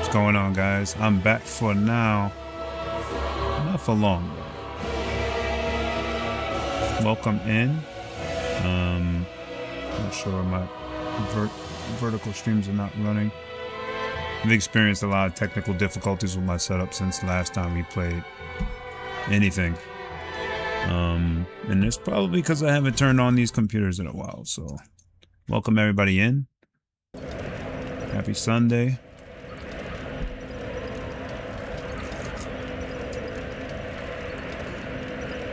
What's going on, guys? I'm back for now. Not for long. Welcome in. Not sure my vertical streams are not running. I've experienced a lot of technical difficulties with my setup since last time we played anything. And it's probably because I haven't turned on these computers in a while. So, welcome everybody in. Happy Sunday.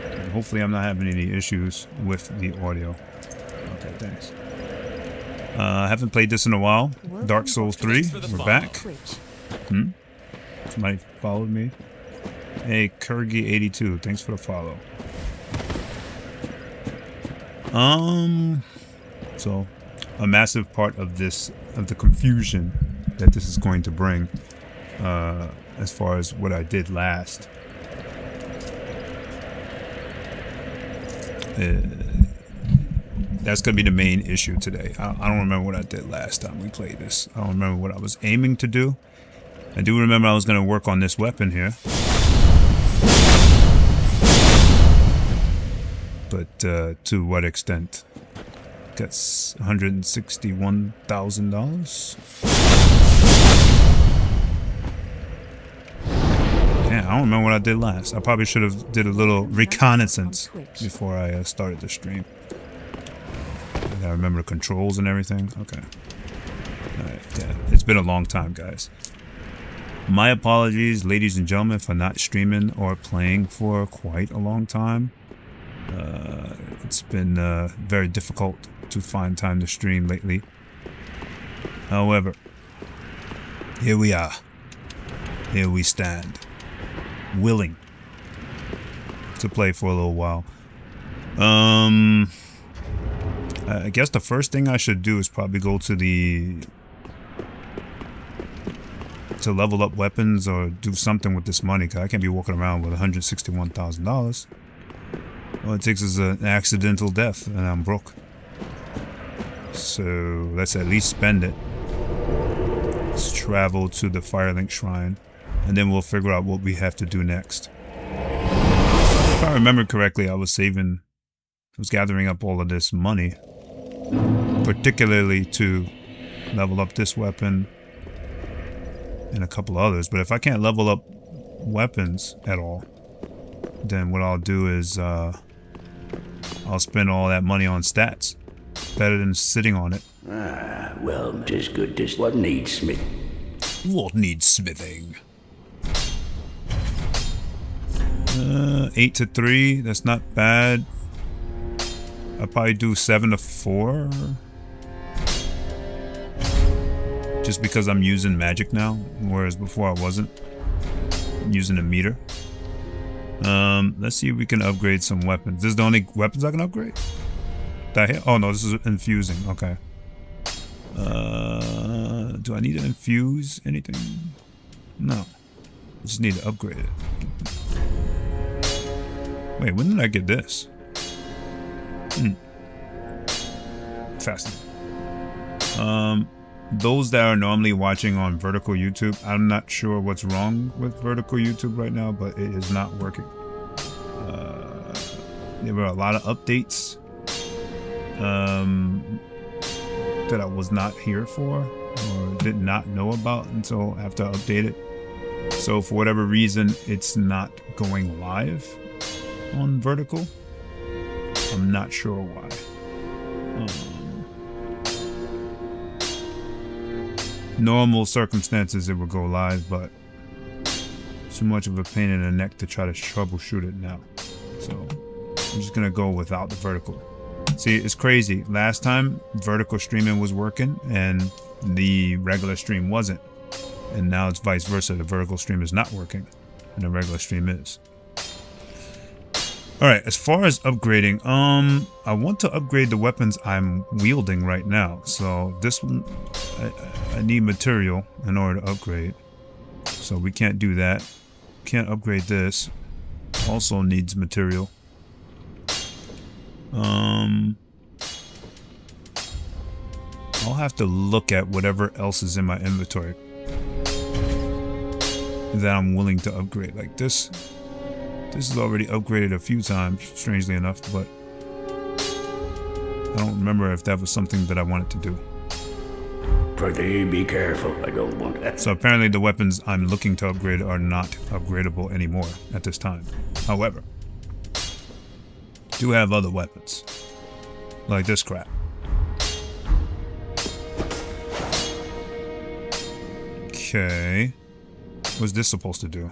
And hopefully I'm not having any issues with the audio. Okay, thanks. I haven't played this in a while. Dark Souls 3, we're back. Somebody followed me. Hey, Kurgi82, thanks for the follow. So a massive part of this, of the confusion that this is going to bring, as far as what I did last, that's going to be the main issue today. I don't remember what I did last time we played this. I don't remember what I was aiming to do. I do remember I was going to work on this weapon here. But to what extent? That's $161,000. Yeah, I don't remember what I did last. I probably should have did a little reconnaissance before I started the stream. I remember the controls and everything. Okay. Alright, yeah. It's been a long time, guys. My apologies, ladies and gentlemen, for not streaming or playing for quite a long time. It's been very difficult to find time to stream lately. However, here we are. Here we stand. Willing to play for a little while. I guess the first thing I should do is probably go to level up weapons or do something with this money, because I can't be walking around with $161,000. All it takes is an accidental death and I'm broke. So let's at least spend it. Let's travel to the Firelink Shrine and then we'll figure out what we have to do next. If I remember correctly, I was gathering up all of this money, particularly to level up this weapon and a couple others. But if I can't level up weapons at all, then what I'll do is I'll spend all that money on stats. Better than sitting on it. Ah, well, 'tis good. 'Tis what needs smithing. What needs smithing? 8 to 3. That's not bad. I'll probably do 7 to 4. Just because I'm using magic now, whereas before I wasn't. I'm using a meter. Let's see if we can upgrade some weapons. This is the only weapons I can upgrade? Oh no, this is infusing. Okay. Do I need to infuse anything? No. I just need to upgrade it. Wait, when did I get this? Fascinating. Those that are normally watching on vertical YouTube, I'm not sure what's wrong with vertical YouTube right now, but it is not working. There were a lot of updates that I was not here for or did not know about until after I updated. So for whatever reason, it's not going live on vertical. I'm not sure why. Normal circumstances it would go live, but too much of a pain in the neck to try to troubleshoot it now. So I'm just gonna go without the vertical. See, it's crazy. Last time vertical streaming was working and the regular stream wasn't. And now it's vice versa. The vertical stream is not working and the regular stream is. Alright, as far as upgrading, I want to upgrade the weapons I'm wielding right now. So this one, I need material in order to upgrade. So we can't do that. Can't upgrade this. Also needs material. I'll have to look at whatever else is in my inventory. that I'm willing to upgrade. Like this is already upgraded a few times, strangely enough, but I don't remember if that was something that I wanted to do. Pretty be careful. I don't want that. So apparently the weapons I'm looking to upgrade are not upgradable anymore at this time. However, do have other weapons, like this crap. Okay. What's this supposed to do?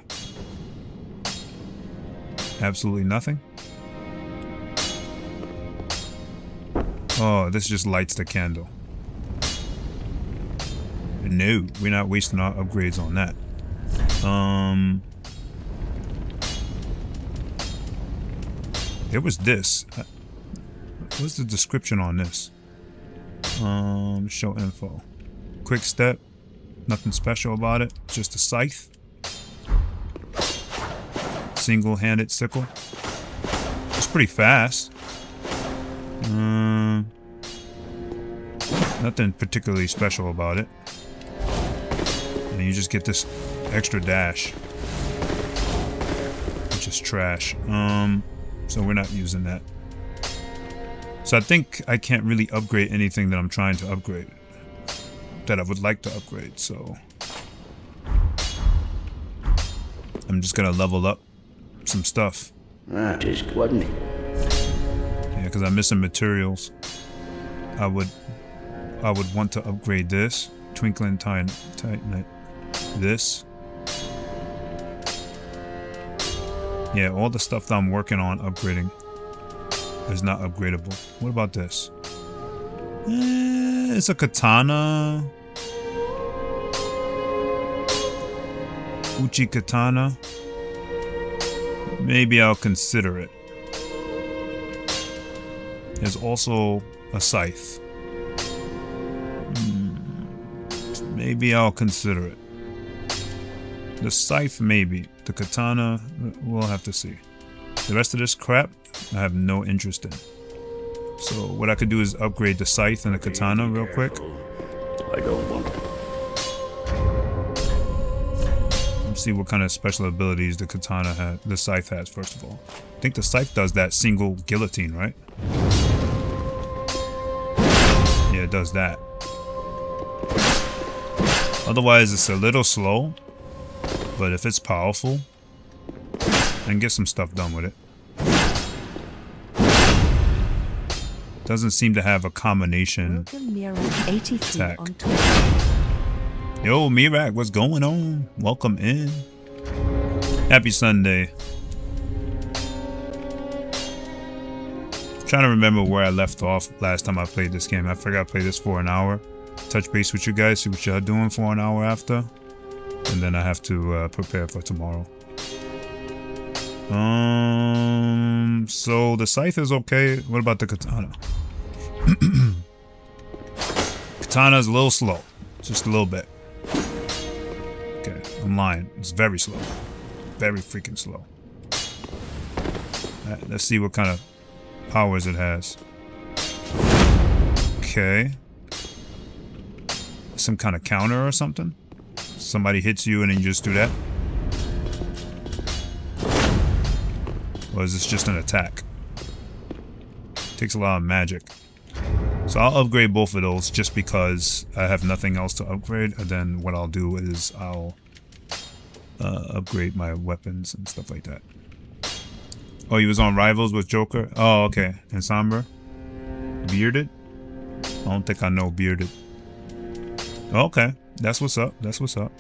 Absolutely nothing? Oh, this just lights the candle. No, we're not wasting our upgrades on that. There was this. What's the description on this? Show info. Quick step. Nothing special about it. Just a scythe. Single-handed sickle. It's pretty fast. Nothing particularly special about it. And you just get this extra dash, which is trash. So we're not using that. So I think I can't really upgrade anything that I'm trying to upgrade, that I would like to upgrade. So I'm just gonna level up some stuff. Just wasn't it? Yeah, because I'm missing materials. I would want to upgrade this twinkling titanite. This. Yeah, all the stuff that I'm working on upgrading is not upgradable. What about this? It's a katana. Uchi katana. Maybe I'll consider it. There's also a scythe. Maybe I'll consider it. The scythe, maybe. The katana, we'll have to see. The rest of this crap, I have no interest in. So what I could do is upgrade the scythe and the katana real quick. I don't want it. Let's see what kind of special abilities the katana has, the scythe has, first of all. I think the scythe does that single guillotine, right? Yeah, it does that. Otherwise, it's a little slow, but if it's powerful, I can get some stuff done with it. Doesn't seem to have a combination attack. Yo, Mirak, what's going on? Welcome in. Happy Sunday. Trying to remember where I left off last time I played this game. I forgot I played this for an hour. Touch base with you guys, see what y'all doing for an hour after, and then I have to prepare for tomorrow. So the scythe is okay. What about the katana? Katana is a little slow, just a little bit. Okay, I'm lying. It's very slow, very freaking slow. Let's see what kind of powers it has. Okay. Some kind of counter or something? Somebody hits you and then you just do that? Or is this just an attack? Takes a lot of magic. So I'll upgrade both of those just because I have nothing else to upgrade. And then what I'll do is I'll upgrade my weapons and stuff like that. Oh, he was on Rivals with Joker? Oh, okay. And Somber? Bearded? I don't think I know Bearded. Okay, that's what's up. That's what's up.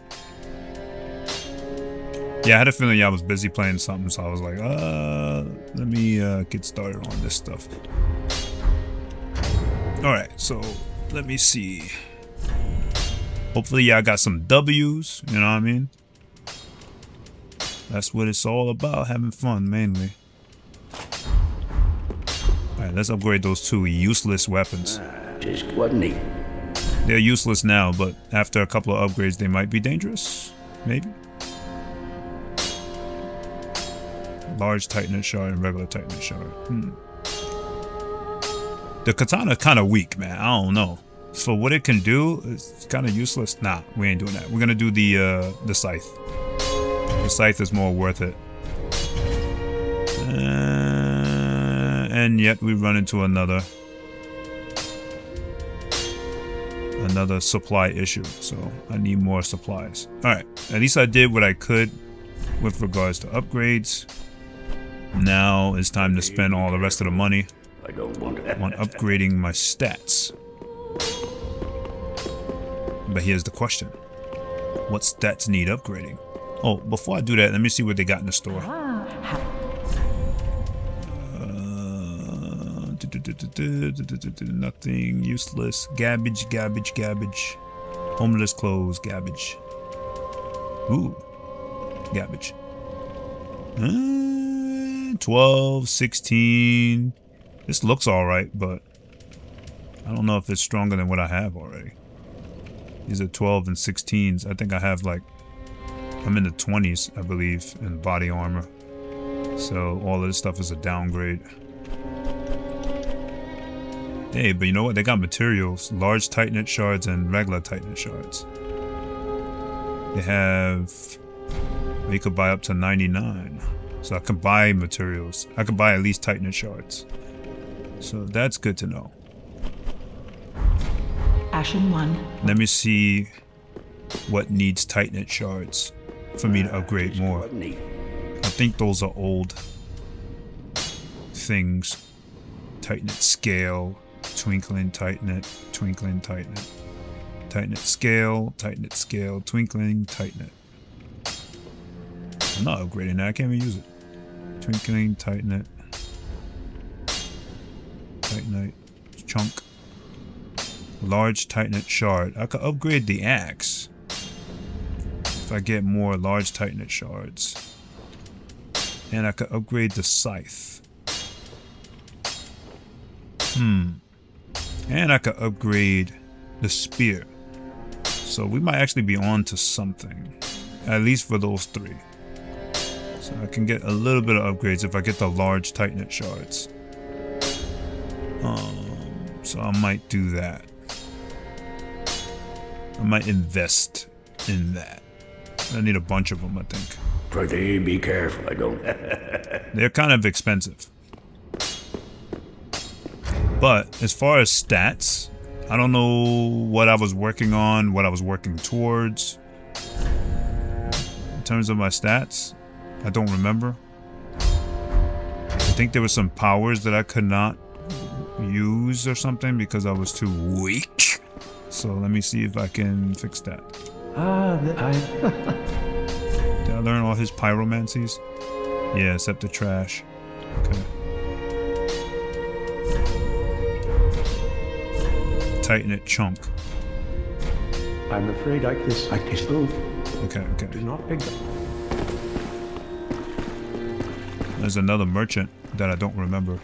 Yeah, I had a feeling y'all was busy playing something, so I was like, let me get started on this stuff. Alright, so let me see. Hopefully y'all got some W's, you know what I mean? That's what it's all about, having fun mainly. Alright, let's upgrade those two useless weapons. Just wasn't it? They're useless now, but after a couple of upgrades, they might be dangerous. Maybe. Large Titanite Shard and regular Titanite Shard. The katana kind of weak, man. I don't know. For what it can do, it's kind of useless. Nah, we ain't doing that. We're gonna do the scythe. The scythe is more worth it. And yet we run into another supply issue, so I need more supplies. Alright, at least I did what I could with regards to upgrades. Now it's time to spend all the rest of the money on upgrading my stats. But here's the question. What stats need upgrading? Oh, before I do that, let me see what they got in the store. Nothing, useless, garbage, garbage, garbage. Homeless clothes, garbage. Ooh, garbage. 12, 16. This looks alright, but I don't know if it's stronger than what I have already. These are 12 and 16s. I think I have like, I'm in the 20s, I believe, in body armor. So all of this stuff is a downgrade. Hey, but you know what? They got materials. Large titanite shards and regular titanite shards. They have... You could buy up to 99. So I can buy materials. I can buy at least titanite shards. So that's good to know. Ashen 1. Let me see what needs titanite shards for me to upgrade more. I think those are old things. Titanite scale, twinkling titanite, twinkling titanite. Titanite scale, twinkling titanite. I'm not upgrading that, I can't even use it. Twinkling titanite. Titanite chunk. Large titanite shard. I could upgrade the axe if I get more large titanite shards. And I could upgrade the scythe. And I could upgrade the spear. So we might actually be on to something. At least for those three. So I can get a little bit of upgrades if I get the large titanite shards. So I might do that. I might invest in that. I need a bunch of them, I think. Pretty be careful, I don't. They're kind of expensive. But as far as stats, I don't know what I was working on, what I was working towards. In terms of my stats, I don't remember. I think there were some powers that I could not use or something because I was too weak. So let me see if I can fix that. Did I learn all his pyromancies? Yeah, except the trash. Okay. Titanite chunk. I'm afraid I can move. Okay. Do not pick them. There's another merchant that I don't remember.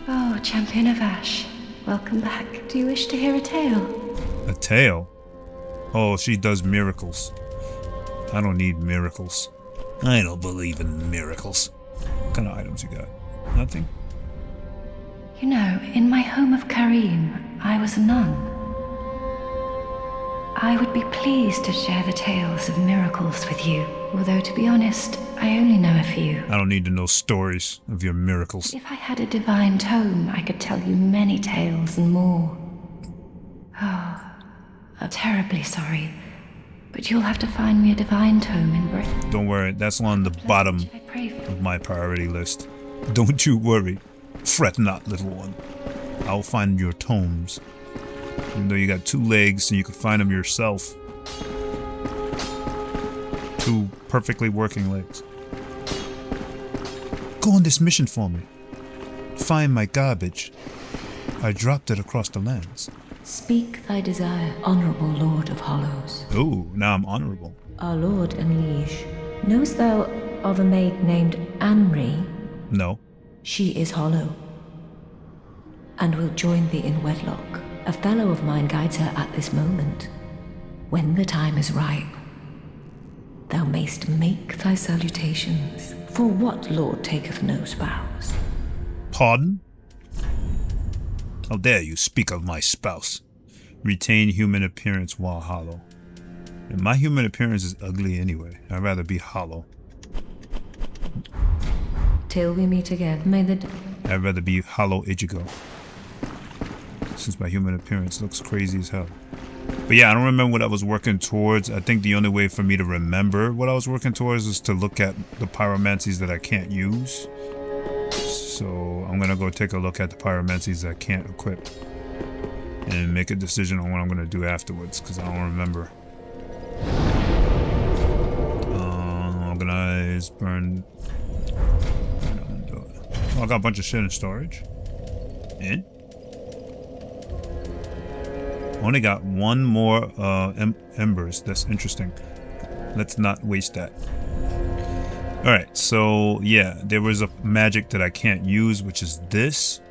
Oh, Champion of Ash. Welcome back. Do you wish to hear a tale? A tale? Oh, she does miracles. I don't need miracles. I don't believe in miracles. What kind of items you got? Nothing? You know, in my home of Karim, I was a nun. I would be pleased to share the tales of miracles with you, although to be honest, I only know a few. I don't need to know stories of your miracles. If I had a divine tome, I could tell you many tales and more. Oh, I'm terribly sorry, but you'll have to find me a divine tome in Britain. Don't worry, that's on the bottom of my priority list. Don't you worry. Fret not, little one. I'll find your tomes. Even though you got 2 legs and you can find them yourself. 2 perfectly working legs. Go on this mission for me. Find my garbage. I dropped it across the lands. Speak thy desire, honorable Lord of Hollows. Oh, now I'm honorable. Our lord and liege, knowest thou of a maid named Anri? No. She is hollow, and will join thee in wedlock. A fellow of mine guides her at this moment. When the time is ripe, thou mayst make thy salutations. For what lord taketh no spouse? Pardon? How dare you speak of my spouse? Retain human appearance while hollow. And my human appearance is ugly anyway. I'd rather be hollow. Till we meet again, may the... I'd rather be hollow Ichigo. Since my human appearance looks crazy as hell. But yeah, I don't remember what I was working towards. I think the only way for me to remember what I was working towards is to look at the pyromancies that I can't use. So I'm gonna go take a look at the pyromancies that I can't equip. And make a decision on what I'm gonna do afterwards, because I don't remember. Organize, burn. Oh, I got a bunch of shit in storage. And only got one more embers. That's interesting. Let's not waste that. Alright, so yeah, there was a magic that I can't use, which is this,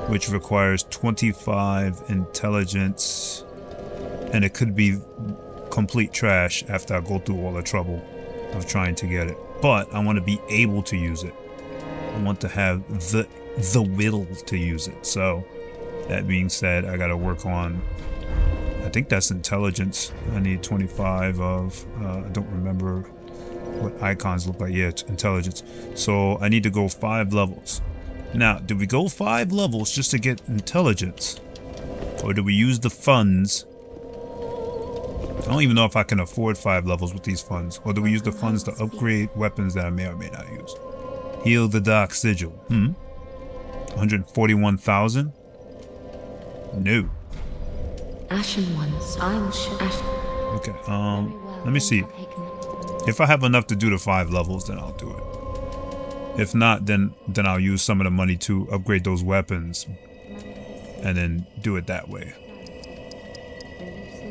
which requires 25 intelligence, and it could be complete trash after I go through all the trouble of trying to get it. But I want to be able to use it. I want to have the will to use it. So that being said, I got to work on, I think that's intelligence. I need 25 of, I don't remember what icons look like. Yeah, it's intelligence. So I need to go 5 levels. Now, do we go 5 levels just to get intelligence? Or do we use the funds? I don't even know if I can afford 5 levels with these funds. Or do we use the funds to upgrade weapons that I may or may not use? Heal the Dark Sigil. 141,000? No. Ashen ones, I will show Ashen. Okay, let me see. If I have enough to do the 5 levels, then I'll do it. If not, then I'll use some of the money to upgrade those weapons and then do it that way.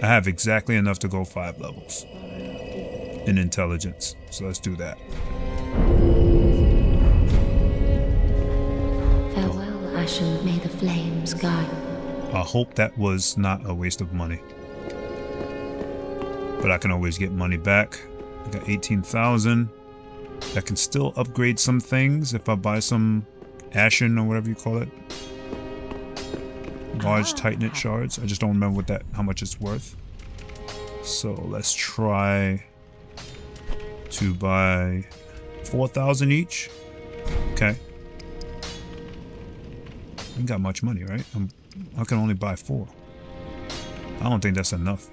I have exactly enough to go 5 levels in intelligence, so let's do that. Farewell, Ashen, may the flames guide. I hope that was not a waste of money. But I can always get money back. I got 18,000. I can still upgrade some things if I buy some Ashen or whatever you call it. Large Titanate shards. I just don't remember how much it's worth. So let's try to buy 4,000 each. Okay. We got much money, right? I can only buy 4. I don't think that's enough.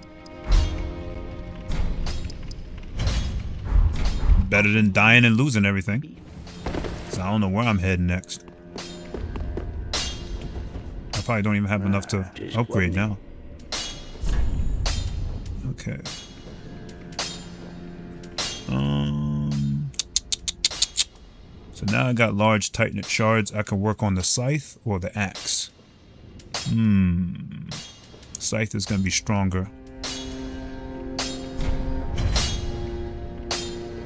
Better than dying and losing everything. So I don't know where I'm heading next. I probably don't even have enough to upgrade now. Okay. So now I got large Titanate shards. I can work on the scythe or the axe. Scythe is going to be stronger.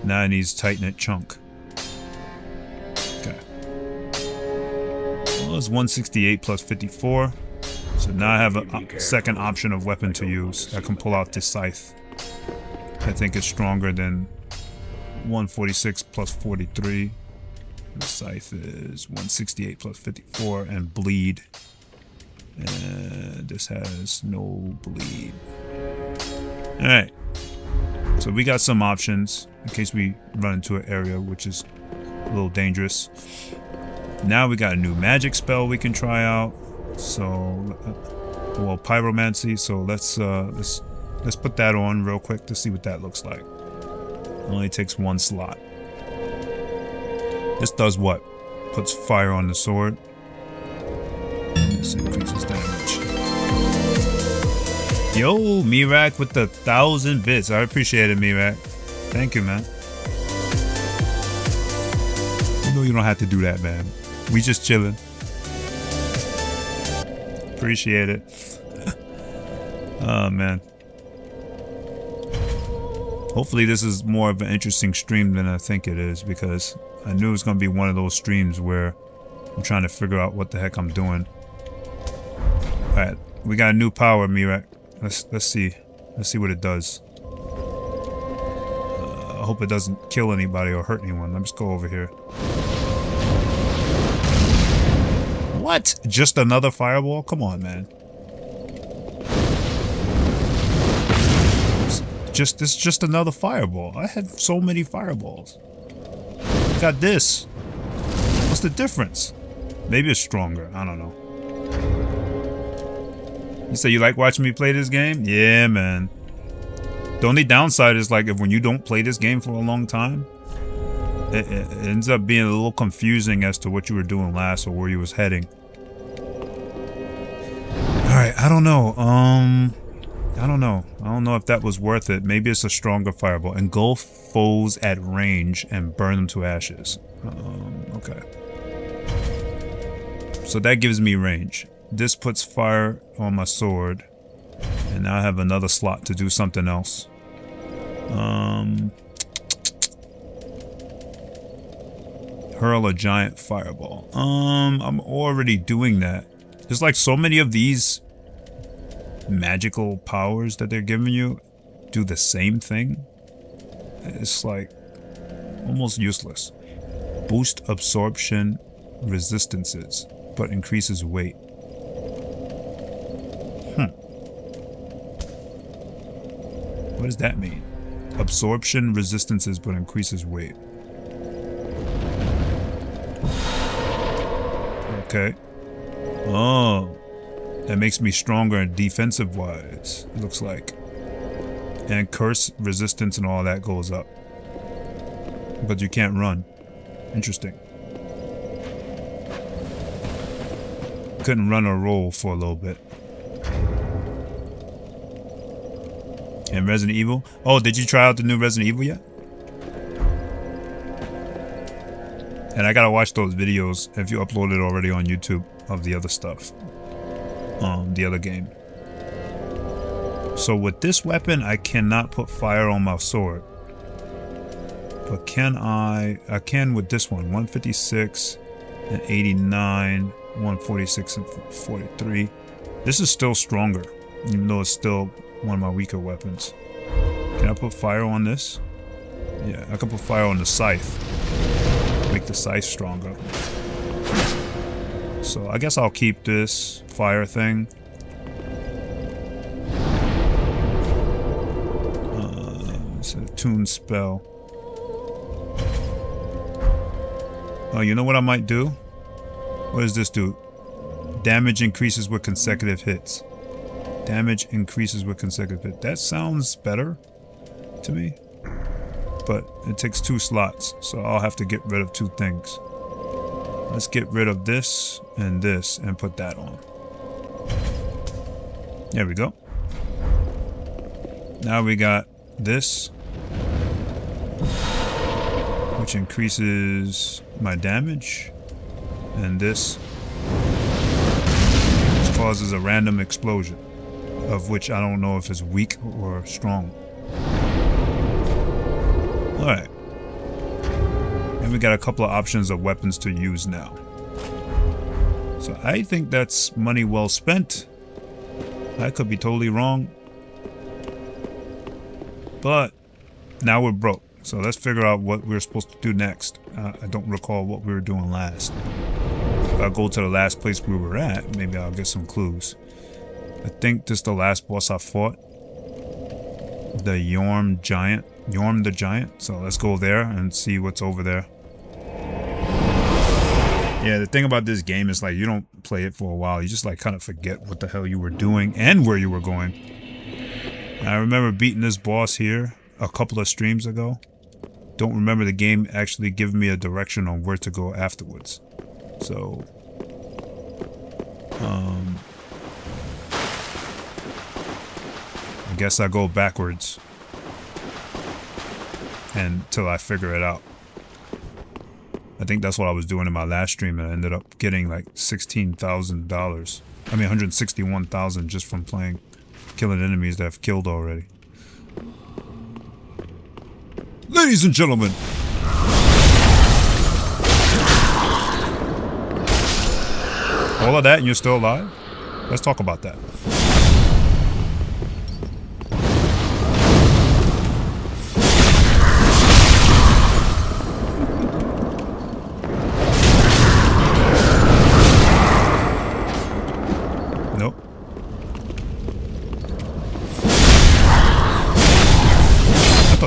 Now it needs Titanate chunk. Okay. Well, it's 168 plus 54. So now I have a second option of weapon to use. I can pull out this scythe. I think it's stronger than 146 plus 43. The scythe is 168 plus 54 and bleed. And this has no bleed. Alright. So we got some options in case we run into an area which is a little dangerous. Now we got a new magic spell we can try out. So, well, pyromancy. So let's put that on real quick to see what that looks like. It only takes 1 slot. This does what? Puts fire on the sword. This increases damage. Yo, Mirak with the 1,000 bits. I appreciate it, Mirak. Thank you, man. You know you don't have to do that, man. We just chilling. Appreciate it. Oh, man. Hopefully this is more of an interesting stream than I think it is, because I knew it was going to be one of those streams where I'm trying to figure out what the heck I'm doing. Alright, we got a new power, Mirak. Let's see. Let's see what it does. I hope it doesn't kill anybody or hurt anyone. Let's go over here. What? Just another fireball? Come on, man. It's just another fireball. I had so many fireballs. Got this. What's the difference? Maybe it's stronger. I don't know. You say you like watching me play this game? Yeah, man. The only downside is like if when you don't play this game for a long time, it ends up being a little confusing as to what you were doing last or where you was heading. Alright, I don't know. I don't know. I don't know if that was worth it. Maybe it's a stronger fireball. Engulf foes at range and burn them to ashes. Okay. So that gives me range. This puts fire on my sword. And now I have another slot to do something else. Hurl a giant fireball. I'm already doing that. There's like so many of these magical powers that they're giving you do the same thing. It's like almost useless. Boost absorption resistances, but increases weight. What does that mean? Absorption resistances, but increases weight. Okay. Oh. That makes me stronger defensive wise, it looks like. And curse resistance and all that goes up. But you can't run. Interesting. Couldn't run or roll for a little bit. And Resident Evil? Oh, did you try out the new Resident Evil yet? And I gotta watch those videos if you uploaded already on YouTube of the other stuff. The other game. So with this weapon, I cannot put fire on my sword. But can I can with this one. 156 and 89, 146 and 43. This is still stronger, even though it's still one of my weaker weapons. Can I put fire on this? Yeah, I can put fire on the scythe. Make the scythe stronger. So I guess I'll keep this fire thing. It's a tune spell. Oh, you know what I might do? What does this do? Damage increases with consecutive hits. Damage increases with consecutive hits. That sounds better to me. But it takes 2 slots, so I'll have to get rid of 2 things. Let's get rid of this and put that on. There we go. Now we got this, which increases my damage, and this, which causes a random explosion, of which I don't know if it's weak or strong. Alright. And we got a couple of options of weapons to use now. So I think that's money well spent. I could be totally wrong. But now we're broke. So let's figure out what we're supposed to do next. I don't recall what we were doing last. If I go to the last place we were at, maybe I'll get some clues. I think this is the last boss I fought. The Yorm the Giant. So let's go there and see what's over there. Yeah, the thing about this game is like you don't play it for a while. You just like kind of forget what the hell you were doing and where you were going. I remember beating this boss here a couple of streams ago. Don't remember the game actually giving me a direction on where to go afterwards. So, I guess I go backwards until I figure it out. I think that's what I was doing in my last stream, and I ended up getting like $16,000. I mean, $161,000 just from killing enemies that I've killed already. Ladies and gentlemen, all of that and you're still alive? Let's talk about that. Nope.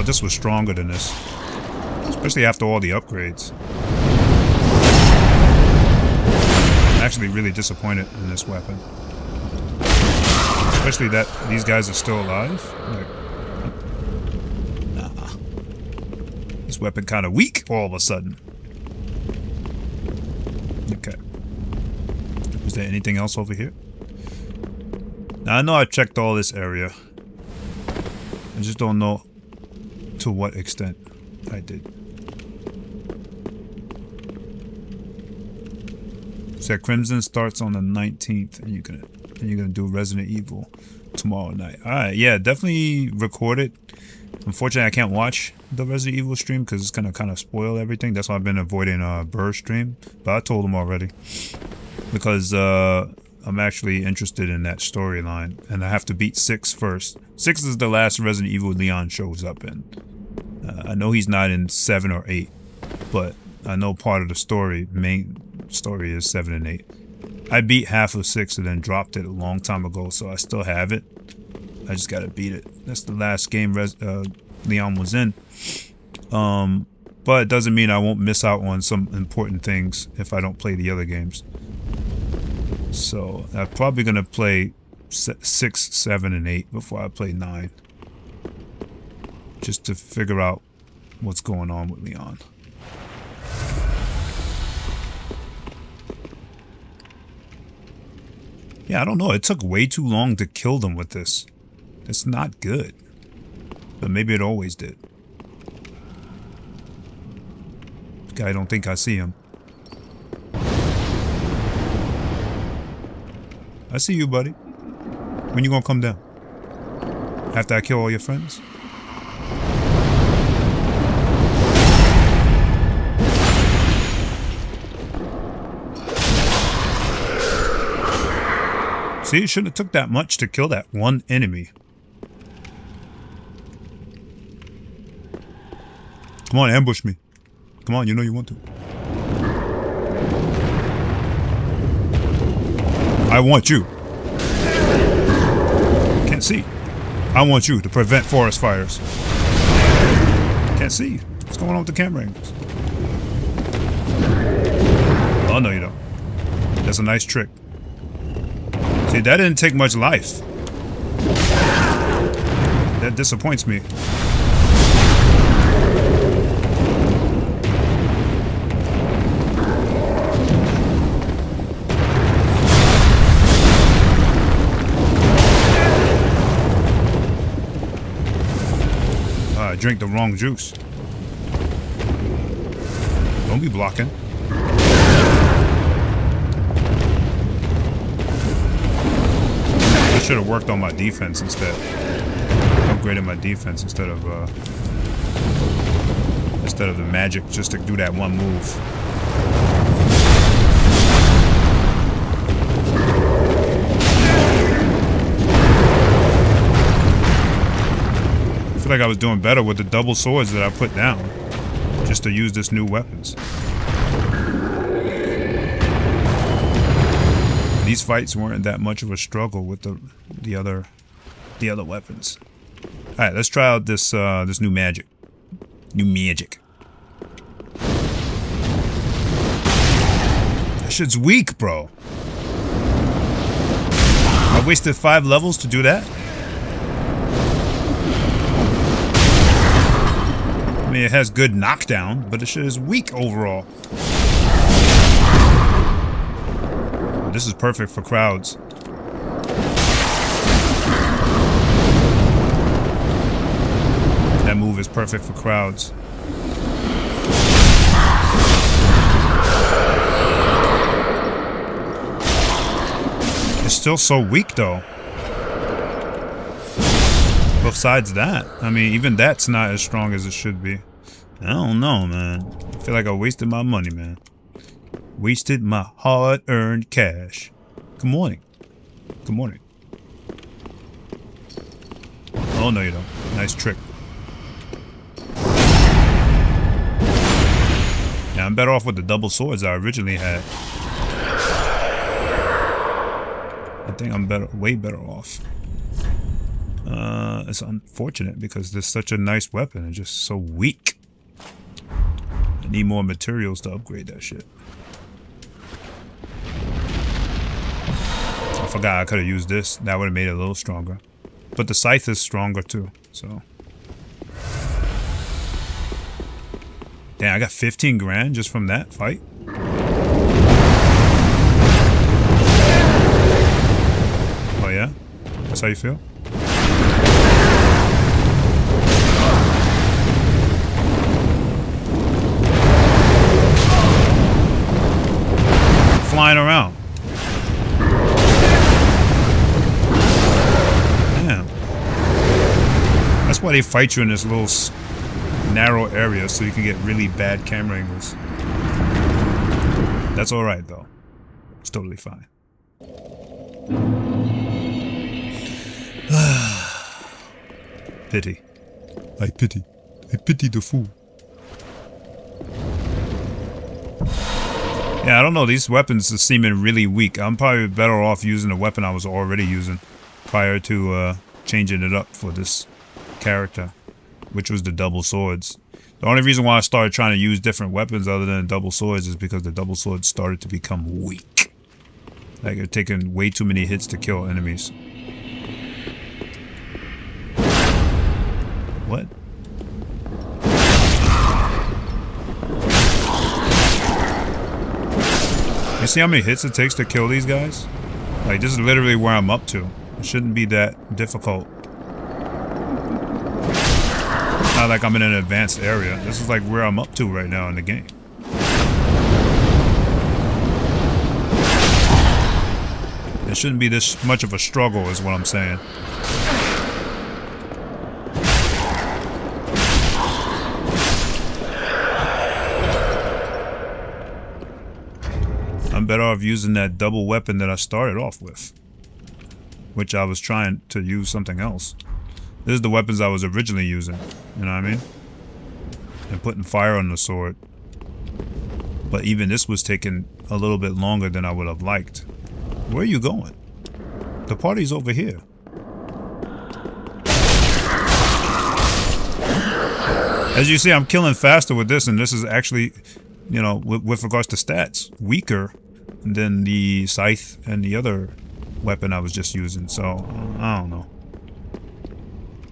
this was stronger than this. Especially after all the upgrades. I'm actually really disappointed in this weapon. Especially that these guys are still alive. Like, nah. This weapon kind of weak all of a sudden. Okay. Is there anything else over here? Now, I know I checked all this area. I just don't know to what extent I did. So Crimson starts on the 19th, and you're gonna do Resident Evil tomorrow night. All right, yeah, definitely record it. Unfortunately, I can't watch the Resident Evil stream because it's gonna kind of spoil everything. That's why I've been avoiding Burr's stream. But I told him already because I'm actually interested in that storyline, and I have to beat 6 first. 6 is the last Resident Evil Leon shows up in. I know he's not in 7 or 8, but I know part of the main story is 7 and 8. I beat half of 6 and then dropped it a long time ago, so I still have it. I just gotta beat it. That's the last game Leon was in. But it doesn't mean I won't miss out on some important things if I don't play the other games. So I'm probably gonna play 6, 7, and 8 before I play 9. Just to figure out what's going on with Leon. Yeah, I don't know. It took way too long to kill them with this. It's not good. But maybe it always did. This guy, I don't think I see him. I see you, buddy. When you gonna come down? After I kill all your friends? See, it shouldn't have took that much to kill that one enemy. Come on, ambush me. Come on, you know you want to. I want you. Can't see. I want you to prevent forest fires. Can't see. What's going on with the camera angles? Oh, no, you don't. That's a nice trick. See, that didn't take much life. That disappoints me. I drank the wrong juice. Don't be blocking. I should have worked on my defense instead. Upgraded my defense instead of the magic just to do that one move. I feel like I was doing better with the double swords that I put down just to use this new weapons. These fights weren't that much of a struggle with the other weapons. All right, let's try out this this new magic. New magic. That shit's weak, bro. I wasted 5 levels to do that. I mean, it has good knockdown, but the shit is weak overall. This is perfect for crowds. That move is perfect for crowds. It's still so weak, though. Besides that, I mean, even that's not as strong as it should be. I don't know, man. I feel like I wasted my money, man. Wasted my hard-earned cash. Good morning. Good morning. Oh, no, you don't. Nice trick. Now, I'm better off with the double swords I originally had. I think I'm way better off. It's unfortunate because there's such a nice weapon. It's just so weak. I need more materials to upgrade that shit. I forgot I could have used this. That would have made it a little stronger. But the scythe is stronger too, so. Damn, I got 15 grand just from that fight. Oh yeah? That's how you feel? Flying around. Damn. That's why they fight you in this little narrow area, so you can get really bad camera angles. That's alright though. It's totally fine. Pity. I pity the fool. Yeah, I don't know. These weapons are seeming really weak. I'm probably better off using the weapon I was already using prior to changing it up for this character, which was the double swords. The only reason why I started trying to use different weapons other than double swords is because the double swords started to become weak. Like, they're taking way too many hits to kill enemies. What? You see how many hits it takes to kill these guys? Like, this is literally where I'm up to. It shouldn't be that difficult. It's not like I'm in an advanced area. This is like where I'm up to right now in the game. It shouldn't be this much of a struggle is what I'm saying. I'm better off using that double weapon that I started off with, which I was trying to use something else. This is the weapons I was originally using, you know what I mean? And putting fire on the sword. But even this was taking a little bit longer than I would have liked. Where are you going? The party's over here. As you see, I'm killing faster with this, and this is actually, you know, with regards to stats, weaker than the scythe and the other weapon I was just using. So, I don't know.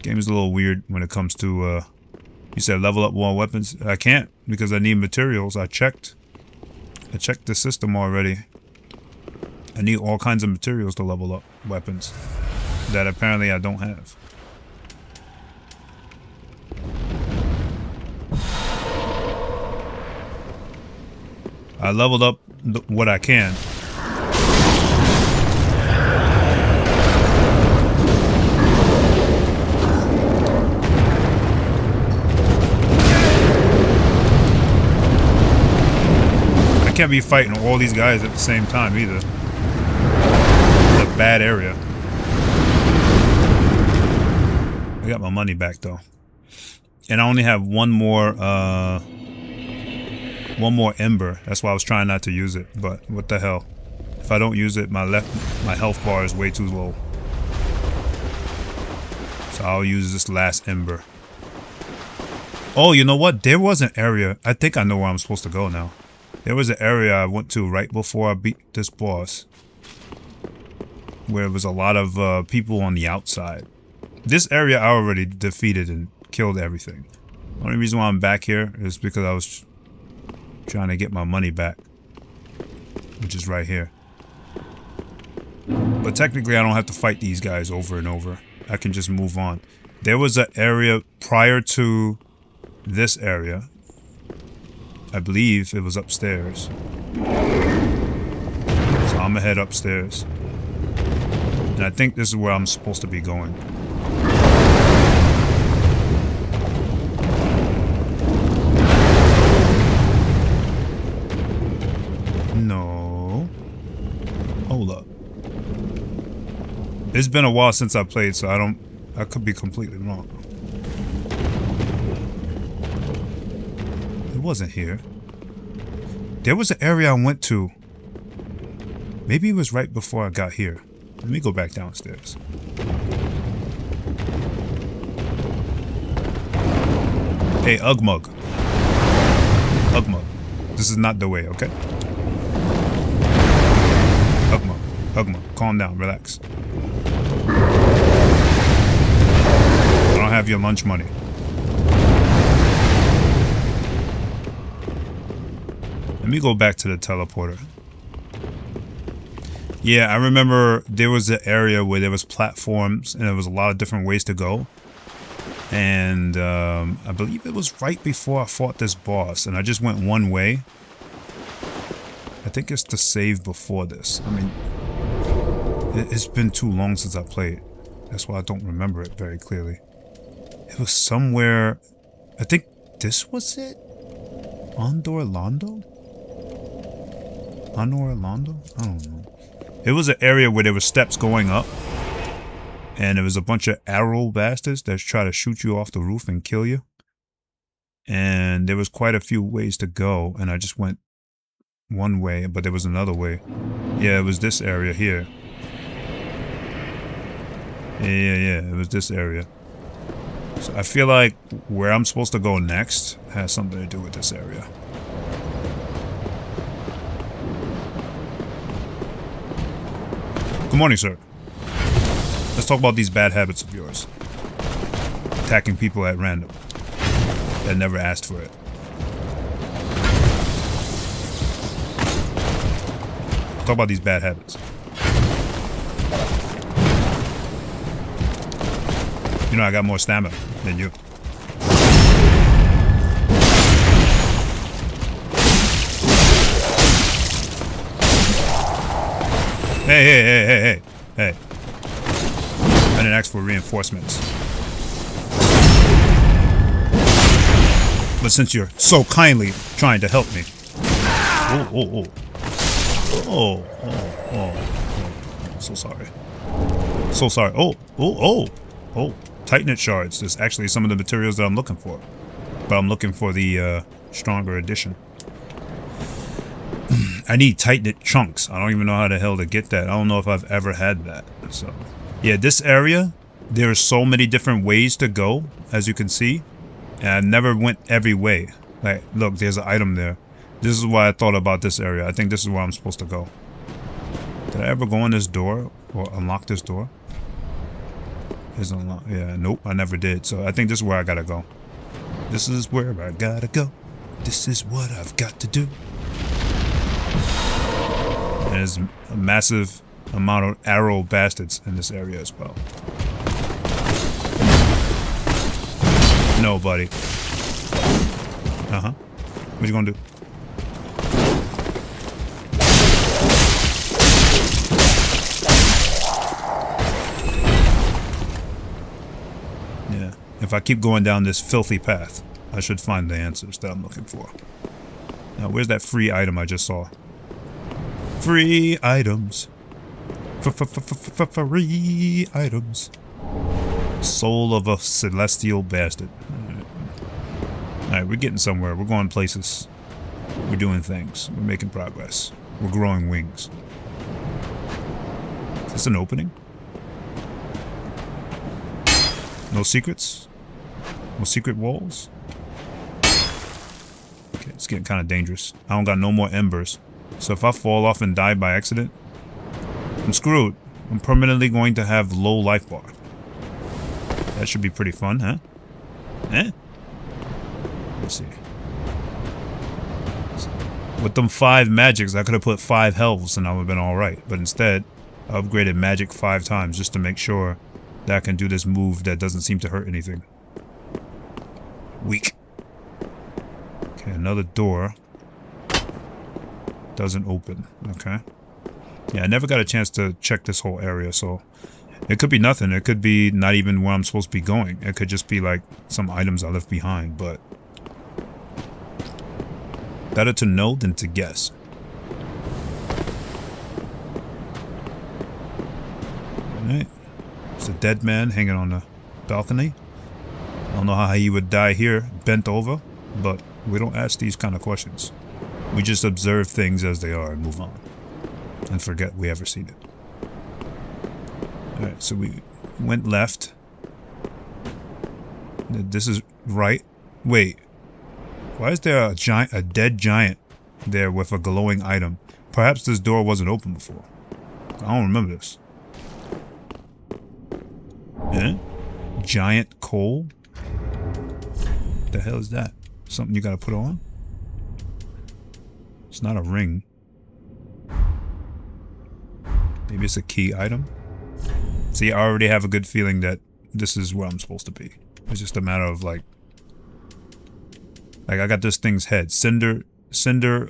Game is a little weird when it comes to, you said level up more weapons. I can't because I need materials. I checked the system already. I need all kinds of materials to level up weapons that apparently I don't have. I leveled up what I can. I can't be fighting all these guys at the same time either. It's a bad area. I got my money back though. And I only have one more ember. That's why I was trying not to use it, but what the hell. If I don't use it, my health bar is way too low. So I'll use this last ember. Oh, you know what? There was an area. I think I know where I'm supposed to go now. There was an area I went to right before I beat this boss, where there was a lot of people on the outside. This area I already defeated and killed everything. The only reason why I'm back here is because I was trying to get my money back, which is right here. But technically I don't have to fight these guys over and over. I can just move on. There was an area prior to this area. I believe it was upstairs. So I'm gonna head upstairs. And I think this is where I'm supposed to be going. No. Hold up. It's been a while since I played, so I could be completely wrong. It wasn't here. There was an area I went to. Maybe it was right before I got here. Let me go back downstairs. Hey, Ugmug. Ugmug. This is not the way, okay? Ugmug. Ugmug. Calm down. Relax. I don't have your lunch money. Let me go back to the teleporter. Yeah, I remember there was an area where there was platforms and there was a lot of different ways to go. And I believe it was right before I fought this boss, and I just went one way. I think it's the save before this. I mean, it's been too long since I played. That's why I don't remember it very clearly. It was somewhere... I think this was it? Andor Londo? Andor Londo? I don't know. It was an area where there were steps going up. And there was a bunch of arrow bastards that try to shoot you off the roof and kill you. And there was quite a few ways to go. And I just went one way, but there was another way. Yeah, it was this area here. Yeah, it was this area. So I feel like where I'm supposed to go next has something to do with this area. Good morning, sir. Let's talk about these bad habits of yours. Attacking people at random. That never asked for it. Talk about these bad habits. You know I got more stamina than you. Hey. I didn't ask for reinforcements. But since you're so kindly trying to help me. Oh. So sorry. So sorry. Oh. Titanite shards. There's actually some of the materials that I'm looking for. But I'm looking for the stronger edition. I need Titanite chunks. I don't even know how the hell to get that. I don't know if I've ever had that. So, yeah, this area, there are so many different ways to go, as you can see. And I never went every way. Like, look, there's an item there. This is why I thought about this area. I think this is where I'm supposed to go. Did I ever go in this door or unlock this door? Is unlocked. Yeah, nope, I never did. So I think this is where I gotta go. This is where I gotta go. This is what I've got to do. There's a massive amount of arrow bastards in this area as well. No, buddy. What you gonna do? Yeah. If I keep going down this filthy path, I should find the answers that I'm looking for. Now, where's that free item I just saw? Free items. Free items. Soul of a celestial bastard. Alright, we're getting somewhere. We're going places. We're doing things. We're making progress. We're growing wings. Is this an opening? No secrets? No secret walls? Okay, it's getting kind of dangerous. I don't got no more embers. So if I fall off and die by accident, I'm screwed. I'm permanently going to have low life bar. That should be pretty fun, huh? Let's see. With them 5 magics, I could have put 5 healths and I would have been alright. But instead, I upgraded magic 5 times just to make sure that I can do this move that doesn't seem to hurt anything. Weak. Okay, another door. Doesn't open. Okay. Yeah, I never got a chance to check this whole area, so it could be nothing. It could be not even where I'm supposed to be going. It could just be like some items I left behind, but better to know than to guess. Alright. There's a dead man hanging on the balcony. I don't know how he would die here, bent over, but we don't ask these kind of questions. We just observe things as they are and move on. And forget we ever seen it. Alright, so we went left. This is right. Wait. Why is there a dead giant there with a glowing item? Perhaps this door wasn't open before. I don't remember this. Yeah? Giant coal? What the hell is that? Something you gotta put on? It's not a ring. Maybe it's a key item? See, I already have a good feeling that this is where I'm supposed to be. It's just a matter of like I got this thing's head. Cinder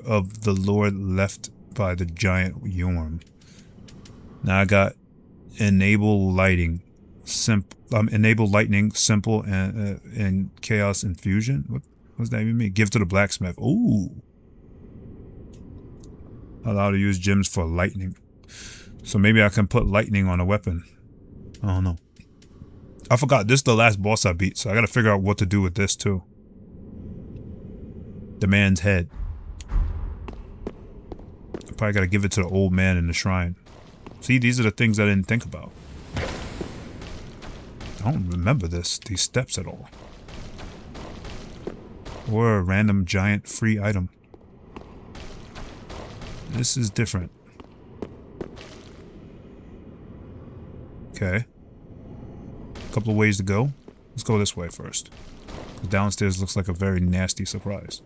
of the Lord left by the giant Yorm. Now I got enable lighting. Enable lightning, simple, and chaos infusion. What does that even mean? Give to the blacksmith. Ooh. Allow to use gems for lightning. So maybe I can put lightning on a weapon. I don't know. I forgot. This is the last boss I beat, so I gotta figure out what to do with this too. The man's head. I probably gotta give it to the old man in the shrine. See, these are the things I didn't think about. I don't remember these steps at all. Or a random giant free item. This is different. Okay. A couple of ways to go. Let's go this way first. Downstairs looks like a very nasty surprise.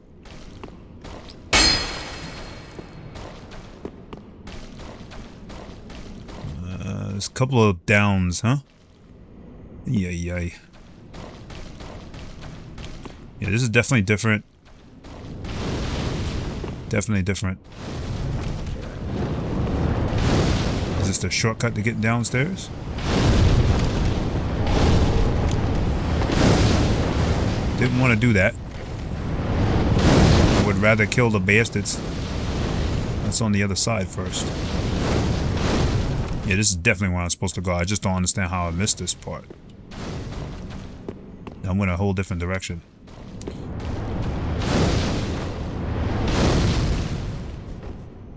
There's a couple of downs, huh? Yay, yay. Yeah, this is definitely different. Definitely different. Is this the shortcut to get downstairs? Didn't want to do that. I would rather kill the bastards. That's on the other side first. Yeah, this is definitely where I'm supposed to go. I just don't understand how I missed this part. I went a whole different direction.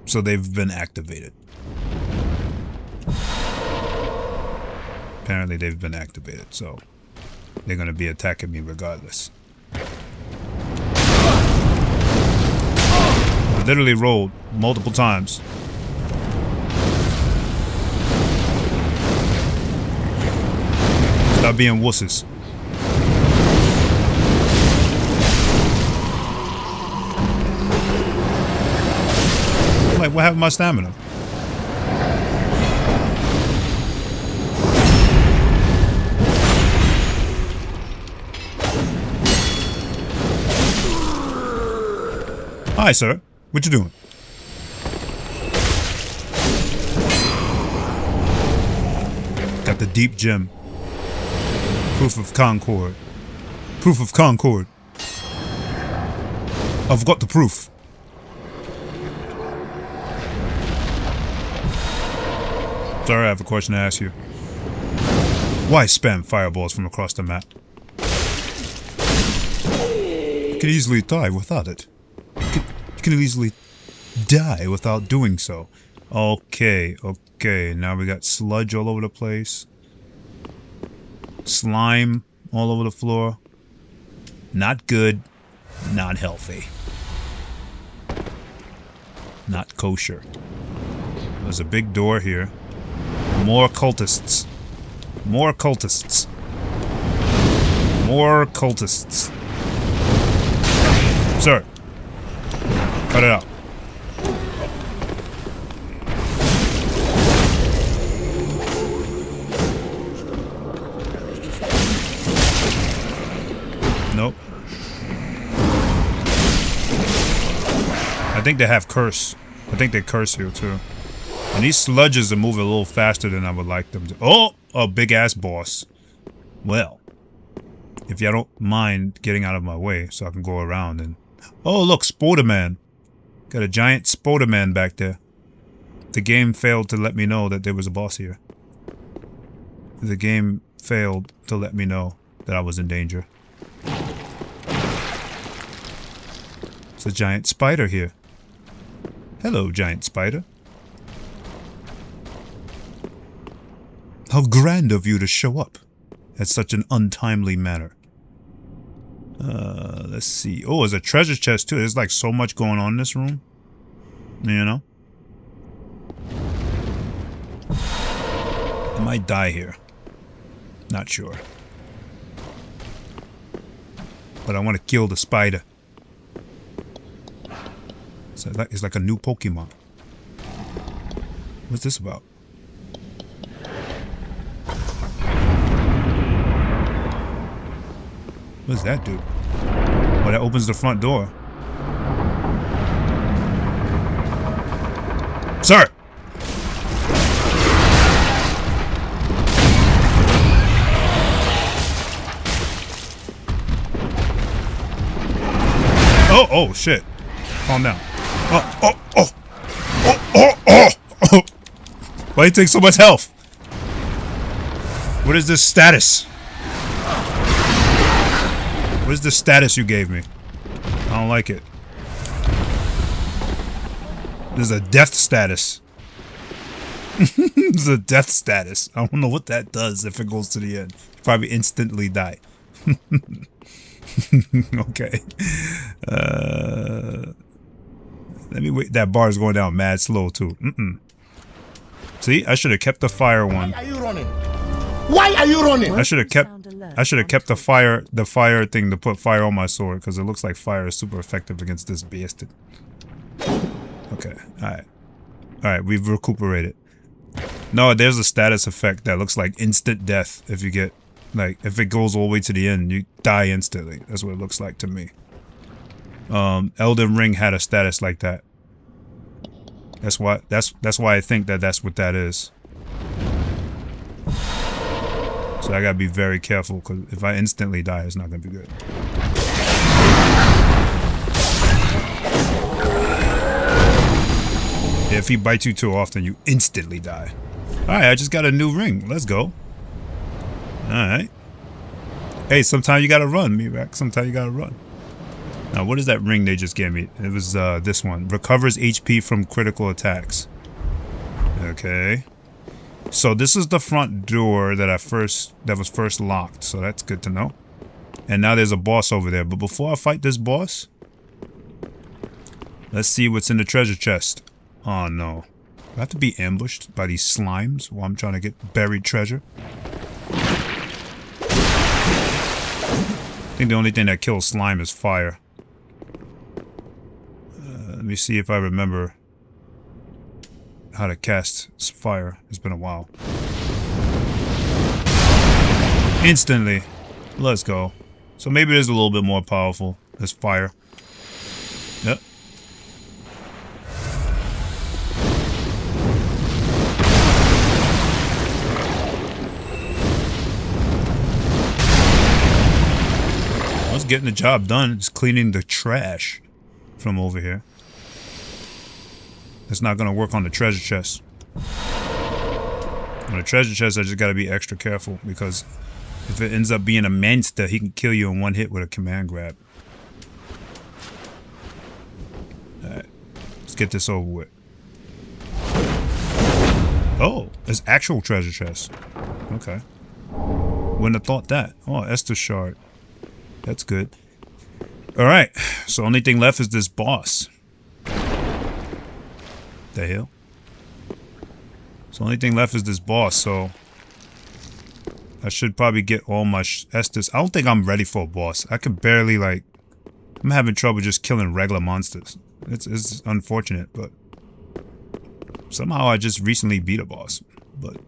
So they've been activated. Apparently they've been activated, so they're going to be attacking me regardless. I literally rolled multiple times. Stop being wusses. Like, what happened to my stamina? Hi, sir. What you doing? Got the deep gem. Proof of Concord. Proof of Concord. I've got the proof. Sorry, I have a question to ask you. Why spam fireballs from across the map? You can easily die without it. You can easily die without doing so. Okay, okay. Now we got sludge all over the place. Slime all over the floor. Not good. Not healthy. Not kosher. There's a big door here. More cultists. More cultists. More cultists. Sir. Cut it out. Nope. I think they have curse. I think they curse here too. And these sludges are moving a little faster than I would like them to. Oh! A big ass boss. Well. If y'all don't mind getting out of my way so I can go around and... Oh look! Spoderman! Got a giant Spoderman back there. The game failed to let me know that there was a boss here. The game failed to let me know that I was in danger. It's a giant spider here. Hello, giant spider. How grand of you to show up at such an untimely manner. Let's see. Oh, there's a treasure chest too. There's like so much going on in this room. You know? I might die here. Not sure. But I want to kill the spider. So it's like a new Pokemon. What's this about? What does that do? Oh, that opens the front door. Sir! Oh, shit. Calm down. Oh. Why do you take so much health? What is this status? What is the status you gave me? I don't like it. There's a death status. There's a death status. I don't know what that does if it goes to the end. Probably instantly die. Okay. Let me wait. That bar is going down mad slow too. See, I should have kept the fire one. Why are you running? Why are you running? I should have kept the fire thing to put fire on my sword because it looks like fire is super effective against this bastard. Okay, all right, we've recuperated. No, there's a status effect that looks like instant death if you get, like, if it goes all the way to the end, you die instantly. That's what it looks like to me. Elden Ring had a status like that. That's why I think that's what that is. So I gotta be very careful because if I instantly die, it's not gonna be good. If he bites you too often, you instantly die. Alright, I just got a new ring. Let's go. Alright. Hey, sometimes you gotta run, me back. Sometimes you gotta run. Now, what is that ring they just gave me? It was this one. Recovers HP from critical attacks. Okay. So this is the front door that was first locked. So that's good to know. And now there's a boss over there. But before I fight this boss, let's see what's in the treasure chest. Oh no. I have to be ambushed by these slimes while I'm trying to get buried treasure. I think the only thing that kills slime is fire. Let me see if I remember how to cast fire. It's been a while. Instantly. Let's go. So maybe it is a little bit more powerful. This fire. Yep. I was getting the job done. Just cleaning the trash from over here. It's not gonna work on the treasure chest. On the treasure chest, I just gotta be extra careful because if it ends up being a monster, he can kill you in one hit with a command grab. Alright, let's get this over with. Oh, it's actual treasure chest. Okay. Wouldn't have thought that. Oh, Estus shard. That's good. Alright, so only thing left is this boss. The hell? So only thing left is this boss, so I should probably get all my Estus. I don't think I'm ready for a boss. I could barely, like, I'm having trouble just killing regular monsters. It's unfortunate, but somehow I just recently beat a boss. But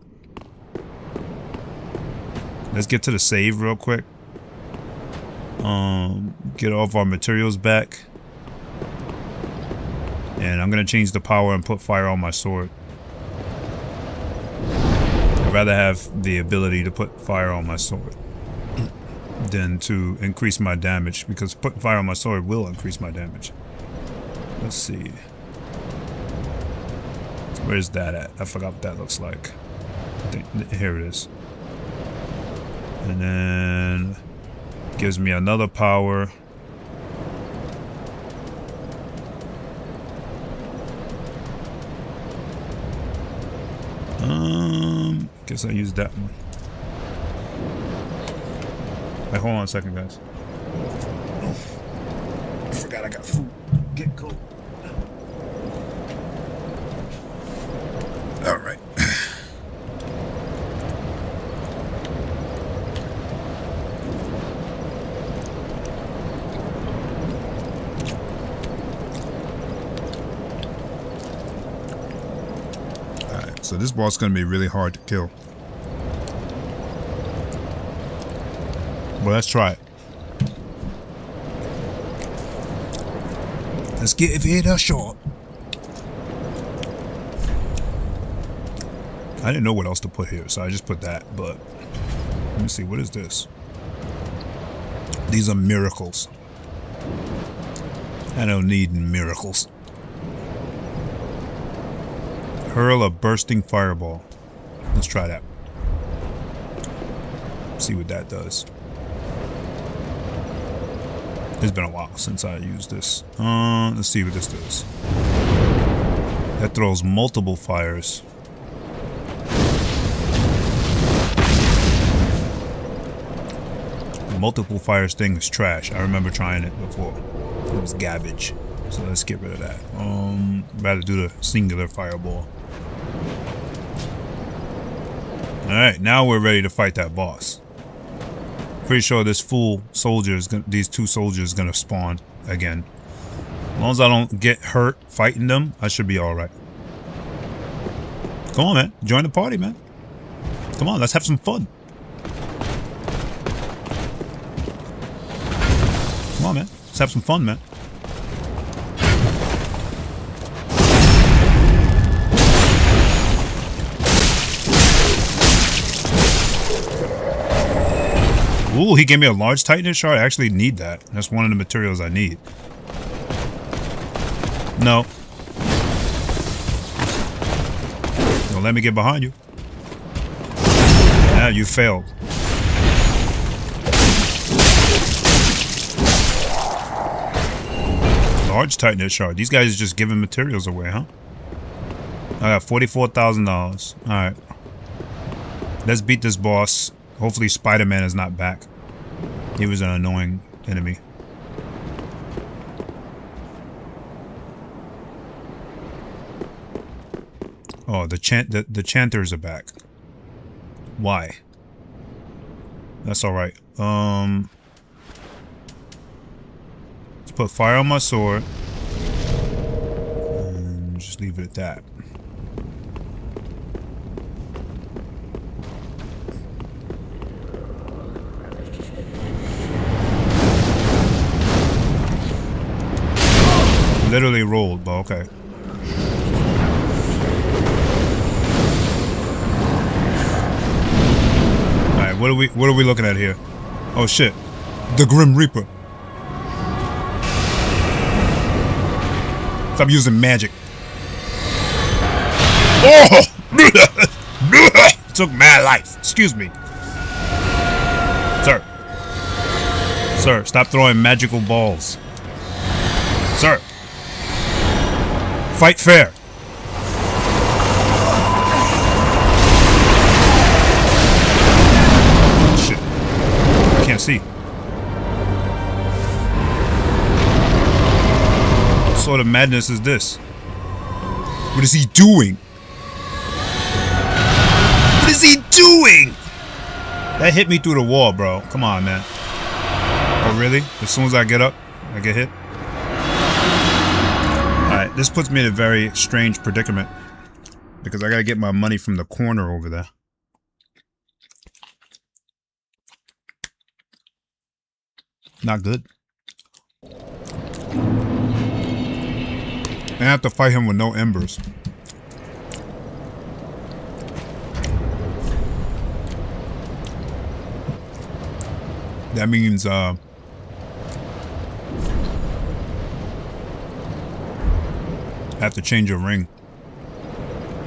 let's get to the save real quick. Get all of our materials back. And I'm gonna change the power and put fire on my sword. I'd rather have the ability to put fire on my sword than to increase my damage, because putting fire on my sword will increase my damage. Let's see. Where's that at? I forgot what that looks like. I think, here it is. And then gives me another power. Guess I used that one. Wait, hold on a second, guys. glad I got food. Get cold. All right. Alright, so this boss is going to be really hard to kill. Well, let's try it. Let's give it a shot. I didn't know what else to put here, so I just put that, but let me see, what is this? These are miracles. I don't need miracles. Hurl a bursting fireball. Let's try that. See what that does. It's been a while since I used this. Let's see what this does. That throws multiple fires. Multiple fires thing is trash. I remember trying it before. It was garbage. So let's get rid of that. Rather do the singular fireball. Alright, now we're ready to fight that boss. Pretty sure this fool soldier is gonna, these two soldiers gonna spawn again. As long as I don't get hurt fighting them, I should be alright. Come on, man. Join the party, man. Come on, let's have some fun. Come on, man. Let's have some fun, man. Ooh, he gave me a large Titanite shard. I actually need that. That's one of the materials I need. No. Don't let me get behind you. Now you failed. Large Titanite shard. These guys are just giving materials away, huh? I got $44,000. Alright. Let's beat this boss. Hopefully Spider-Man is not back. He was an annoying enemy. Oh, the chanters are back. Why? That's alright. Let's put fire on my sword. And just leave it at that. Literally rolled, but okay. Alright, what are we looking at here? Oh shit. The Grim Reaper. Stop using magic. Oh! Took my life. Excuse me. Sir. Sir, stop throwing magical balls. Sir. Fight fair. Shit. I can't see. What sort of madness is this? What is he doing? What is he doing? That hit me through the wall, bro. Come on, man. Oh, really? As soon as I get up, I get hit? Alright, this puts me in a very strange predicament. Because I gotta get my money from the corner over there. Not good. I have to fight him with no embers. That means, I have to change a ring.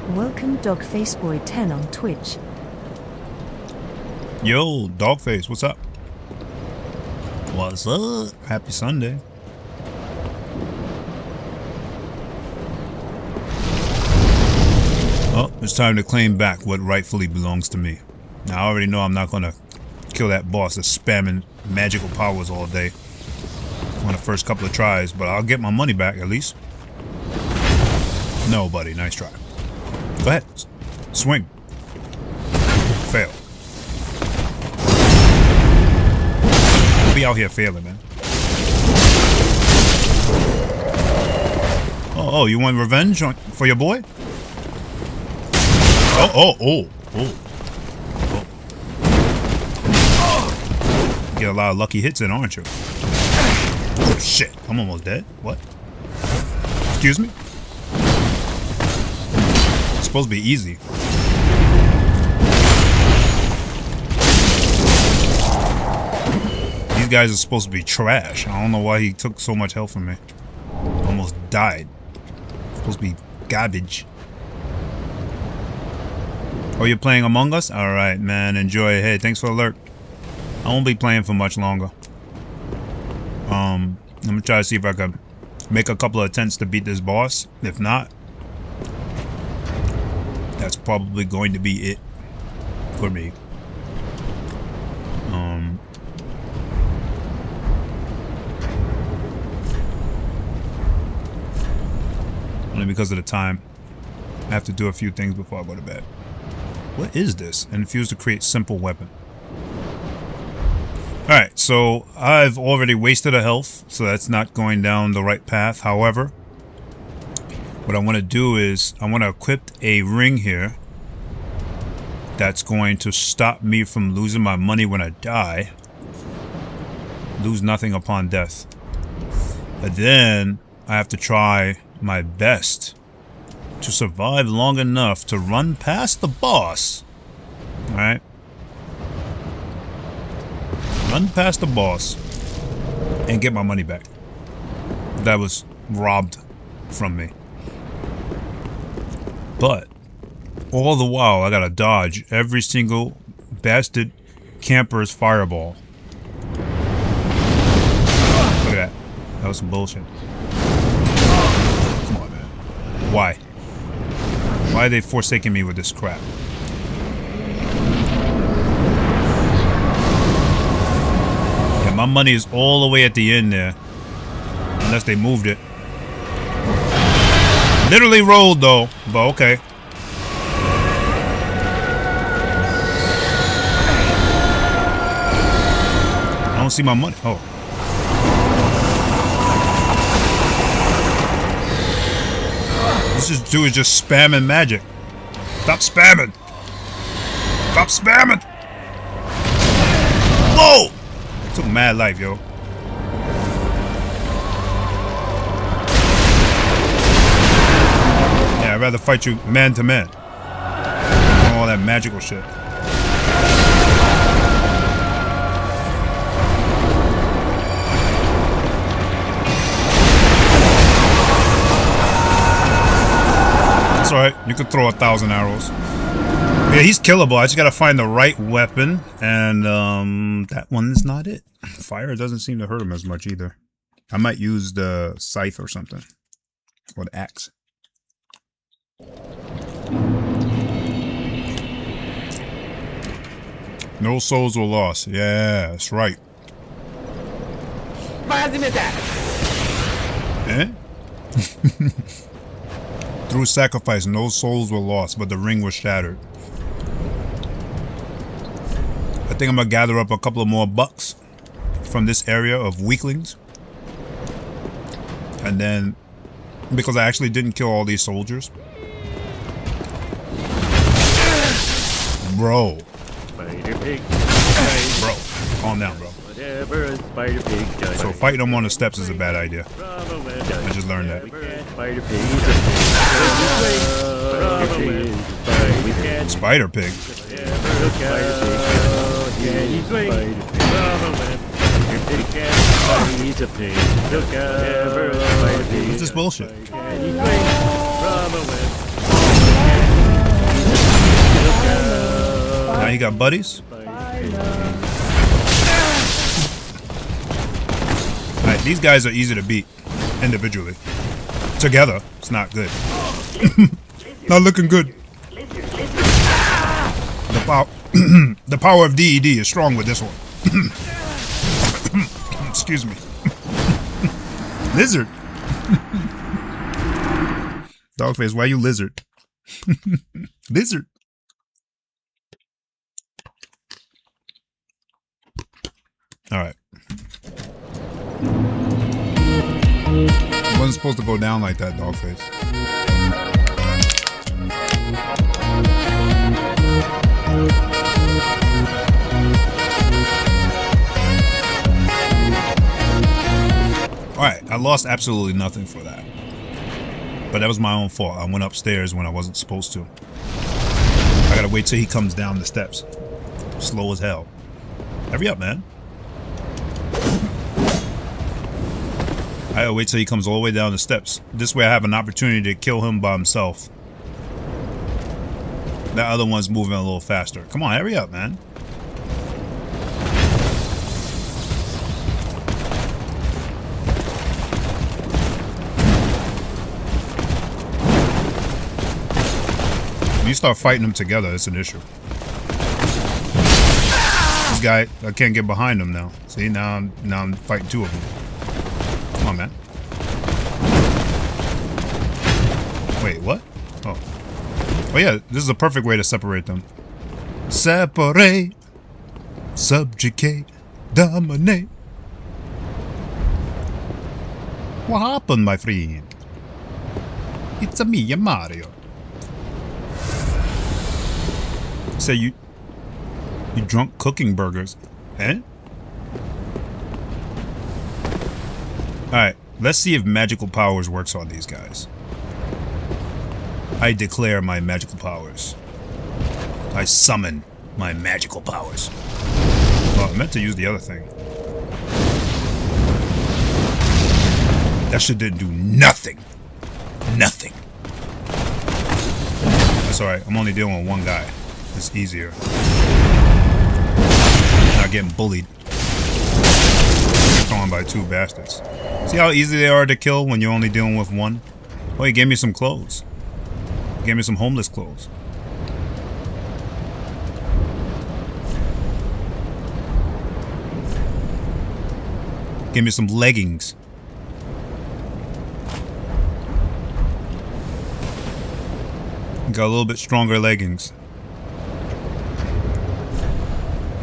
Welcome Dogfaceboy10 on Twitch. Yo, Dogface, what's up? What's up? Happy Sunday. Oh, it's time to claim back what rightfully belongs to me. Now, I already know I'm not gonna kill that boss that's spamming magical powers all day. on the first couple of tries, but I'll get my money back at least. No, buddy. Nice try. Go ahead. Swing. Fail. Don't be out here failing, man. Oh, you want revenge for your boy? Oh. You get a lot of lucky hits in, aren't you? Oh, shit. I'm almost dead. What? Excuse me? It's supposed to be easy. These guys are supposed to be trash. I don't know why he took so much health from me. Almost died. It's supposed to be garbage. Oh, you're playing Among Us? Alright, man. Enjoy. Hey, thanks for the alert. I won't be playing for much longer. I'm gonna try to see if I can make a couple of attempts to beat this boss. If not, that's probably going to be it for me. Only because of the time. I have to do a few things before I go to bed. What is this? Infuse to create simple weapon. Alright, so I've already wasted a health, so that's not going down the right path. However, what I want to do is I want to equip a ring here that's going to stop me from losing my money when I die. Lose nothing upon death. But then I have to try my best to survive long enough to run past the boss. Alright? Run past the boss and get my money back. That was robbed from me. But all the while I gotta dodge every single bastard camper's fireball. Look at that. That was some bullshit. Come on, man. Why? Why are they forsaking me with this crap? Yeah, my money is all the way at the end there. Unless they moved it. Literally rolled though, but okay. I don't see my money. Oh. This dude is just spamming magic. Stop spamming. Stop spamming. Whoa! It took mad life, yo. Yeah, I'd rather fight you man to man. All that magical shit. That's alright, you could throw 1,000 arrows. Yeah, he's killable. I just gotta find the right weapon, and that one's not it. Fire doesn't seem to hurt him as much either. I might use the scythe or something. Or the axe. No souls were lost. Yeah, that's right. Eh? Through sacrifice, no souls were lost, but the ring was shattered. I think I'm gonna gather up a couple of more bucks from this area of weaklings. And then, because I actually didn't kill all these soldiers. Bro. Bro, calm down, bro. So fighting them on the steps is a bad idea. I just learned that. Spider pig. What's this bullshit? Now you got buddies? Alright, these guys are easy to beat individually. Together, it's not good. Not looking good. The power of DED is strong with this one. Excuse me. Lizard. Dogface, why you lizard? Lizard. All right. It wasn't supposed to go down like that, Dogface. Alright, I lost absolutely nothing for that. But that was my own fault. I went upstairs when I wasn't supposed to. I gotta wait till he comes down the steps. Slow as hell. Hurry up, man. I gotta wait till he comes all the way down the steps. This way I have an opportunity to kill him by himself. That other one's moving a little faster. Come on, hurry up, man. When you start fighting them together, it's an issue. This guy, I can't get behind him now. See, now I'm fighting two of them. Come on, man. Wait, what? Oh. Oh yeah, this is a perfect way to separate them. Separate, subjugate, dominate. What happened, my friend? It's a me, Mario. Say you drunk cooking burgers, eh? Alright, let's see if magical powers works on these guys. I declare my magical powers. I summon my magical powers. Well, I meant to use the other thing. That shit didn't do nothing. Nothing. That's alright, I'm only dealing with one guy. It's easier. Not getting bullied. Thrown by two bastards. See how easy they are to kill when you're only dealing with one? Oh, he gave me some clothes. He gave me some homeless clothes. Give me some leggings. Got a little bit stronger leggings.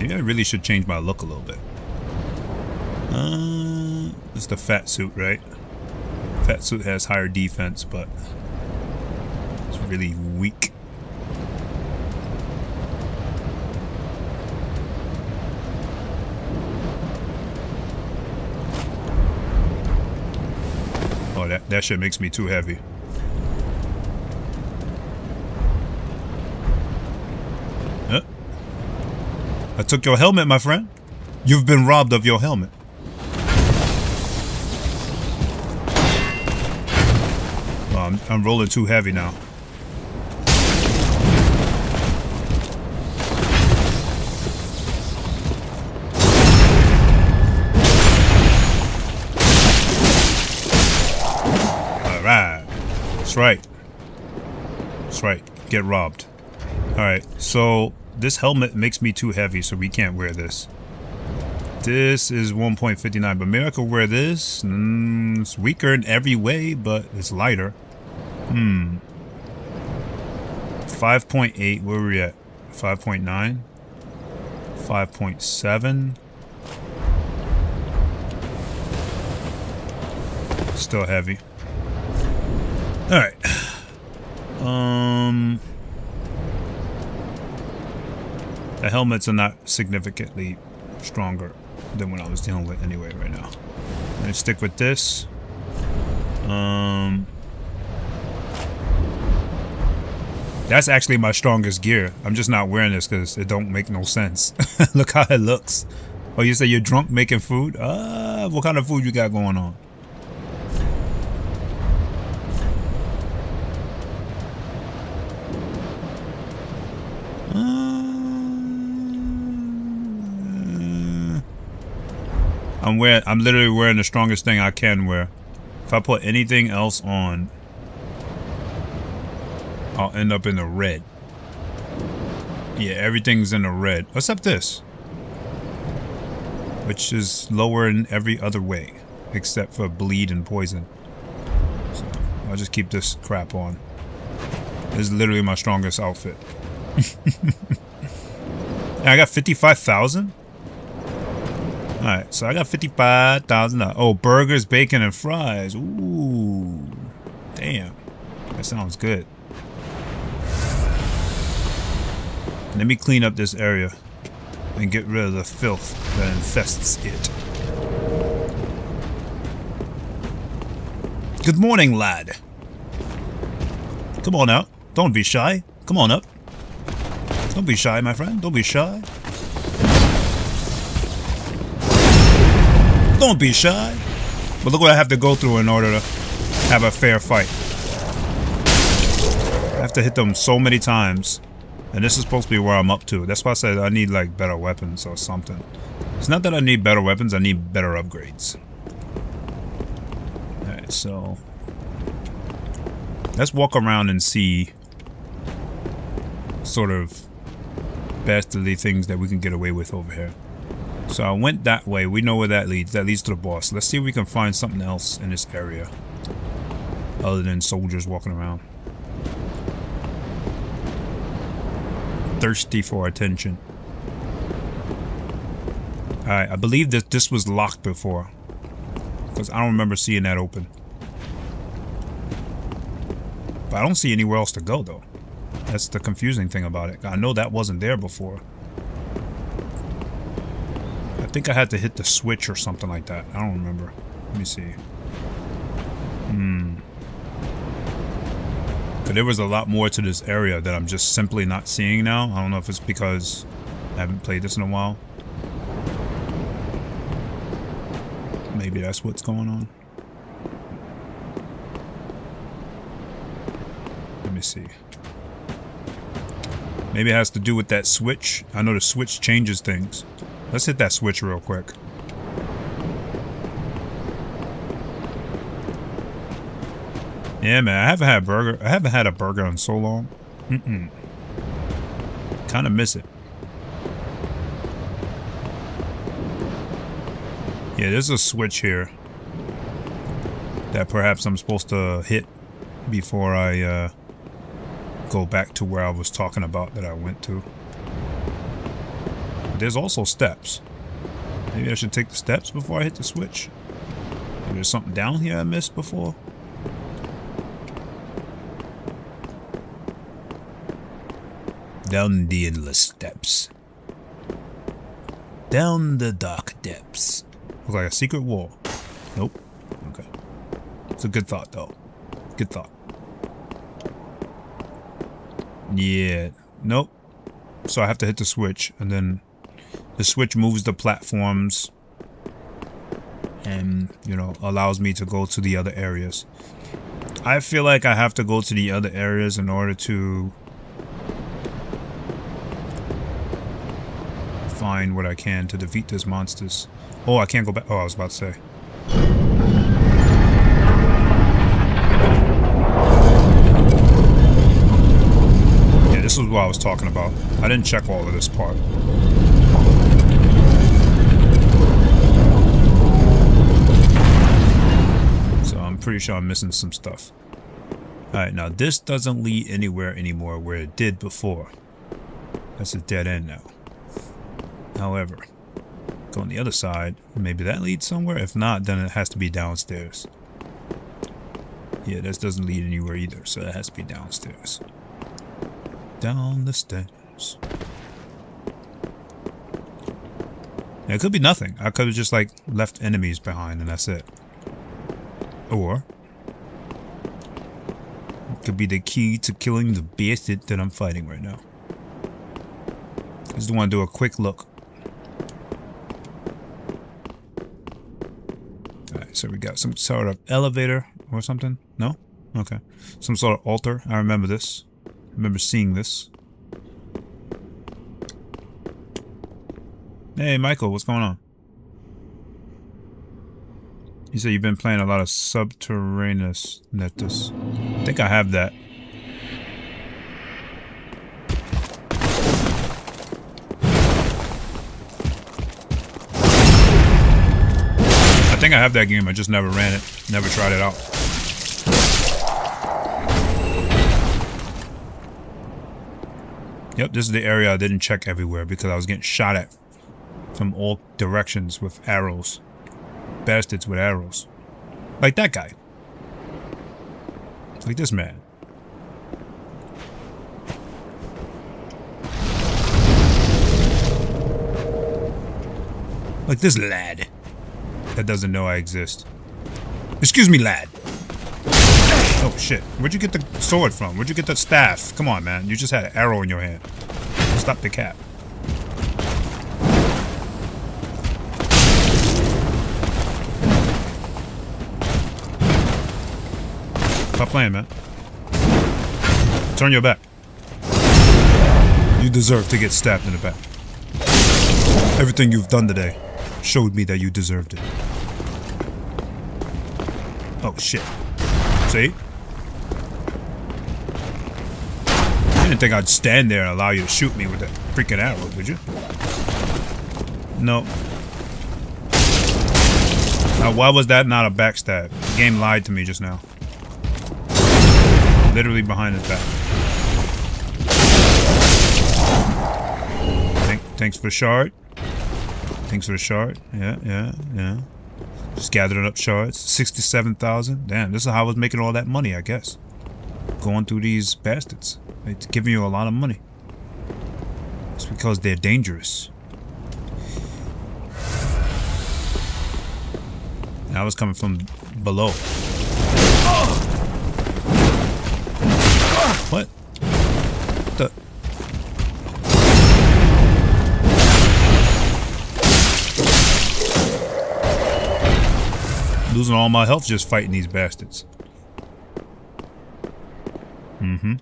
Maybe I really should change my look a little bit. It's the fat suit, right? Fat suit has higher defense, but it's really weak. Oh, that shit makes me too heavy. I took your helmet, my friend. You've been robbed of your helmet. Well, I'm rolling too heavy now. Alright. That's right. That's right. Get robbed. Alright, so this helmet makes me too heavy, so we can't wear this. This is 1.59, but maybe I could wear this. It's weaker in every way, but it's lighter. 5.8, where were we at? 5.9? 5.7? Still heavy. Alright. The helmets are not significantly stronger than what I was dealing with anyway right now. I'm gonna stick with this. That's actually my strongest gear. I'm just not wearing this because it don't make no sense. Look how it looks. Oh, you say you're drunk making food? What kind of food you got going on? I'm literally wearing the strongest thing I can wear. If I put anything else on, I'll end up in the red. Yeah, everything's in the red. Except this. Which is lower in every other way. except for bleed and poison. So I'll just keep this crap on. This is literally my strongest outfit. I got 55,000? Alright, so I got 55,000. Oh, burgers, bacon, and fries. Ooh. Damn. That sounds good. Let me clean up this area and get rid of the filth that infests it. Good morning, lad. Come on out. Don't be shy. Come on up. Don't be shy, my friend. Don't be shy. Don't be shy. But look what I have to go through in order to have a fair fight. I have to hit them so many times. And this is supposed to be where I'm up to. That's why I said I need like better weapons or something. It's not that I need better weapons, I need better upgrades. Alright, so let's walk around and see sort of bastardly things that we can get away with over here. So I went that way. We know where that leads. That leads to the boss. Let's see if we can find something else in this area other than soldiers walking around. Thirsty for attention. Alright, I believe that this was locked before, because I don't remember seeing that open. But I don't see anywhere else to go though. That's the confusing thing about it. I know that wasn't there before. I think I had to hit the switch or something like that. I don't remember. Let me see. But there was a lot more to this area that I'm just simply not seeing now. I don't know if it's because I haven't played this in a while. Maybe that's what's going on. Let me see. Maybe it has to do with that switch. I know the switch changes things. Let's hit that switch real quick. Yeah, man, I haven't had a burger in so long. Kind of miss it. Yeah, there's a switch here that perhaps I'm supposed to hit before I go back to where I was talking about that I went to. But there's also steps. Maybe I should take the steps before I hit the switch. Maybe there's something down here I missed before. Down the endless steps. Down the dark depths. Looks like a secret wall. Nope. Okay. It's a good thought, though. Good thought. Yeah. Nope. So I have to hit the switch, and then the switch moves the platforms and, you know, allows me to go to the other areas. I feel like I have to go to the other areas in order to find what I can to defeat these monsters. Oh, I can't go back. Oh, I was about to say. Yeah, this is what I was talking about. I didn't check all of this part. So I'm pretty sure I'm missing some stuff. Alright, now this doesn't lead anywhere anymore where it did before. That's a dead end now. However, go on the other side, maybe that leads somewhere. If not, then it has to be downstairs. Yeah, this doesn't lead anywhere either, so it has to be downstairs. Down the stairs. Yeah, it could be nothing. I could have just like left enemies behind and that's it. Or it could be the key to killing the bastard that I'm fighting right now. I just want to do a quick look. Alright, so we got some sort of elevator or something? No? Okay. Some sort of altar. I remember this. I remember seeing this. Hey, Michael, what's going on? You said you've been playing a lot of Subterraneous Netus. I think I have that. I think I have that game. I just never ran it. Never tried it out. Yep, this is the area I didn't check everywhere because I was getting shot at from all directions with arrows. Bastards with arrows. Like that guy. Like this man. Like this lad that doesn't know I exist. Excuse me, lad. Oh shit. Where'd you get the sword from? Where'd you get the staff? Come on, man. You just had an arrow in your hand. Stop the cap. Stop playing, man. Turn your back. You deserve to get stabbed in the back. Everything you've done today showed me that you deserved it. Oh shit. See? You didn't think I'd stand there and allow you to shoot me with that freaking arrow, would you? No. Now, why was that not a backstab? The game lied to me just now. Literally behind his back. Thanks for the shard. Thanks for the shard. Yeah. Just gathering up shards. 67,000. Damn, this is how I was making all that money, I guess. Going through these bastards. It's giving you a lot of money. It's because they're dangerous. And I was coming from below. What? The... Losing all my health just fighting these bastards. Mm-hmm.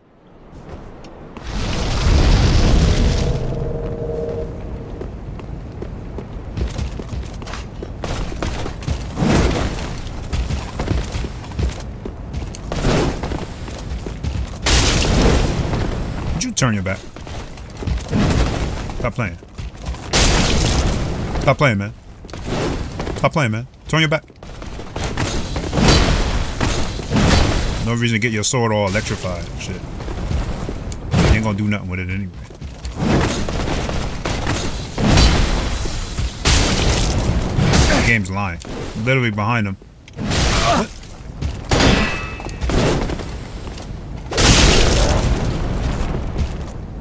Would you turn your back? Stop playing. Stop playing, man. Stop playing, man. Turn your back. No reason to get your sword all electrified and shit. You ain't gonna do nothing with it anyway. The game's lying. Literally behind him. What?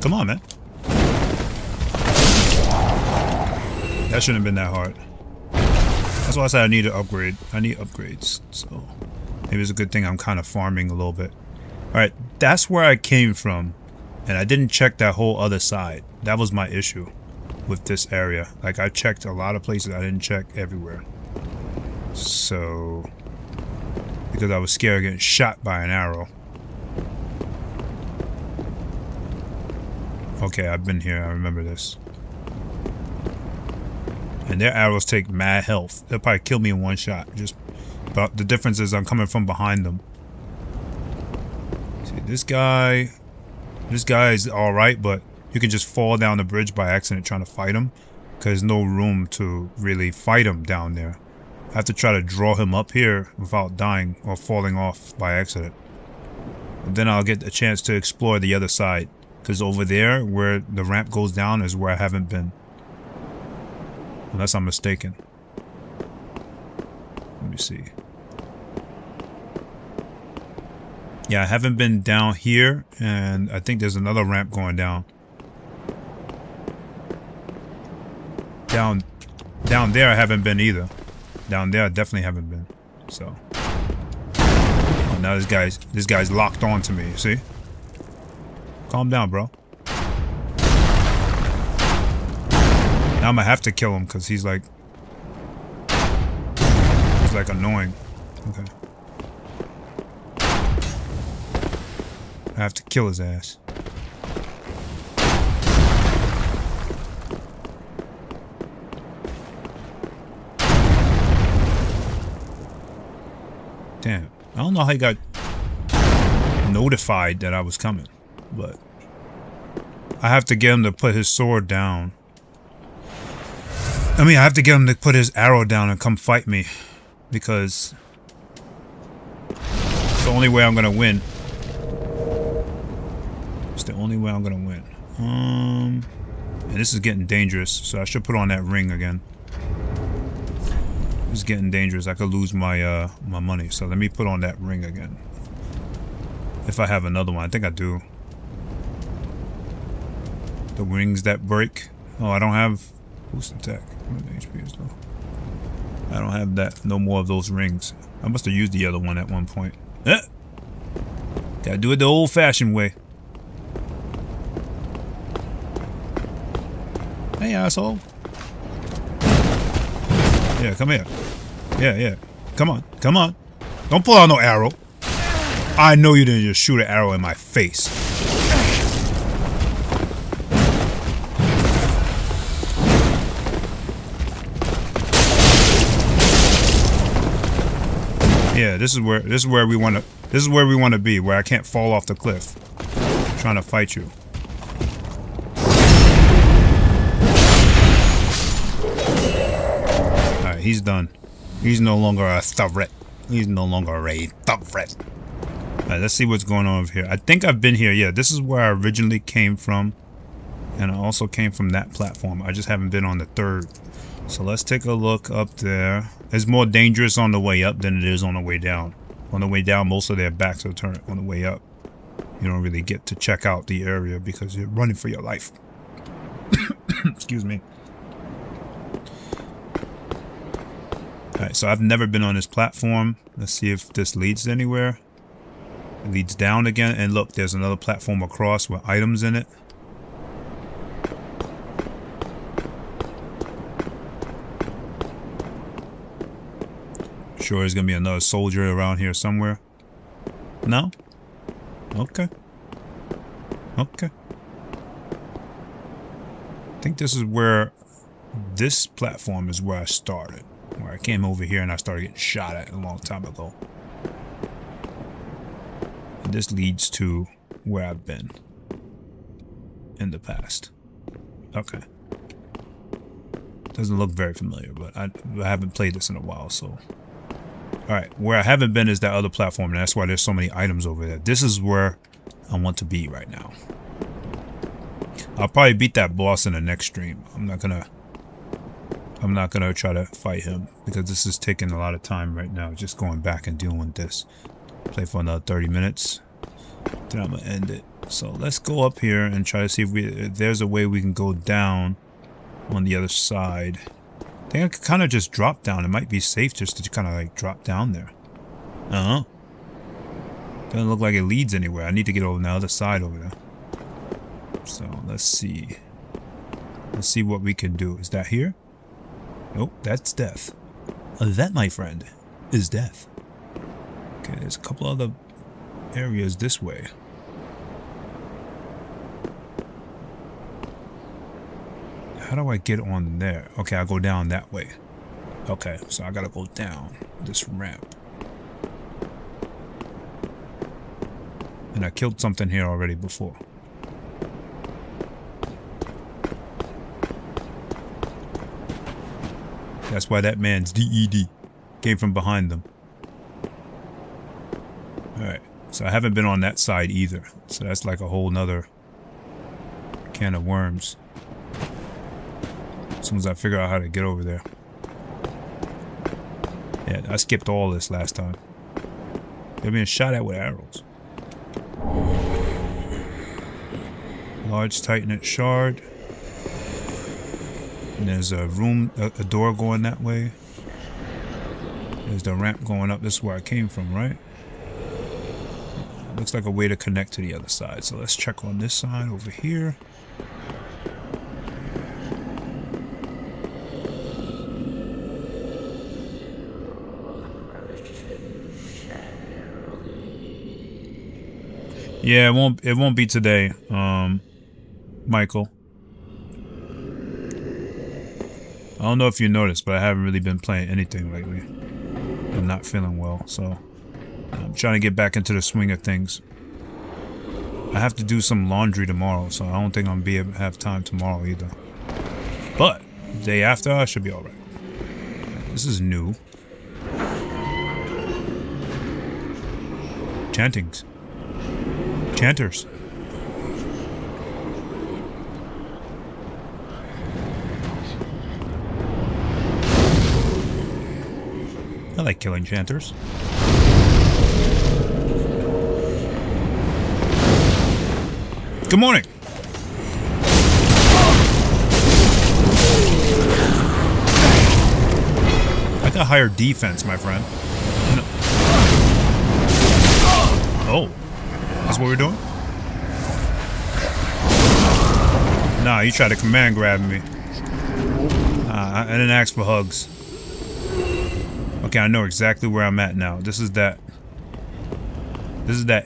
Come on, man. That shouldn't have been that hard. That's why I said I need to upgrade. I need upgrades, so... Maybe it's a good thing I'm kind of farming a little bit. Alright, that's where I came from. And I didn't check that whole other side. That was my issue with this area. Like, I checked a lot of places. I didn't check everywhere. So... Because I was scared of getting shot by an arrow. Okay, I've been here. I remember this. And their arrows take mad health. They'll probably kill me in one shot. But the difference is I'm coming from behind them. See, this guy is alright, but you can just fall down the bridge by accident trying to fight him. Because there's no room to really fight him down there. I have to try to draw him up here without dying or falling off by accident. And then I'll get a chance to explore the other side. Because over there, where the ramp goes down, is where I haven't been. Unless I'm mistaken. Let me see. Yeah, I haven't been down here, and I think there's another ramp going down. Down there I haven't been either. Down there I definitely haven't been. So. Oh, now this guy's locked on to me, see? Calm down, bro. Now I'm gonna have to kill him because he's like annoying. Okay. I have to kill his ass. Damn. I don't know how he got notified that I was coming, but I have to get him to put his sword down. I mean, I have to get him to put his arrow down and come fight me. because it's the only way I'm gonna win. It's the only way I'm gonna win. And this is getting dangerous, so I should put on that ring again. It's getting dangerous. I could lose my my money, so let me put on that ring again. If I have another one, I think I do. The rings that break. Oh, I don't have boost attack. HP is low. I don't have that. No more of those rings. I must have used the other one at one point. Gotta do it the old-fashioned way. Hey, asshole. Yeah, come here. Yeah. Come on. Come on. Don't pull out no arrow. I know you didn't just shoot an arrow in my face. Yeah, this is where we want to be, where I can't fall off the cliff. I'm trying to fight you. Alright, he's done. He's no longer a threat. He's no longer a threat. Alright, let's see what's going on over here. I think I've been here. Yeah, this is where I originally came from. And I also came from that platform. I just haven't been on the third. So let's take a look up there. It's more dangerous on the way up than it is on the way down. On the way down, most of their backs are turned. On the way up, you don't really get to check out the area because you're running for your life. Excuse me. Alright, so I've never been on this platform. Let's see if this leads anywhere. It leads down again. And look, there's another platform across with items in it. Sure there's gonna be another soldier around here somewhere. No? Okay. Okay. I think this is where this platform is where I started. Where I came over here and I started getting shot at a long time ago. And this leads to where I've been in the past. Okay. Doesn't look very familiar, but I haven't played this in a while, so. Alright, where I haven't been is that other platform, and that's why there's so many items over there. This is where I want to be right now. I'll probably beat that boss in the next stream. I'm not gonna try to fight him because this is taking a lot of time right now, just going back and dealing with this. Play for another 30 minutes. Then I'm gonna end it. So let's go up here and try to see if there's a way we can go down on the other side. I think I could kind of just drop down. It might be safe just to kind of like drop down there. Doesn't look like it leads anywhere. I need to get over on the other side over there. So let's see. Let's see what we can do. Is that here? Nope, that's death. That, my friend, is death. Okay, there's a couple other areas this way. How do I get on there? Okay, I'll go down that way. Okay, so I gotta go down this ramp. And I killed something here already before. That's why that man's DED came from behind them. Alright, so I haven't been on that side either. So that's like a whole nother can of worms. As soon as I figure out how to get over there. Yeah, I skipped all this last time. They're being shot at with arrows. Large titanite shard. And there's a room, a door going that way. There's the ramp going up. This is where I came from, right? Looks like a way to connect to the other side. So let's check on this side over here. Yeah, it won't be today, Michael. I don't know if you noticed, but I haven't really been playing anything lately. I'm not feeling well, so I'm trying to get back into the swing of things. I have to do some laundry tomorrow, so I don't think I'm gonna be able to have time tomorrow either. But the day after, I should be alright. This is new. Chantings. Chanters. I like killing chanters. Good morning. I got higher defense, my friend. No. Oh, that's what we're doing? Nah, you tried to command grab me. I didn't ask for hugs. Okay, I know exactly where I'm at now. This is that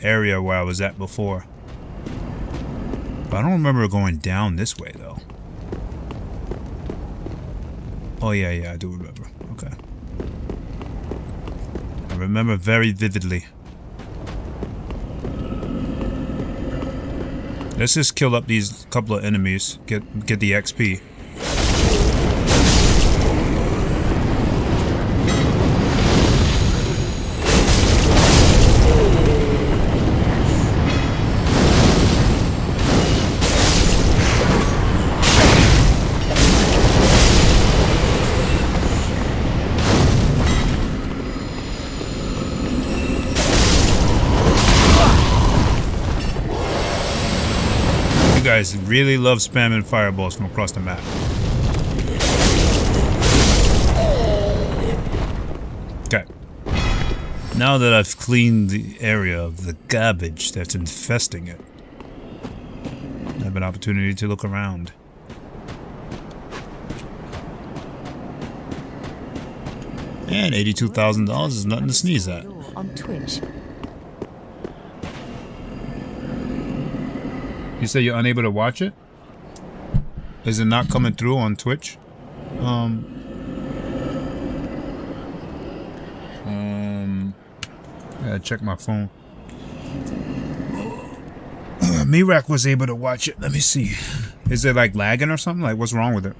area where I was at before. But I don't remember going down this way though. Oh yeah, I do remember. Okay. I remember very vividly. Let's just kill up these couple of enemies. Get the XP. Guys really love spamming fireballs from across the map. Okay. Now that I've cleaned the area of the garbage that's infesting it, I have an opportunity to look around. And $82,000 is nothing to sneeze at. On Twitch. You say you're unable to watch it? Is it not coming through on Twitch? Yeah, check my phone. Mirak was able to watch it. Let me see. Is it like lagging or something? Like, what's wrong with it?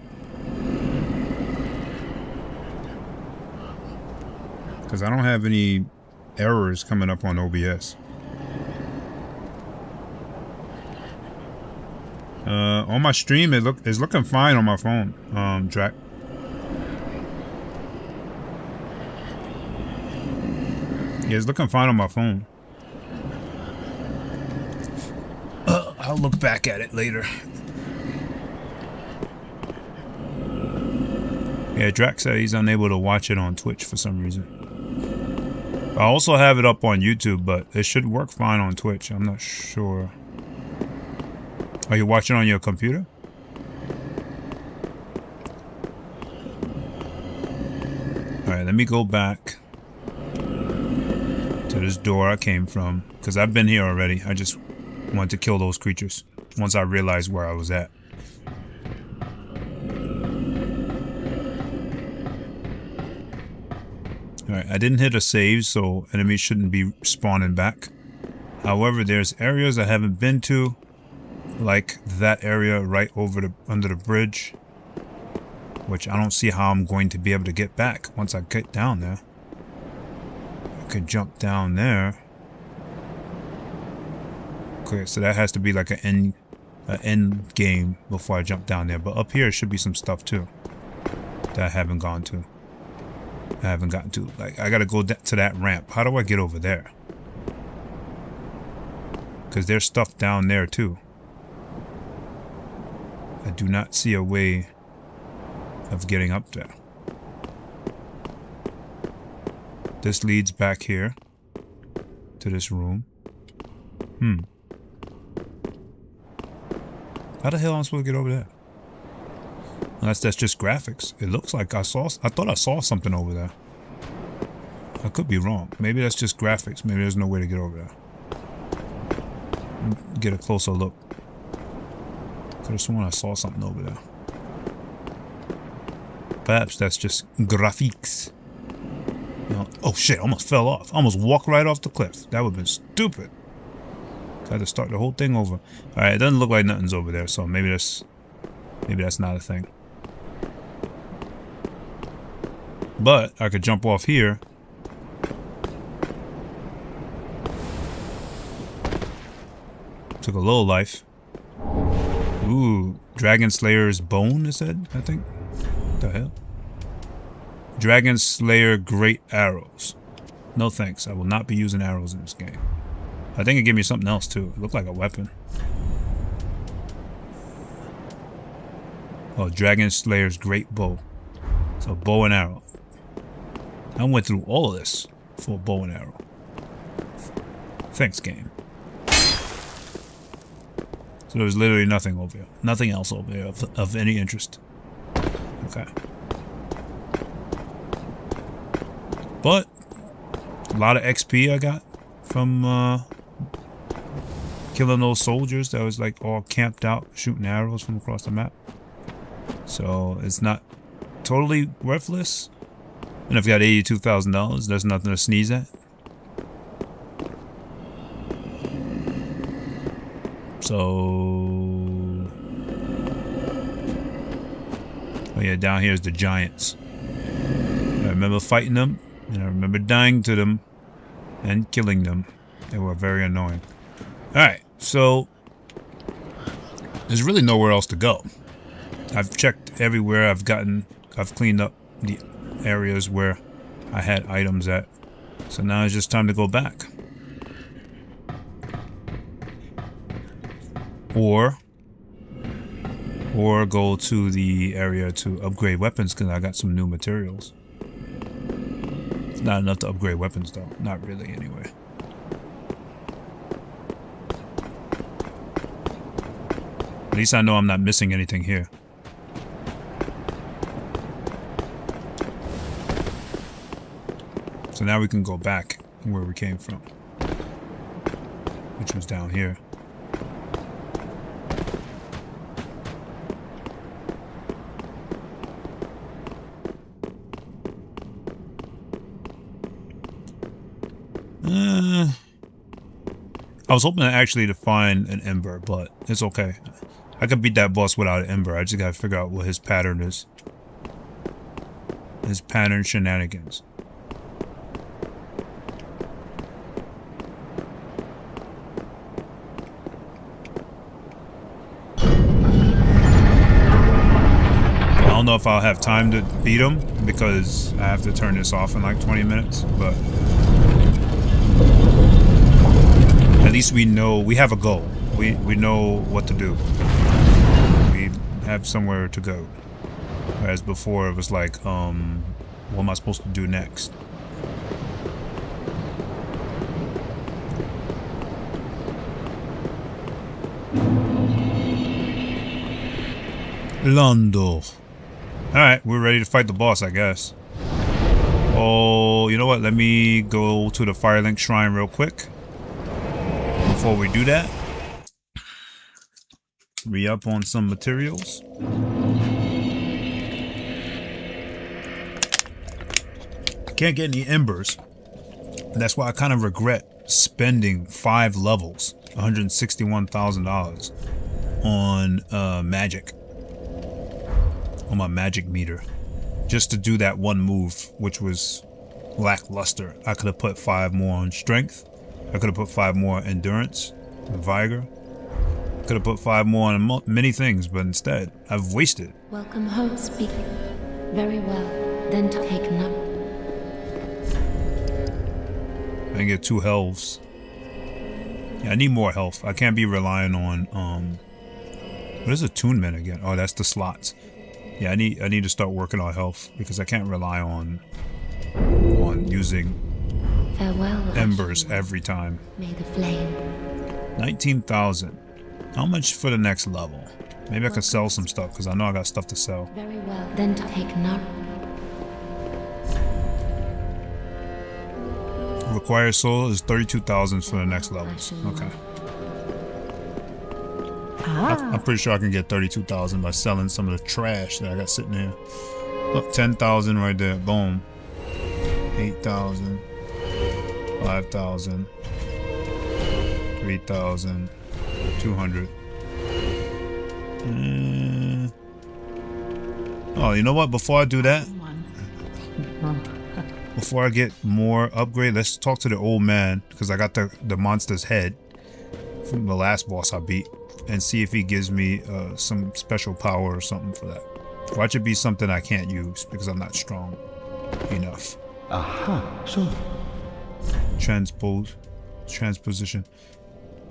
Because I don't have any errors coming up on OBS. On my stream, it's looking fine on my phone, Drac. Yeah, it's looking fine on my phone. I'll look back at it later. Yeah, Drac said he's unable to watch it on Twitch for some reason. I also have it up on YouTube, but it should work fine on Twitch. I'm not sure. Are you watching on your computer? Alright, let me go back to this door I came from, because I've been here already. I just wanted to kill those creatures once I realized where I was at. Alright, I didn't hit a save, so enemies shouldn't be spawning back. However, there's areas I haven't been to, like that area right over under the bridge, which I don't see how I'm going to be able to get back once I get down there. I could jump down there. Okay, so that has to be like an end game before I jump down there. But up here should be some stuff too that I haven't gone to. I haven't gotten to. Like, I gotta go to that ramp. How do I get over there? Because there's stuff down there too. I do not see a way of getting up there. This leads back here to this room. How the hell am I supposed to get over there? Unless that's just graphics. It looks like I thought I saw something over there. I could be wrong. Maybe that's just graphics. Maybe there's no way to get over there. Get a closer look. Could have sworn I saw something over there. Perhaps that's just graphics. You know, oh shit, I almost fell off. I almost walked right off the cliff. That would have been stupid. Got to start the whole thing over. Alright, it doesn't look like nothing's over there, so maybe that's not a thing. But I could jump off here Took a little life. Ooh, Dragon Slayer's bone, is it? I think. What the hell? Dragon Slayer Great Arrows. No thanks. I will not be using arrows in this game. I think it gave me something else too. It looked like a weapon. Oh, Dragon Slayer's Great Bow. So bow and arrow. I went through all of this for a bow and arrow. Thanks, game. So there was literally nothing over here. Nothing else over here of any interest. Okay. But a lot of XP I got from killing those soldiers that was like all camped out shooting arrows from across the map. So it's not totally worthless. And I've got $82,000. There's nothing to sneeze at. So, oh yeah, down here is the giants. I remember fighting them, and I remember dying to them and killing them. They were very annoying. Alright, so there's really nowhere else to go. I've checked everywhere. I've cleaned up the areas where I had items at. So now it's just time to go back. Or go to the area to upgrade weapons because I got some new materials. It's not enough to upgrade weapons though. Not really anyway. At least I know I'm not missing anything here. So now we can go back where we came from, which was down here. I was hoping actually to find an ember, but it's okay. I could beat that boss without an ember. I just gotta figure out what his pattern is. His pattern shenanigans. I don't know if I'll have time to beat him because I have to turn this off in like 20 minutes, but at least we know, we have a goal. We know what to do. We have somewhere to go. Whereas before it was like, what am I supposed to do next? Londo. Alright, we're ready to fight the boss, I guess. Oh, you know what? Let me go to the Firelink Shrine real quick. Before we do that, re-up on some materials. I can't get any embers. That's why I kind of regret spending 5 levels, $161,000 on magic. On my magic meter. Just to do that one move, which was lackluster. I could have put 5 more on strength. I could have put 5 more endurance, vigor. Could have put 5 more on many things, but instead, I've wasted. Welcome home, speak. Very well. Then take none. I can get 2 healths. Yeah, I need more health. I can't be relying on what is attunement again? Oh, that's the slots. Yeah, I need to start working on health because I can't rely on using Farewell, embers every time. May the flame. 19,000. How much for the next level? Maybe I could sell some stuff because I know I got stuff to sell. Very well. Then take none. Required soul is 32,000 for the next levels. Okay. I'm pretty sure I can get 32,000 by selling some of the trash that I got sitting here. Look, 10,000 right there. Boom. 8,000. 5,000. 3,000. 200. Oh, you know what? Before I do that, before I get more upgrade, let's talk to the old man because I got the monster's head. from the last boss I beat and see if he gives me some special power or something for that. Watch it be something I can't use because I'm not strong enough. Aha, so. Transposition.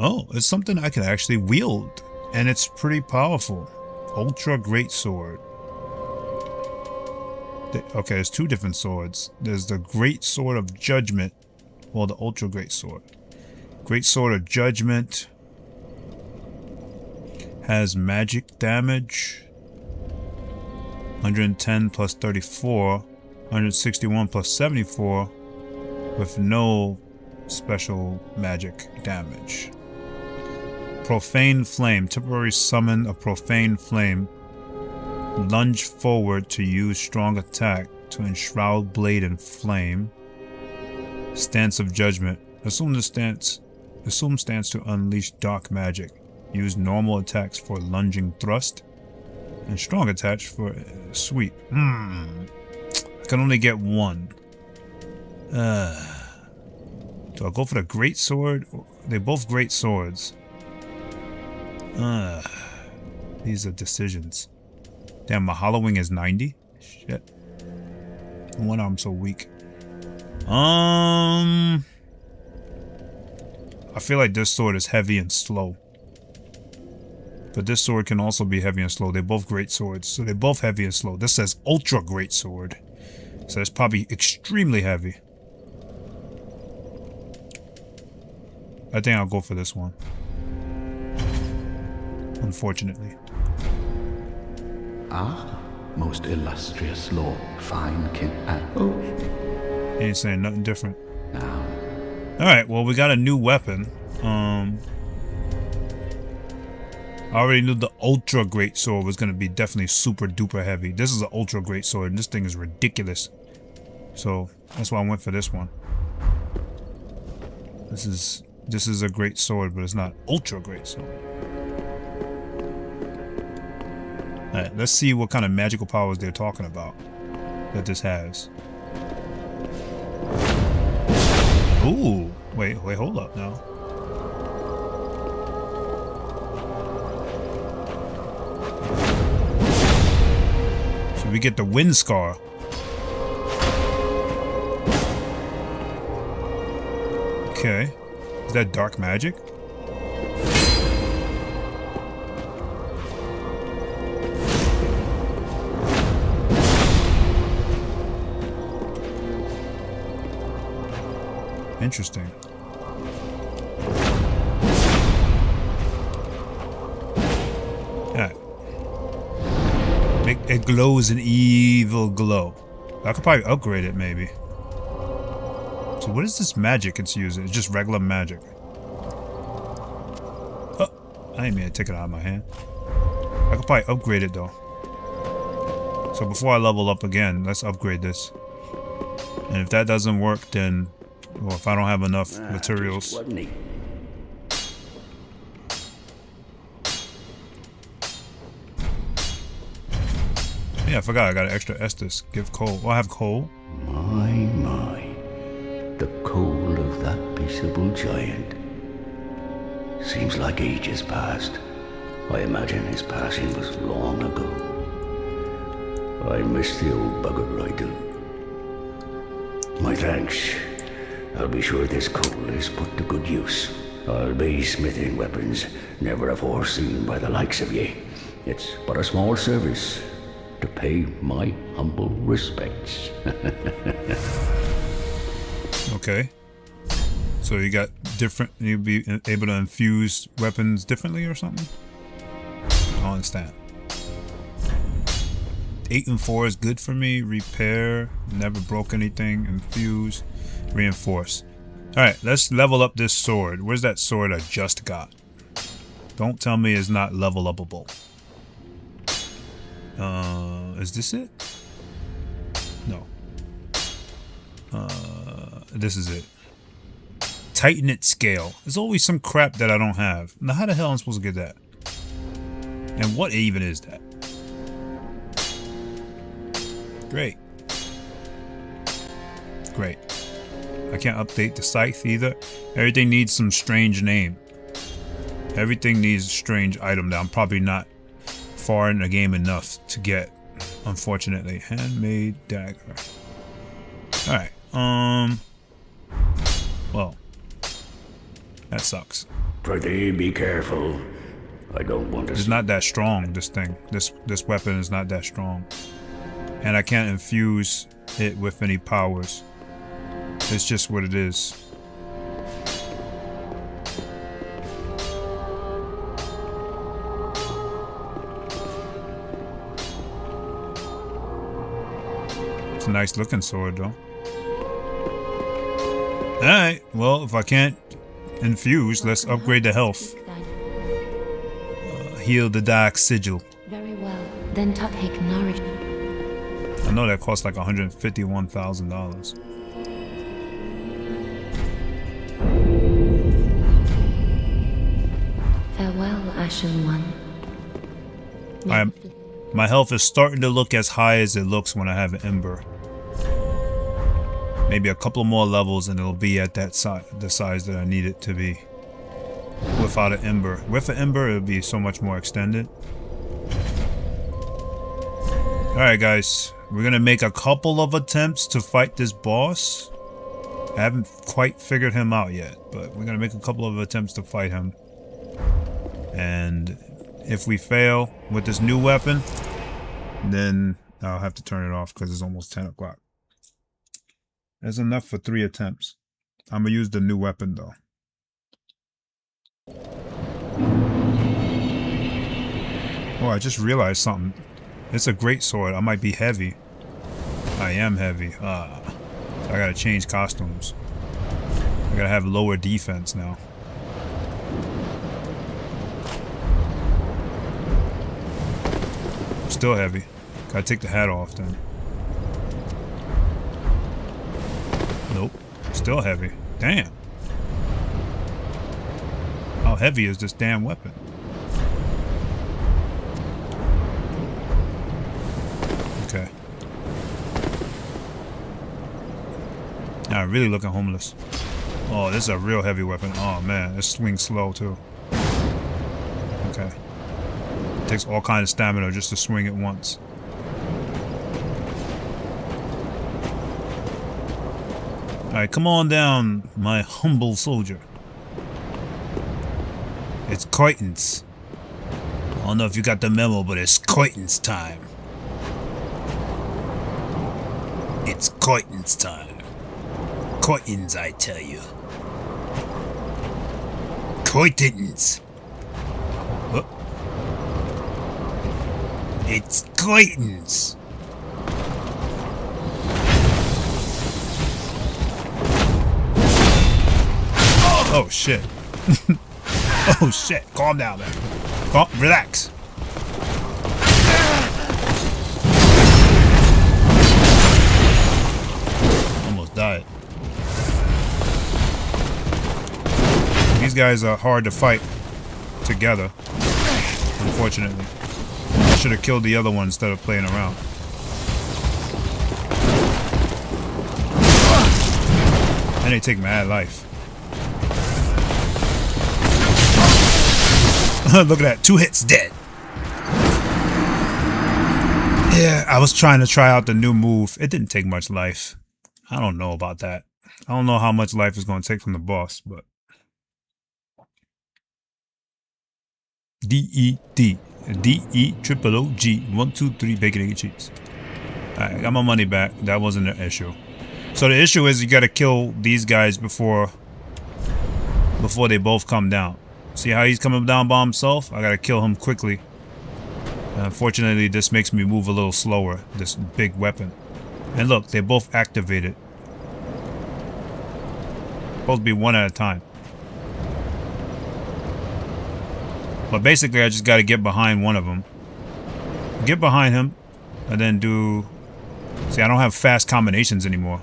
Oh, it's something I can actually wield, and it's pretty powerful. Ultra Great Sword. Okay, there's two different swords. There's the Great Sword of Judgment, well, the Ultra Great Sword. Great Sword of Judgment has magic damage. 110 plus 34, 161 plus 74, with no special magic damage. Profane Flame. Temporary summon a Profane Flame. Lunge forward to use strong attack to enshroud blade in flame. Stance of Judgment. Assume stance to unleash dark magic. Use normal attacks for lunging thrust. And strong attacks for sweep. I can only get one. Do I go for the Great Sword? They're both great swords. These are decisions. Damn, my hollowing is 90? Shit. No wonder I'm so weak. I feel like this sword is heavy and slow. But this sword can also be heavy and slow. They're both great swords. So they're both heavy and slow. This says Ultra Great Sword. So it's probably extremely heavy. I think I'll go for this one. Unfortunately. Ah, most illustrious lord, fine kin and He ain't saying nothing different. now. Alright, well, we got a new weapon. I already knew the Ultra Great Sword was going to be definitely super duper heavy. This is an Ultra Great Sword, and this thing is ridiculous. So, that's why I went for this one. This is a great sword, but it's not Ultra Great Sword. Alright, let's see what kind of magical powers they're talking about that this has. Ooh, wait, hold up now. So we get the Wind Scar. Okay. Is that dark magic? Interesting. Yeah. It glows an evil glow. I could probably upgrade it, maybe. So what is this magic it's using? It's just regular magic. Oh, I didn't mean to take it out of my hand. I could probably upgrade it, though. So before I level up again, let's upgrade this. And if that doesn't work, then... or if I don't have enough materials. Just wasn't he? Yeah, I forgot I got an extra Estus. Give coal. Oh, I have coal. My. The coal of that peaceable giant. Seems like ages passed. I imagine his passing was long ago. I miss the old bugger, I do. My thanks. I'll be sure this coal is put to good use. I'll be smithing weapons never afore seen by the likes of ye. It's but a small service to pay my humble respects. Okay. So you got different... you'll be able to infuse weapons differently or something? I don't understand. 8 and 4 is good for me. Repair. Never broke anything. Infuse. Reinforce. Alright, let's level up this sword. Where's that sword I just got? Don't tell me it's not level upable. Is this it? No. This is it. Tighten it scale. There's always some crap that I don't have. Now how the hell am I supposed to get that? And what even is that? Great. Great. I can't update the scythe either. Everything needs some strange name. Everything needs a strange item that I'm probably not far in the game enough to get, unfortunately. Handmade dagger. Alright, well, that sucks. Pretty be careful. I don't want to. It's not that strong, this thing. This weapon is not that strong. And I can't infuse it with any powers. It's just what it is. It's a nice looking sword though. Alright, well, if I can't infuse, let's upgrade the health. Heal the dark sigil. Very well. Then take nourish. I know that costs like $151,000. Farewell, Ashen One. My health is starting to look as high as it looks when I have an ember. Maybe a couple more levels and it'll be at that the size that I need it to be. Without an ember. With an ember, it'll be so much more extended. Alright guys, we're gonna make a couple of attempts to fight this boss. I haven't quite figured him out yet, but we're gonna make a couple of attempts to fight him. And if we fail with this new weapon, then I'll have to turn it off because it's almost 10 o'clock. That's enough for 3 attempts. I'm gonna use the new weapon though. Oh, I just realized something. It's a great sword. I might be heavy. I am heavy. So I gotta change costumes. I gotta have lower defense now. Still heavy. Gotta take the hat off then. Nope. Still heavy. Damn. How heavy is this damn weapon? Okay. Now I'm really looking homeless. Oh, this is a real heavy weapon. Oh man, it swings slow too. Okay. It takes all kinds of stamina just to swing it once. Alright, come on down, my humble soldier. It's Coitins. I don't know if you got the memo, but it's Coitins time. It's Coitins time. Coitins, I tell you. Coitins. Oh. It's Coitins. Oh shit. Oh shit. Calm down, man. Relax. Almost died. These guys are hard to fight together, unfortunately. I should have killed the other one instead of playing around. And they take mad life. Look at that. 2 hits, dead. Yeah, I was trying to try out the new move. It didn't take much life. I don't know about that. I don't know how much life it's going to take from the boss, but... D-E-D. D-E-triple-O-G. 1, 2, 3, bacon, egg, and cheese. Alright, got my money back. That wasn't an issue. So the issue is you gotta kill these guys before they both come down. See how he's coming down by himself? I gotta kill him quickly. Unfortunately, this makes me move a little slower, this big weapon. And look, they both activated. Supposed to be one at a time. But basically, I just gotta get behind one of them. Get behind him, and then do... See, I don't have fast combinations anymore.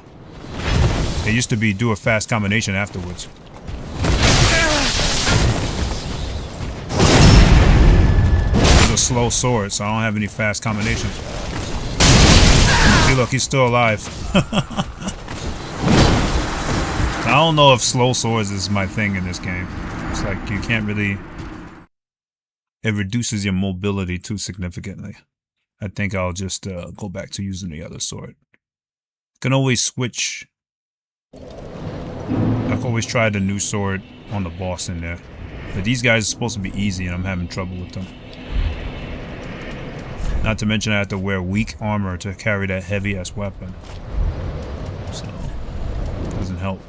It used to be do a fast combination afterwards. A slow sword, so I don't have any fast combinations. See, look, he's still alive. I don't know if slow swords is my thing in this game. It's like you can't really it reduces your mobility too significantly. I think I'll just go back to using the other sword. Can always switch. I've always tried the new sword on the boss in there. But these guys are supposed to be easy and I'm having trouble with them. Not to mention I have to wear weak armor to carry that heavy ass weapon. So, doesn't help.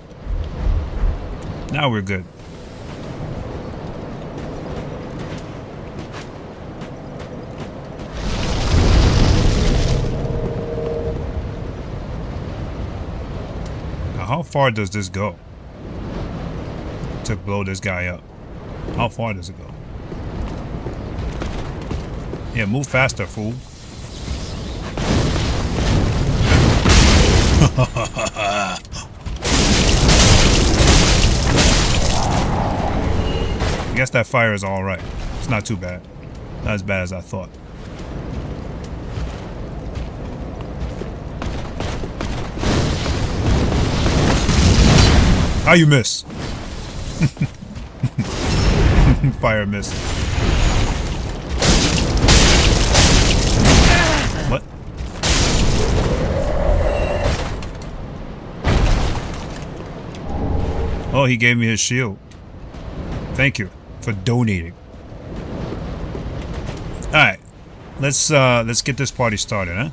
Now we're good. Now how far does this go? To blow this guy up. How far does it go? Yeah, move faster, fool. I guess that fire is alright. It's not too bad. Not as bad as I thought. How you miss? Fire miss. What? Oh, he gave me his shield. Thank you for donating. Alright. Let's get this party started, huh?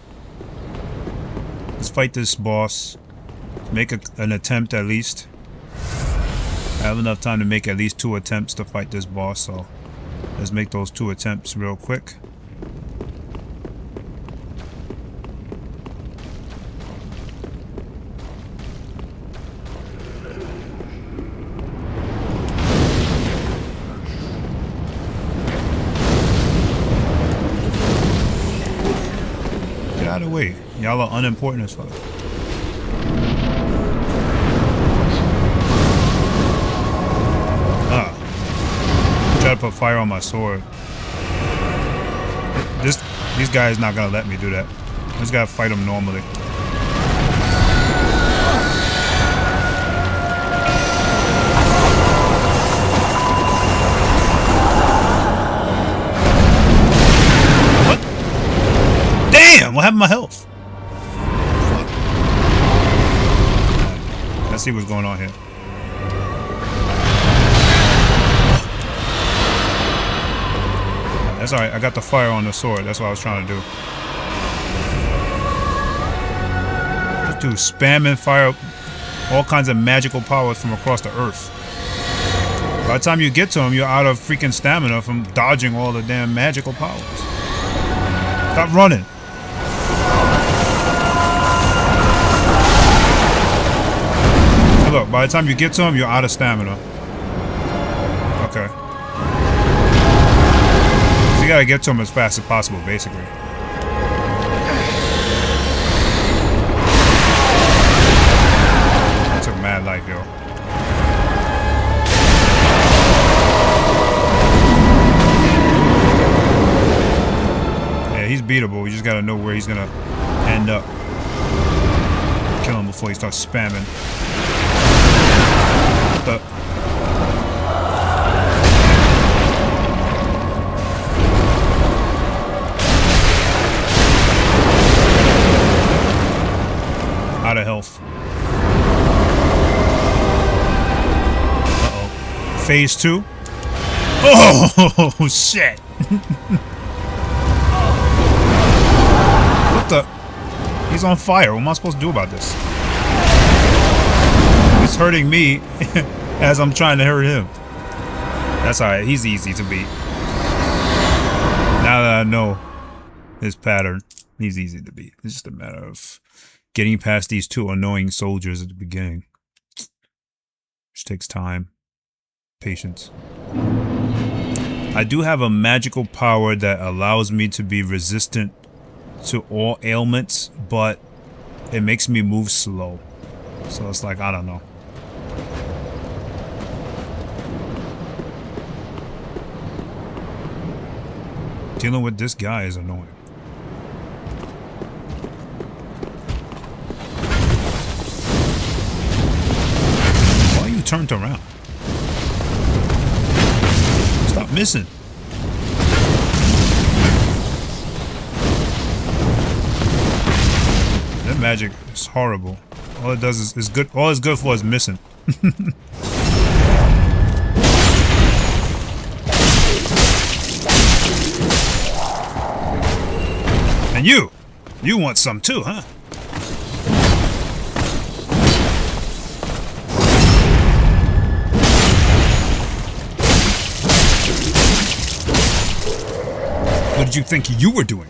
Let's fight this boss. Make an attempt at least. I have enough time to make at least 2 attempts to fight this boss, so let's make those 2 attempts real quick. Get out of the way. Y'all are unimportant as fuck. Try to put fire on my sword. These guys not gonna let me do that. I just gotta fight them normally. What? Damn! What happened to my health? Let's see what's going on here. That's alright, I got the fire on the sword. That's what I was trying to do. This dude spamming fire all kinds of magical powers from across the earth. By the time you get to him, you're out of freaking stamina from dodging all the damn magical powers. Stop running. So look, by the time you get to him, you're out of stamina. Okay. So you gotta get to him as fast as possible, basically. That took mad life, yo. Yeah, he's beatable. You just gotta know where he's gonna end up. Kill him before he starts spamming. What the? Out of health. Uh-oh. Phase 2? Oh, shit. What the? He's on fire. What am I supposed to do about this? He's hurting me as I'm trying to hurt him. That's alright. He's easy to beat. Now that I know his pattern, he's easy to beat. It's just a matter of getting past these two annoying soldiers at the beginning. Which takes time. Patience. I do have a magical power that allows me to be resistant to all ailments, but it makes me move slow. So it's like, I don't know. Dealing with this guy is annoying. Why are you turned around? Stop missing. magic is horrible. All it does is good. All it's good for is missing. And you want some too, huh? What did you think you were doing?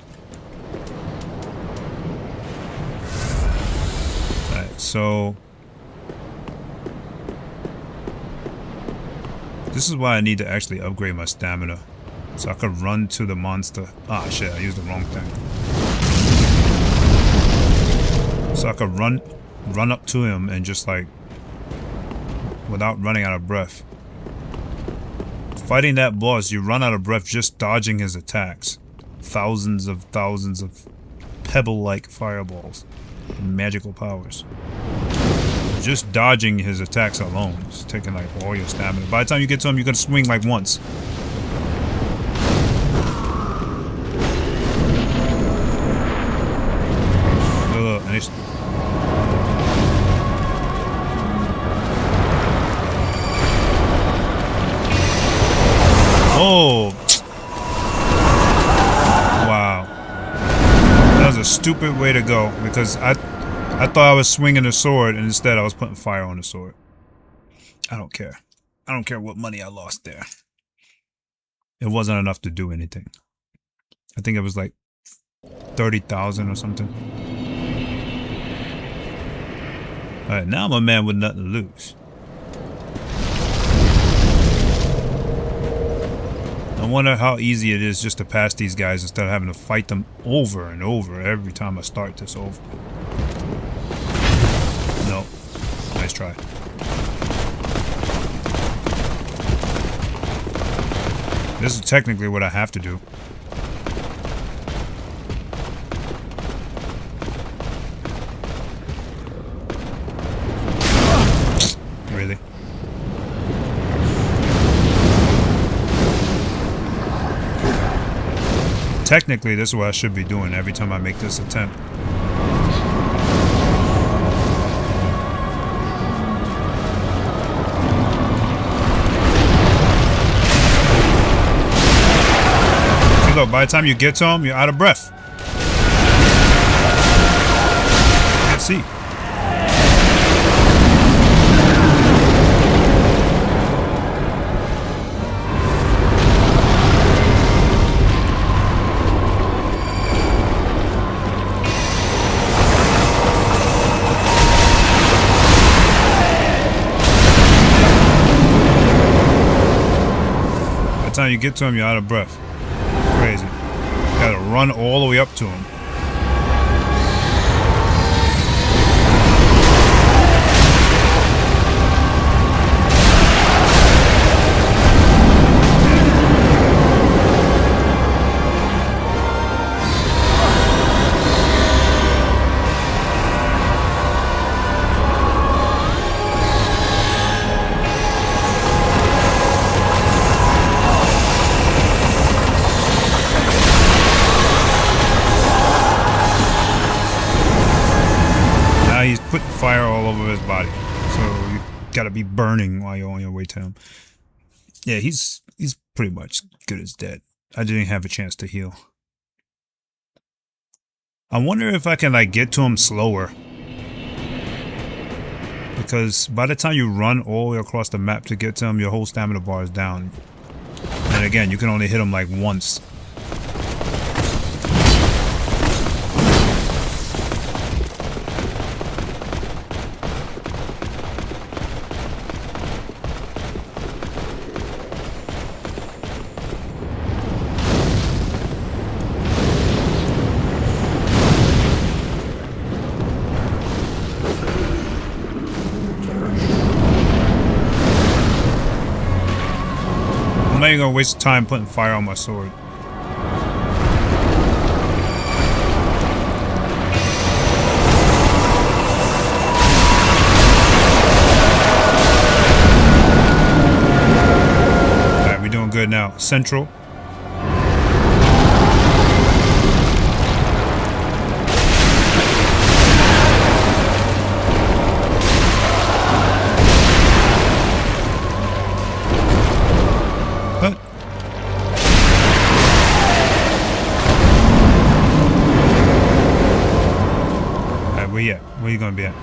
Alright, so this is why I need to actually upgrade my stamina. So I could run to the monster. Ah shit, I used the wrong thing. So I could run up to him and just like without running out of breath. Fighting that boss, you run out of breath just dodging his attacks. Thousands of pebble-like fireballs. Magical powers. Just dodging his attacks alone is taking like all your stamina. By the time you get to him, you're gonna swing like once. Look, and it's oh! Wow. That was a stupid way to go because I thought I was swinging a sword and instead I was putting fire on the sword. I don't care. I don't care what money I lost there. It wasn't enough to do anything. I think it was like 30,000 or something. Alright, now I'm a man with nothing to lose. I wonder how easy it is just to pass these guys instead of having to fight them over and over every time I start this over. No. Nice try. This is technically what I have to do. Really? Technically, this is what I should be doing every time I make this attempt. See, look, by the time you get to him, you're out of breath. Can't see. Time you get to him, you're out of breath. Crazy. You gotta run all the way up to him. He's putting fire all over his body, so you gotta be burning while you're on your way to him. Yeah, he's pretty much good as dead. I didn't have a chance to heal. I wonder if I can like get to him slower, because by the time you run all the way across the map to get to him, your whole stamina bar is down, and again, you can only hit him like once. I'm not even gonna waste time putting fire on my sword. Alright, we're doing good now. Central. gonna be at?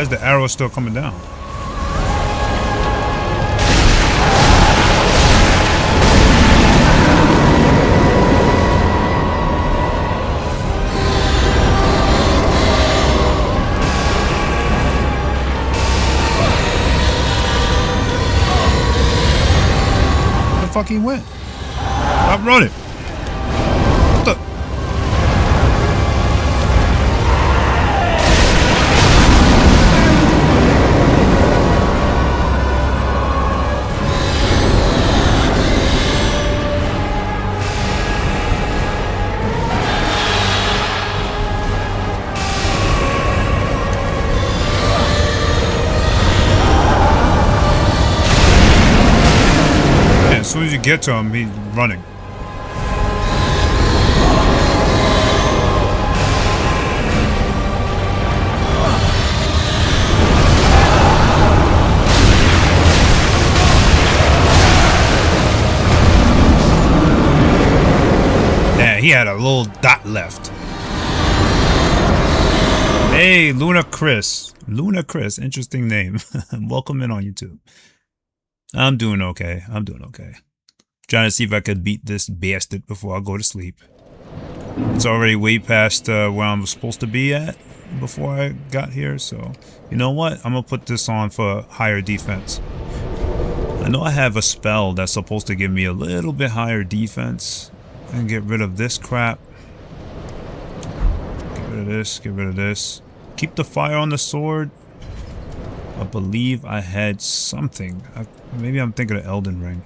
The arrow is still coming down. Where the fuck he went? Stop running. What the? As soon as you get to him, he's running. Yeah, he had a little dot left. Hey, Luna Chris. Luna Chris, interesting name. Welcome in on YouTube. I'm doing okay. I'm doing okay. Trying to see if I could beat this bastard before I go to sleep. It's already way past where I'm supposed to be at before I got here, so you know what? I'm gonna put this on for higher defense. I know I have a spell that's supposed to give me a little bit higher defense and get rid of this crap. Get rid of this, get rid of this. Keep the fire on the sword. I believe I had something. Maybe I'm thinking of Elden Ring.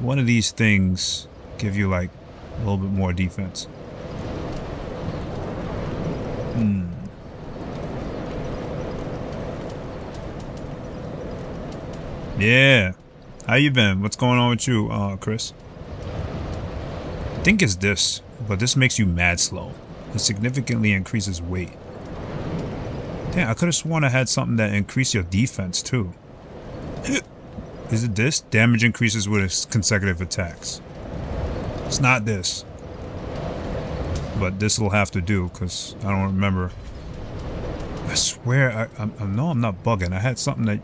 One of these things give you like a little bit more defense. Yeah. How you been? What's going on with you, Chris? I think it's this, but this makes you mad slow. It significantly increases weight. Damn, I could have sworn I had something that increased your defense too. Is it this? Damage increases with consecutive attacks. It's not this. But this will have to do, because I don't remember. I swear, I know I'm not bugging. I had something that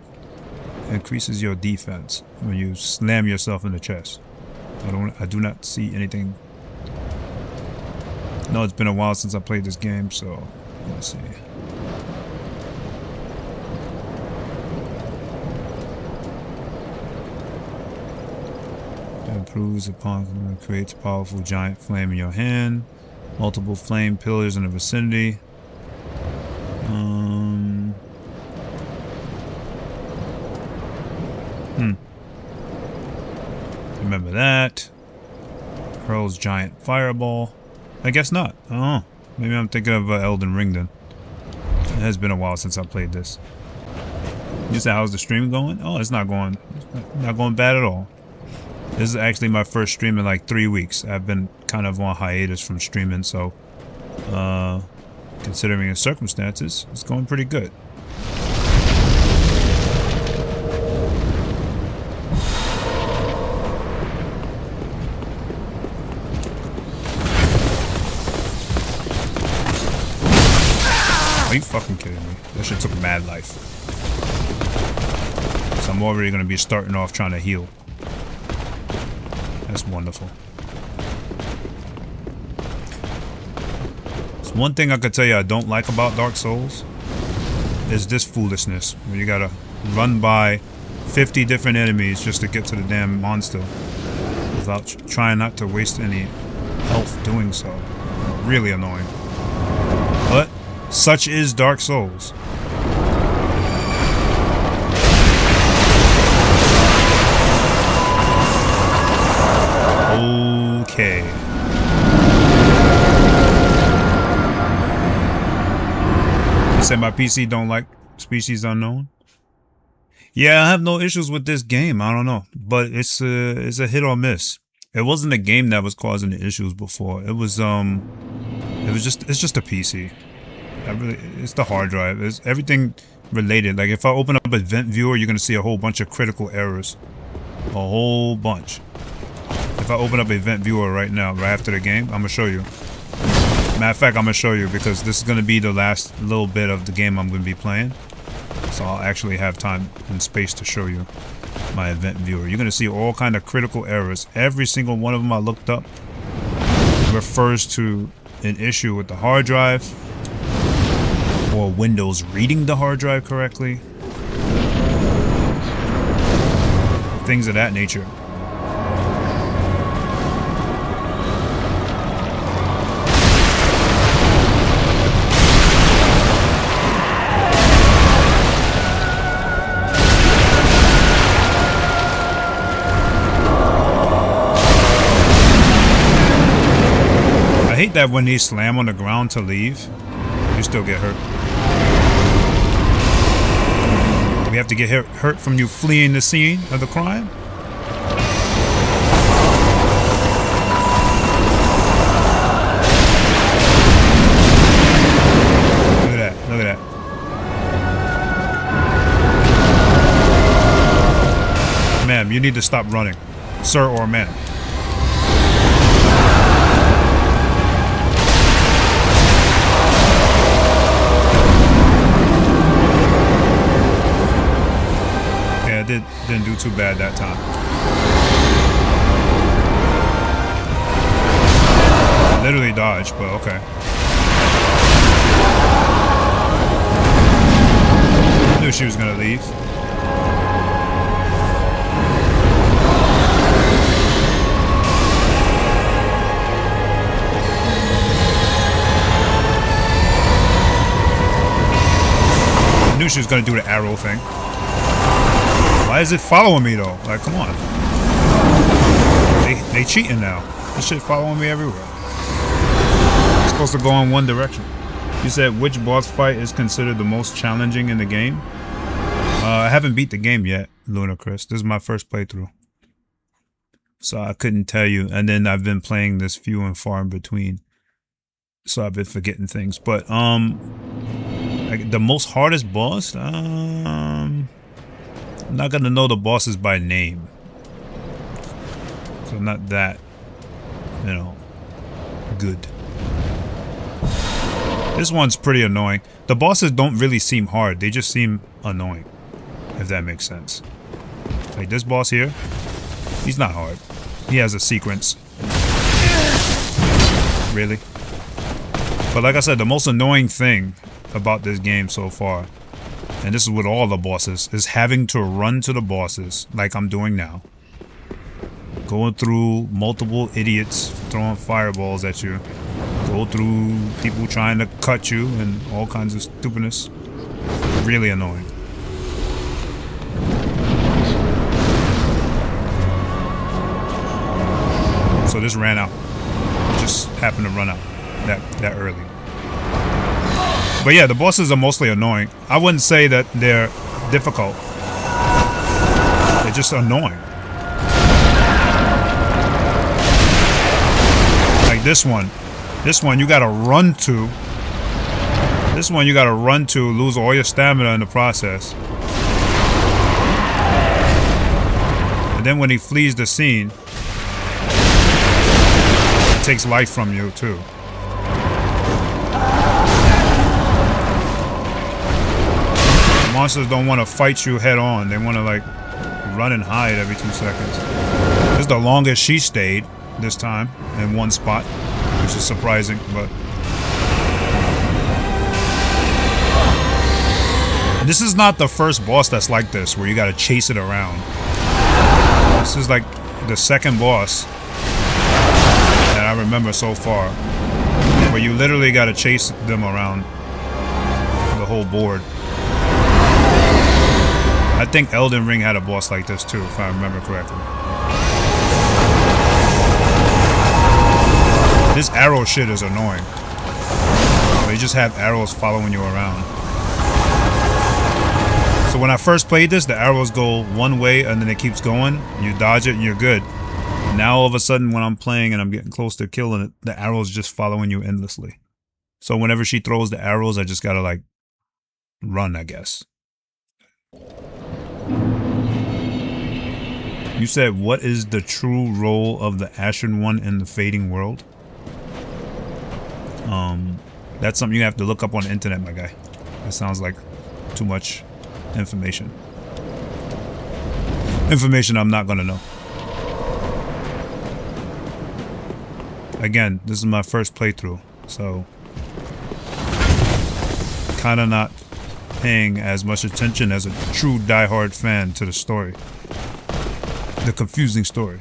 increases your defense when you slam yourself in the chest. I do not see anything. No, it's been a while since I played this game, so let's see. Improves upon creates a powerful giant flame in your hand. Multiple flame pillars in the vicinity. Remember that. Hurls giant fireball. I guess not. Oh, maybe I'm thinking of Elden Ring then. It has been a while since I played this. You said, how's the stream going? Oh, it's not going bad at all. This is actually my first stream in like 3 weeks. I've been kind of on hiatus from streaming, so considering the circumstances, it's going pretty good. Are you fucking kidding me? That shit took mad life. So I'm already going to be starting off trying to heal. That's wonderful. It's one thing I could tell you I don't like about Dark Souls is this foolishness. Where you gotta run by 50 different enemies just to get to the damn monster without trying not to waste any health doing so. Really annoying. But such is Dark Souls. Okay. Said my PC don't like Species Unknown. Yeah, I have no issues with this game. I don't know, but it's a hit or miss. It wasn't a game that was causing the issues before. It's just a PC. It's the hard drive. It's everything related. Like if I open up Event Viewer, you're gonna see a whole bunch of critical errors. A whole bunch. If I open up Event Viewer right now, right after the game, I'm gonna show you. Matter of fact, I'm gonna show you because this is gonna be the last little bit of the game I'm gonna be playing. So I'll actually have time and space to show you my Event Viewer. You're gonna see all kind of critical errors. Every single one of them I looked up refers to an issue with the hard drive or Windows reading the hard drive correctly. Things of that nature. I hate that when they slam on the ground to leave, you still get hurt. We have to get hurt from you fleeing the scene of the crime? Look at that, look at that. Ma'am, you need to stop running. Sir or ma'am. Didn't do too bad that time. Literally dodged, but okay. Knew she was gonna leave. Knew she was gonna do the arrow thing. Why is it following me though? Like, come on. They cheating now. This shit following me everywhere. It's supposed to go in one direction. You said which boss fight is considered the most challenging in the game? I haven't beat the game yet, Lunacris. This is my first playthrough. So I couldn't tell you. And then I've been playing this few and far in between. So I've been forgetting things. But like the most hardest boss, I'm not gonna know the bosses by name. So not that, you know, good. This one's pretty annoying. The bosses don't really seem hard. They just seem annoying, if that makes sense. Like this boss here, he's not hard. He has a sequence. Really? But like I said, the most annoying thing about this game so far, and this is with all the bosses, is having to run to the bosses like I'm doing now. Going through multiple idiots throwing fireballs at you. Go through people trying to cut you and all kinds of stupidness. Really annoying. So this ran out. Just happened to run out that early. But yeah, the bosses are mostly annoying. I wouldn't say that they're difficult. They're just annoying. Like this one. This one you gotta run to. This one you gotta run to, lose all your stamina in the process. And then when he flees the scene, it takes life from you too. Monsters don't want to fight you head on. They want to like run and hide every 2 seconds. This is the longest she stayed this time in one spot, which is surprising, but this is not the first boss that's like this, where you got to chase it around. This is like the second boss that I remember so far, where you literally got to chase them around the whole board. I think Elden Ring had a boss like this too, if I remember correctly. This arrow shit is annoying. They just have arrows following you around. So when I first played this, the arrows go one way and then it keeps going. You dodge it and you're good. Now all of a sudden when I'm playing and I'm getting close to killing it, the arrows just following you endlessly. So whenever she throws the arrows, I just gotta like run, I guess. You said, what is the true role of the Ashen One in the fading world? That's something you have to look up on the internet, my guy. That sounds like too much information. Information I'm not gonna know. Again, this is my first playthrough, so kinda not paying as much attention as a true diehard fan to the story. The confusing story.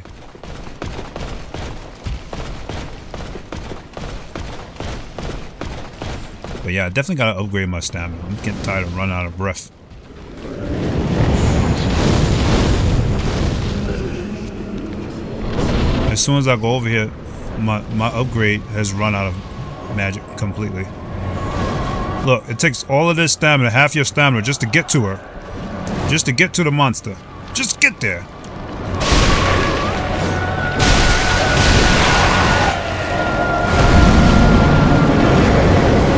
But yeah, I definitely gotta upgrade my stamina. I'm getting tired of running out of breath. As soon as I go over here, my upgrade has run out of magic completely. Look, it takes all of this stamina, half your stamina, just to get to her. Just to get to the monster. Just get there.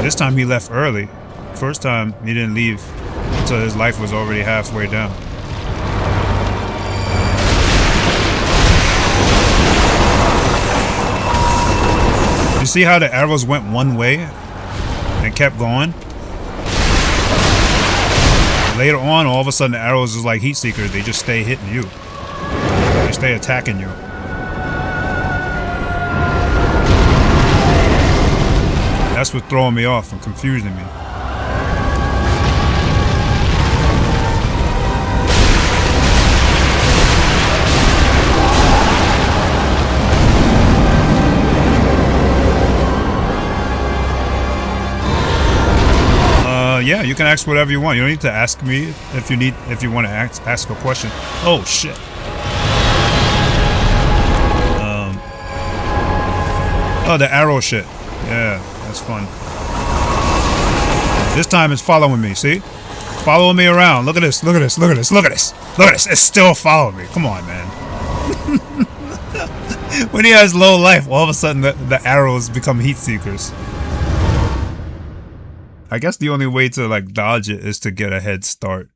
This time he left early. First time he didn't leave until his life was already halfway down. You see how the arrows went one way and kept going? Later on, all of a sudden the arrows is like heat seekers. They just stay hitting you. They stay attacking you. That's what's throwing me off and confusing me. Yeah, you can ask whatever you want. You don't need to ask me if you want to ask a question. Oh shit. Oh, the arrow shit. Yeah, that's fun. This time it's following me, see? Following me around. Look at this, look at this, look at this, look at this. Look at this. It's still following me. Come on, man. When he has low life, all of a sudden the arrows become heat seekers. I guess the only way to like dodge it is to get a head start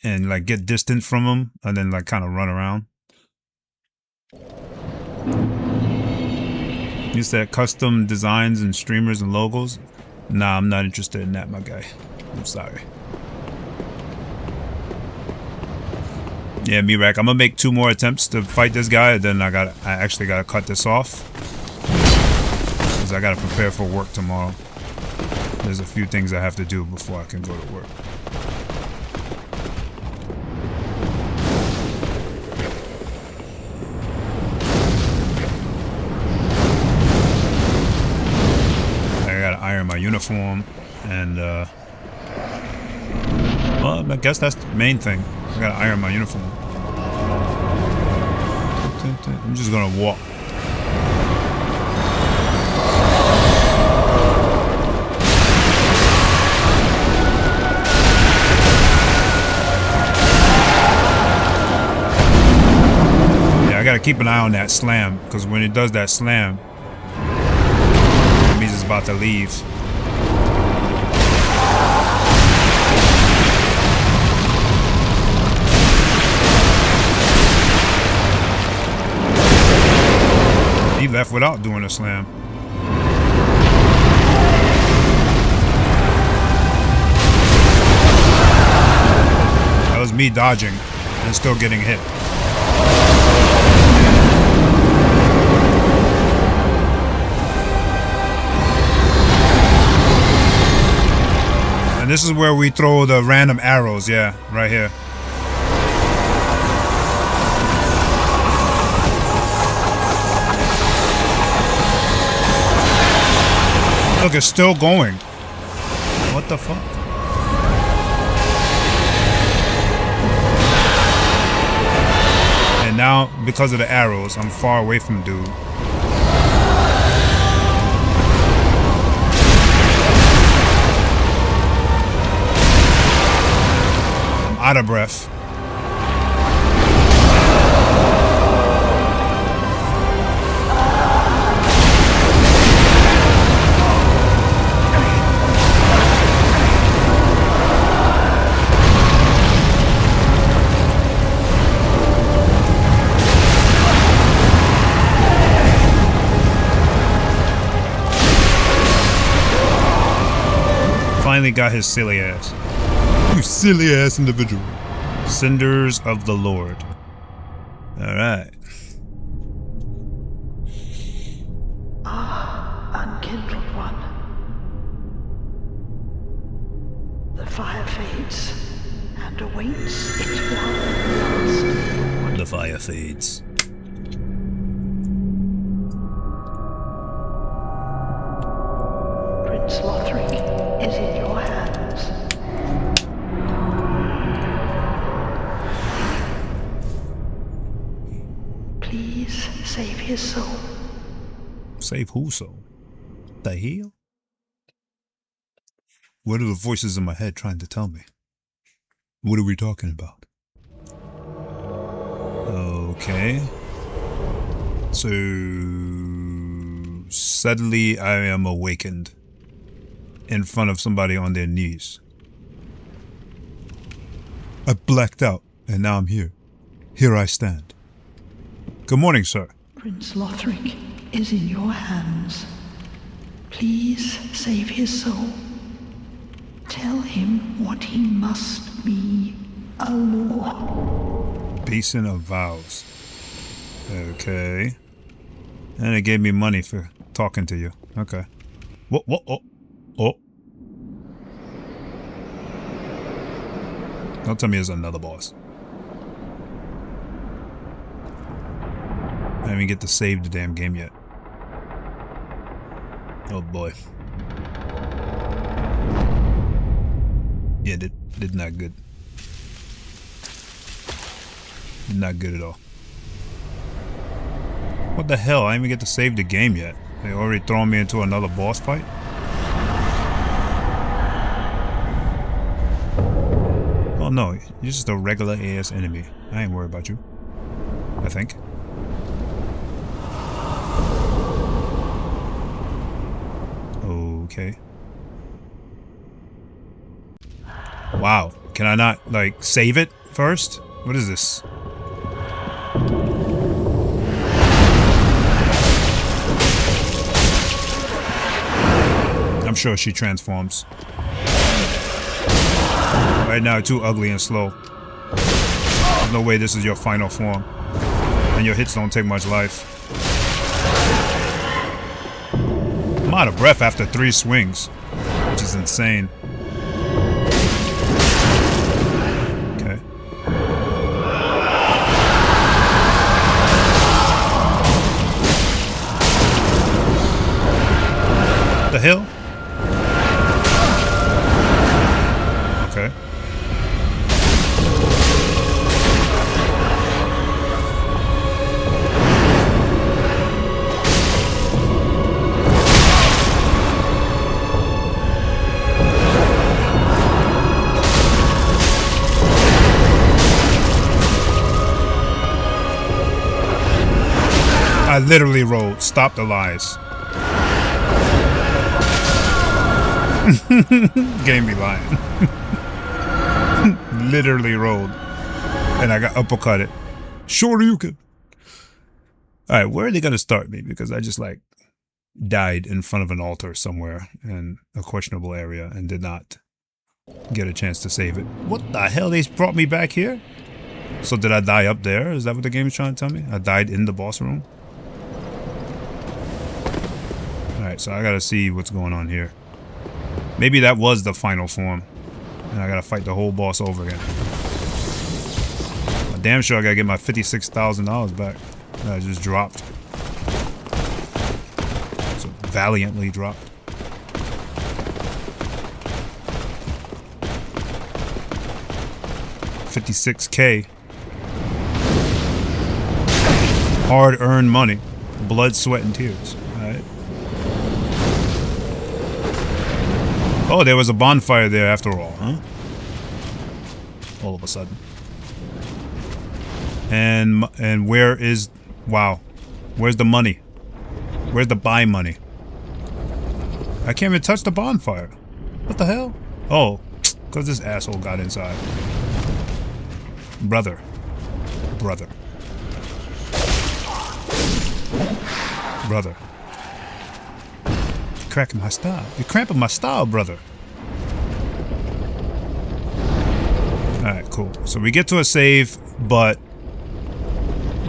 and like get distant from him and then like kind of run around. You said custom designs and streamers and logos? Nah, I'm not interested in that, my guy. I'm sorry. Yeah, Mirak, I'm gonna make 2 more attempts to fight this guy, and then I actually gotta cut this off. Because I gotta prepare for work tomorrow. There's a few things I have to do before I can go to work. I gotta iron my uniform and well, I guess that's the main thing. I gotta iron my uniform. I'm just gonna walk. I gotta keep an eye on that slam, because when it does that slam, it means it's about to leave. He left without doing a slam. That was me dodging and still getting hit. This is where we throw the random arrows, yeah, right here. Look, it's still going. What the fuck? And now, because of the arrows, I'm far away from dude. out of breath. Finally got his silly ass. You silly ass individual. Cinders of the Lord. Alright. Unkindled one. The fire fades and awaits its one last. The fire fades. Prince Lothric is in your hands. Please save his soul. Save whose soul? The hell? What are the voices in my head trying to tell me? What are we talking about? Okay. So suddenly I am awakened in front of somebody on their knees. I blacked out and now I'm here. Here I stand. Good morning, sir. Prince Lothric is in your hands. Please save his soul. Tell him what he must be, a law. Basin of Vows. Okay. And it gave me money for talking to you. Okay. What? Oh. Don't tell me there's another boss. I didn't even get to save the damn game yet. Oh boy. Yeah, did not good. Not good at all. What the hell? I didn't even get to save the game yet. They already thrown me into another boss fight? Oh no, you're just a regular ass enemy. I ain't worried about you. I think. Okay. Wow. Can I not, like, save it first? What is this? I'm sure she transforms. Right now, too ugly and slow. There's no way this is your final form. And your hits don't take much life. I'm out of breath after 3 swings, which is insane. Okay. The hell? Okay. I literally rolled. Stop the lies. Game be lying. Literally rolled. And I got uppercutted. Sure you could. Alright, where are they gonna start me? Because I just like died in front of an altar somewhere in a questionable area and did not get a chance to save it. What the hell? They brought me back here? So did I die up there? Is that what the game is trying to tell me? I died in the boss room? Alright, so I gotta see what's going on here. Maybe that was the final form. And I gotta fight the whole boss over again. I'm damn sure I gotta get my $56,000 back that I just dropped. So valiantly dropped. $56K. Hard-earned money. Blood, sweat, and tears. Alright. Oh, there was a bonfire there after all, huh? all of a sudden. And where is... Wow. Where's the money? Where's the buy money? I can't even touch the bonfire. What the hell? Oh, because this asshole got inside. Brother. Brother. Brother. You're cracking my style. You're cramping my style, brother. Alright, cool. So we get to a save, but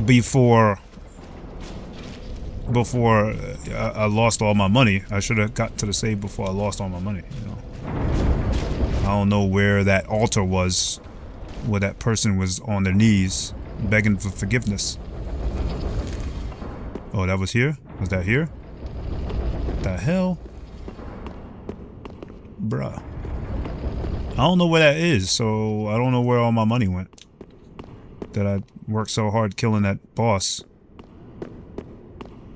before I lost all my money. I should have got to the save before I lost all my money, you know. I don't know where that altar was, where that person was on their knees begging for forgiveness. Oh, that was here? Was that here? The hell? Bruh. I don't know where that is, so I don't know where all my money went. That I worked so hard killing that boss.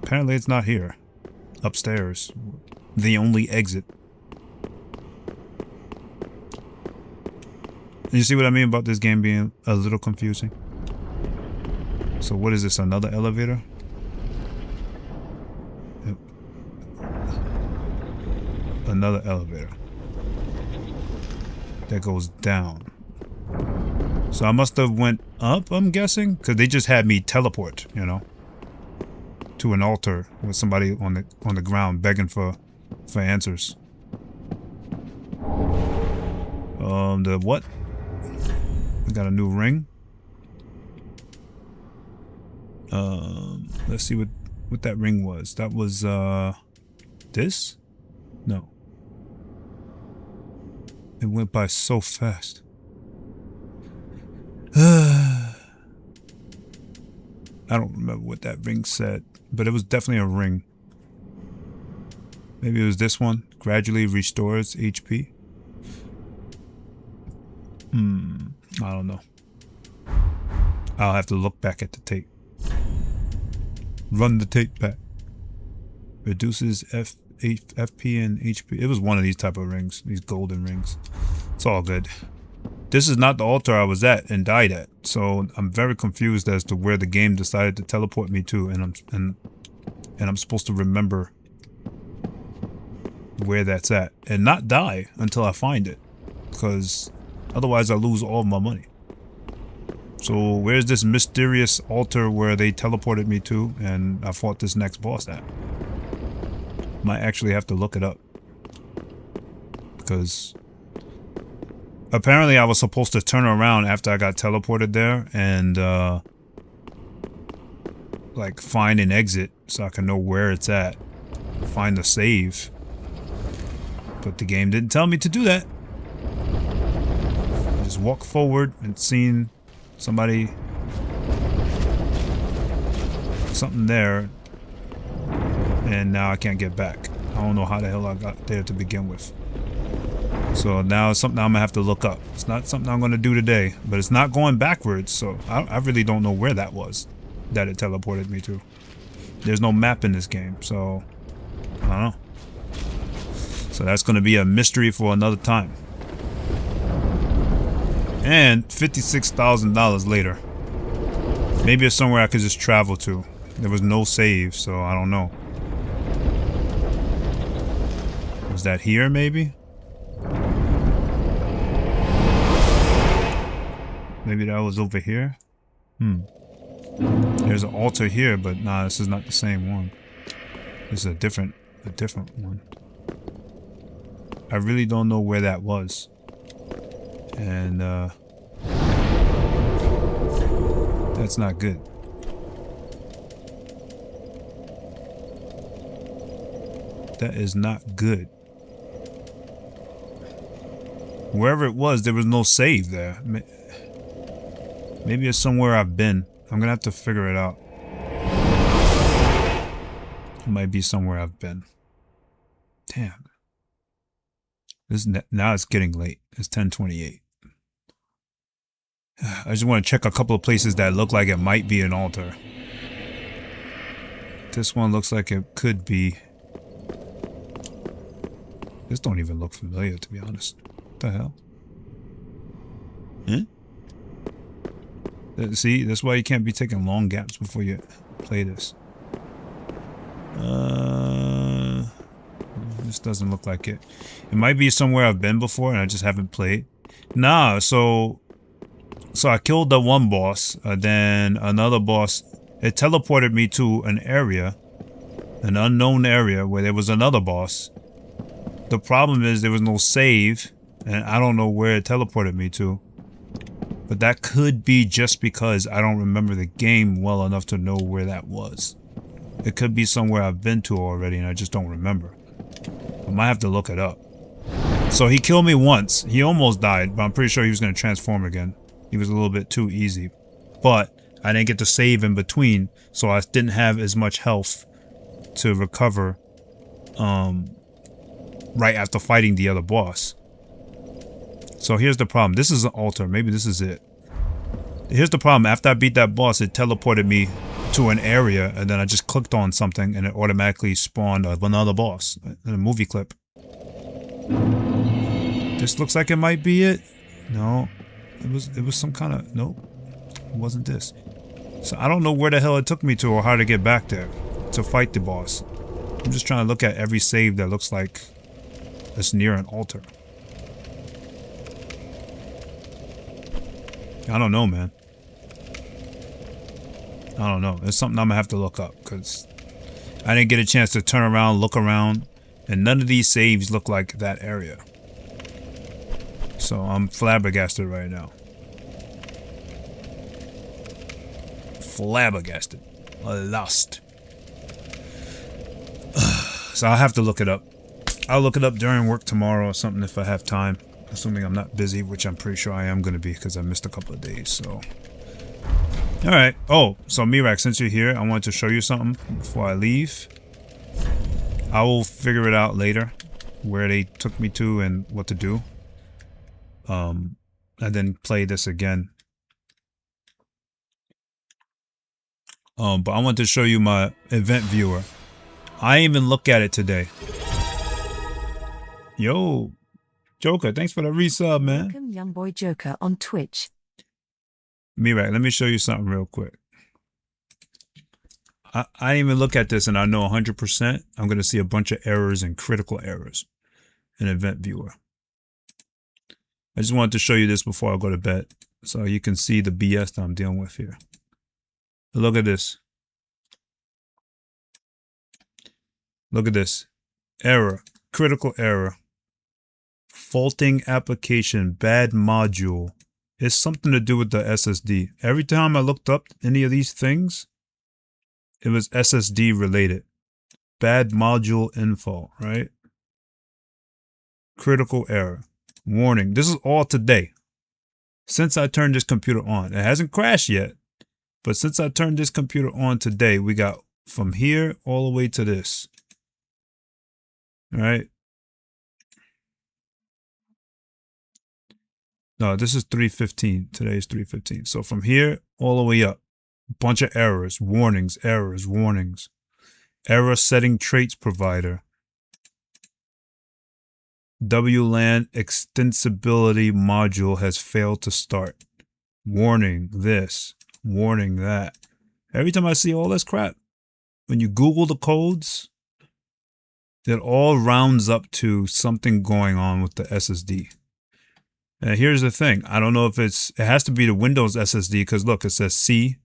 Apparently it's not here. Upstairs. The only exit. You see what I mean about this game being a little confusing? So what is this, another elevator? Yep. Another elevator. That goes down. So I must have went up, I'm guessing? Because they just had me teleport, you know? To an altar with somebody on the ground begging for answers. The what? We got a new ring. Let's see what that ring was. That was this? No. It went by so fast. I don't remember what that ring said, but it was definitely a ring. Maybe it was this one. Gradually restores HP. I don't know. I'll have to look back at the tape. Run the tape back. Reduces FP and HP. It was one of these type of rings. These golden rings. It's all good. This is not the altar I was at and died at. So I'm very confused as to where the game decided to teleport me to, and I'm supposed to remember where that's at and not die until I find it, because otherwise I lose all of my money. So where's this mysterious altar where they teleported me to and I fought this next boss at? Might actually have to look it up, because apparently I was supposed to turn around after I got teleported there and like find an exit so I can know where it's at, find the save. But the game didn't tell me to do that. Just walk forward and seen something there, and now I can't get back. I don't know how the hell I got there to begin with. So now it's something I'm gonna have to look up. It's not something I'm gonna do today, but it's not going backwards, so I really don't know where that was that it teleported me to. There's no map in this game, so I don't know. So that's gonna be a mystery for another time. And $56,000 later. Maybe it's somewhere I could just travel to. There was no save, so I don't know. Was that here, maybe? Maybe that was over here? There's an altar here, but nah, this is not the same one. This is a different one. I really don't know where that was. And that's not good. That is not good. Wherever it was, there was no save there. Maybe it's somewhere I've been. I'm gonna have to figure it out. It might be somewhere I've been. Damn. Now it's getting late. It's 10:28. I just want to check a couple of places that look like it might be an altar. This one looks like it could be. This don't even look familiar, to be honest. What the hell? Huh? See, that's why you can't be taking long gaps before you play this. This doesn't look like it. It might be somewhere I've been before and I just haven't played. Nah, so I killed the one boss, then another boss. It teleported me to an area, an unknown area where there was another boss. The problem is there was no save, and I don't know where it teleported me to. But that could be just because I don't remember the game well enough to know where that was. It could be somewhere I've been to already and I just don't remember. I might have to look it up. So he killed me once. He almost died, but I'm pretty sure he was going to transform again. He was a little bit too easy. But I didn't get to save in between, so I didn't have as much health to recover right after fighting the other boss. So here's the problem. This is an altar. Maybe this is it. Here's the problem. After I beat that boss, it teleported me to an area, and then I just clicked on something, and it automatically spawned another boss in a movie clip. This looks like it might be it. No, it was some kind of, nope, it wasn't this. So I don't know where the hell it took me to or how to get back there to fight the boss. I'm just trying to look at every save that looks like it's near an altar. I don't know, man. I don't know. It's something I'm gonna have to look up because I didn't get a chance to turn around, look around, and none of these saves look like that area. So I'm flabbergasted right now. Flabbergasted. Lost. So I'll have to look it up. I'll look it up during work tomorrow or something if I have time. Assuming I'm not busy, which I'm pretty sure I am going to be because I missed a couple of days, so. Alright. Oh, so Mirak, since you're here, I wanted to show you something before I leave. I will figure it out later, where they took me to and what to do. And then play this again. But I want to show you my event viewer. I didn't even look at it today. Yo, Joker, thanks for the resub, man. Welcome, young boy Joker on Twitch. Mirak, let me show you something real quick. I didn't even look at this and I know 100% I'm going to see a bunch of errors and critical errors in Event Viewer. I just wanted to show you this before I go to bed so you can see the BS that I'm dealing with here. Look at this. Look at this. Error. Critical error. Faulting application. Bad module. It's something to do with the SSD. Every time I looked up any of these things, it was SSD related. Bad module info, right? Critical error. Warning. This is all today. Since I turned this computer on. It hasn't crashed yet. But since I turned this computer on today, we got from here all the way to this. All right. No, this is 3:15. Today is 3:15. So from here all the way up, a bunch of errors, warnings, errors, warnings. Error setting traits provider. WLAN extensibility module has failed to start. Warning this, warning that. Every time I see all this crap, when you Google the codes, it all rounds up to something going on with the SSD. And here's the thing. I don't know if it has to be the Windows SSD because look, it says C,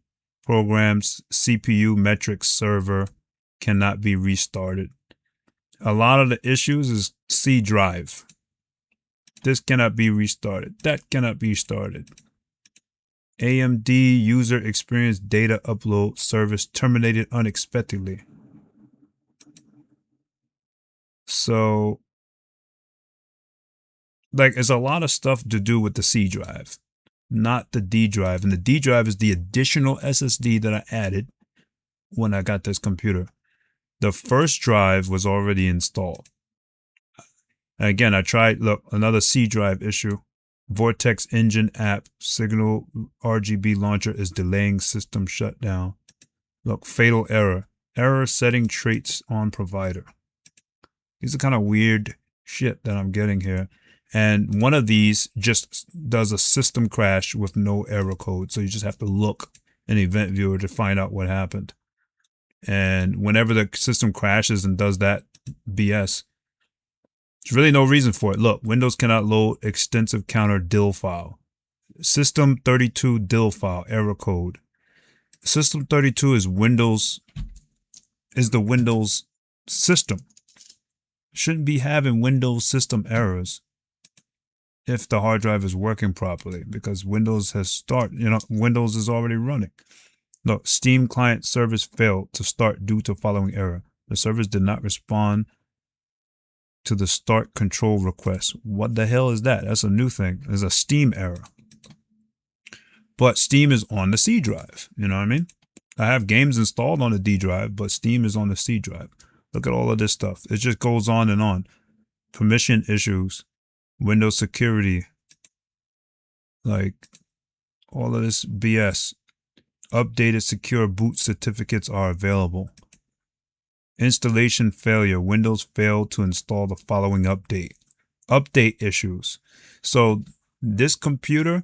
programs, CPU, metrics, server, cannot be restarted. A lot of the issues is C drive. This cannot be restarted. That cannot be started. AMD user experience data upload service terminated unexpectedly. So, like, it's a lot of stuff to do with the C drive, not the D drive. And the D drive is the additional SSD that I added when I got this computer. The first drive was already installed. And again, I tried, look, another C drive issue. Vortex Engine app, Signal RGB launcher is delaying system shutdown. Look, fatal error. Error setting traits on provider. These are kind of weird shit that I'm getting here. And one of these just does a system crash with no error code. So you just have to look in the event viewer to find out what happened. And whenever the system crashes and does that BS, there's really no reason for it. Look, Windows cannot load extensive counter DIL file. System 32 DIL file, error code. System 32 is the Windows system. Shouldn't be having Windows system errors if the hard drive is working properly, because Windows has started, Windows is already running. Look, Steam client service failed to start due to following error. The service did not respond to the start control request. What the hell is that? That's a new thing. There's a Steam error. But Steam is on the C drive. You know what I mean? I have games installed on the D drive, but Steam is on the C drive. Look at all of this stuff. It just goes on and on. Permission issues, Windows security, like all of this BS. Updated secure boot certificates are available. Installation failure. Windows failed to install the following update. Update issues. So this computer,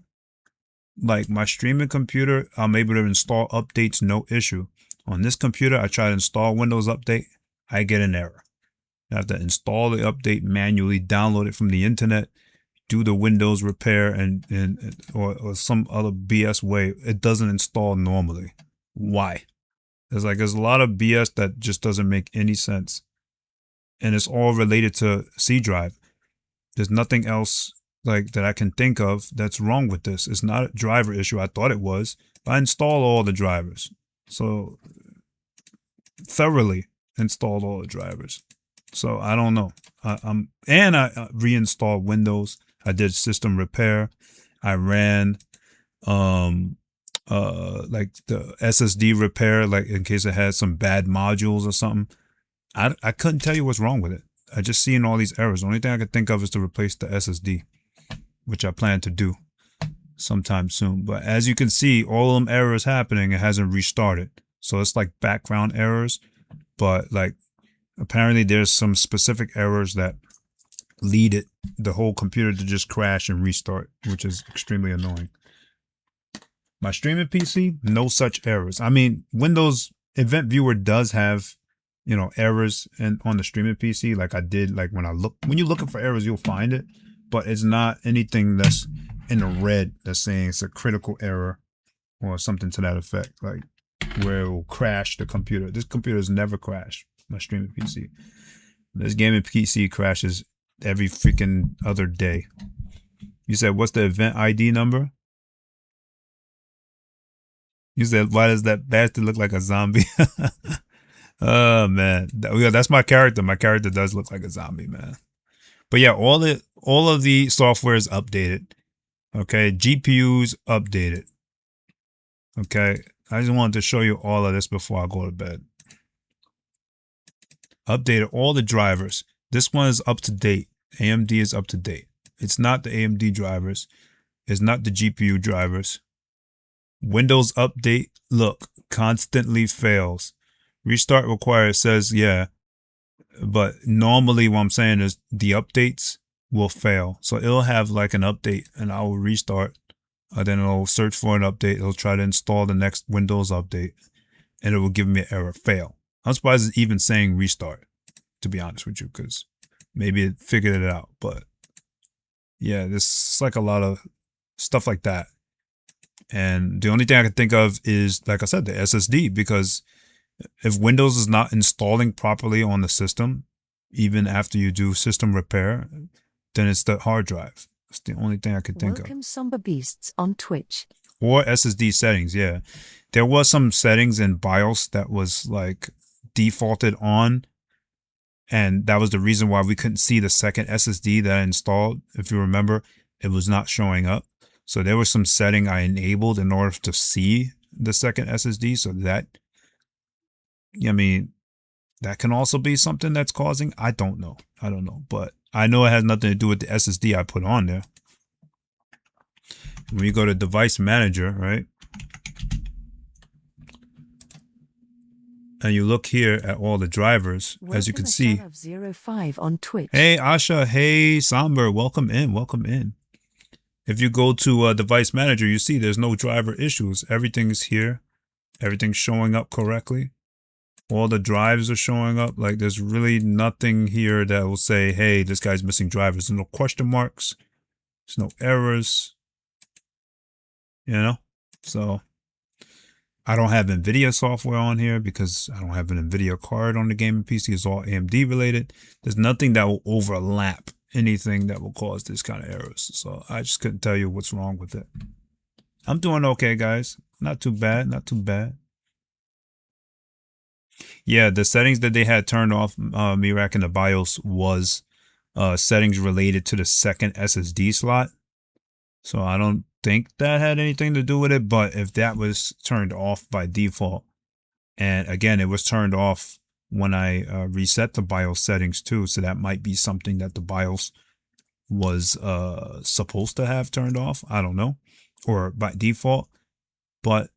like my streaming computer, I'm able to install updates, no issue. On this computer, I try to install Windows Update, I get an error. I have to install the update manually, download it from the internet, do the Windows repair or some other BS way. It doesn't install normally. Why? There's a lot of BS that just doesn't make any sense. And it's all related to C drive. There's nothing else like that I can think of that's wrong with this. It's not a driver issue. I thought it was. I installed all the drivers. So thoroughly installed all the drivers. So I don't know. I reinstalled Windows. I did system repair. I ran like the SSD repair, like in case it had some bad modules or something. I couldn't tell you what's wrong with it. I just seen all these errors. The only thing I could think of is to replace the SSD, which I plan to do sometime soon. But as you can see, all of them errors happening, it hasn't restarted. So it's like background errors, but like apparently there's some specific errors that lead the whole computer to just crash and restart, which is extremely annoying. My streaming PC, no such errors. I mean, Windows Event Viewer does have, errors on the streaming PC. Like I did, like when you're looking for errors, you'll find it, but it's not anything that's in the red that's saying it's a critical error or something to that effect, like where it will crash the computer. This computer has never crashed, my streaming PC. This gaming PC crashes every freaking other day. You said, what's the event ID number? You said, why does that bastard look like a zombie? Oh, man. That's my character. My character does look like a zombie, man. But yeah, all of the software is updated. Okay, GPU's updated. Okay, I just wanted to show you all of this before I go to bed. Updated all the drivers. This one is up to date. AMD is up to date. It's not the AMD drivers. It's not the GPU drivers. Windows Update, look, constantly fails. Restart required says, yeah. But normally what I'm saying is the updates will fail. So it'll have like an update and I will restart. Then it'll search for an update. It'll try to install the next Windows update. And it will give me an error, fail. I'm surprised it's even saying restart, to be honest with you, because maybe it figured it out. But yeah, there's like a lot of stuff like that. And the only thing I can think of is, like I said, the SSD, because if Windows is not installing properly on the system, even after you do system repair, then it's the hard drive. It's the only thing I could think Welcome of. Somber Beasts on Twitch. Or SSD settings, yeah. There was some settings in BIOS that was like defaulted on, and that was the reason why we couldn't see the second SSD that I installed. If you remember, it was not showing up. So there was some setting I enabled in order to see the second SSD. So that, I mean, that can also be something that's causing. I don't know. But I know it has nothing to do with the SSD I put on there. When you go to device manager, right? and you look here at all the drivers, as you can see. Of 05 on Twitch. Hey, Asha. Hey, Somber. Welcome in. Welcome in. If you go to Device Manager, you see there's no driver issues. Everything's here. Everything's showing up correctly. All the drives are showing up. Like, there's really nothing here that will say, hey, this guy's missing drivers. There's no question marks. There's no errors. You know? So, I don't have NVIDIA software on here because I don't have an NVIDIA card on the gaming PC. It's all AMD related. There's nothing that will overlap anything that will cause this kind of errors. So, I just couldn't tell you what's wrong with it. I'm doing okay, guys. Not too bad. Not too bad. Yeah, the settings that they had turned off, Mirak in the BIOS, was settings related to the second SSD slot. So I don't think that had anything to do with it. But if that was turned off by default, and again, it was turned off when I reset the BIOS settings too. So that might be something that the BIOS was supposed to have turned off. I don't know. Or by default. But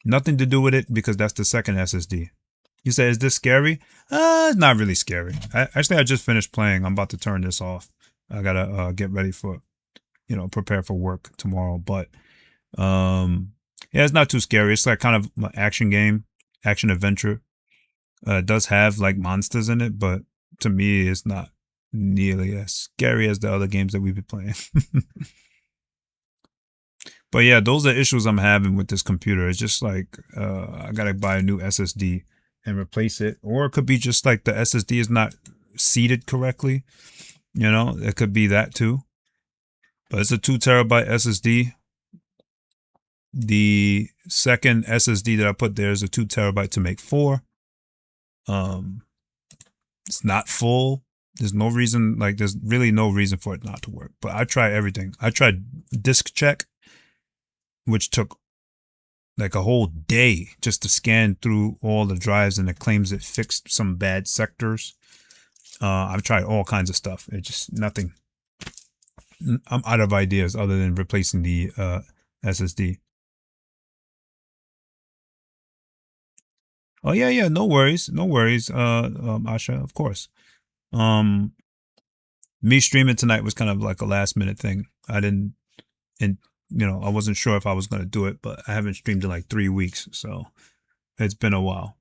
nothing to do with it because that's the second SSD. You say, is this scary? It's not really scary. I just finished playing. I'm about to turn this off. I gotta get ready for, prepare for work tomorrow. But yeah, it's not too scary. It's like kind of an action game, action adventure. It does have like monsters in it, but to me, it's not nearly as scary as the other games that we've been playing. But yeah, those are issues I'm having with this computer. It's just like I gotta buy a new SSD and replace it, or it could be just like the SSD is not seated correctly. It could be that too. But it's a 2 terabyte SSD. The second SSD that I put there is a 2 terabyte to make 4. It's not full. There's no reason, there's really no reason for it not to work. But I tried everything. I tried disk check, which took like a whole day just to scan through all the drives, and it claims it fixed some bad sectors. I've tried all kinds of stuff. It's just nothing. I'm out of ideas other than replacing the SSD. Oh yeah, no worries, Asha, of course. Me streaming tonight was kind of like a last minute thing. I wasn't sure if I was going to do it, but I haven't streamed in like 3 weeks, so it's been a while.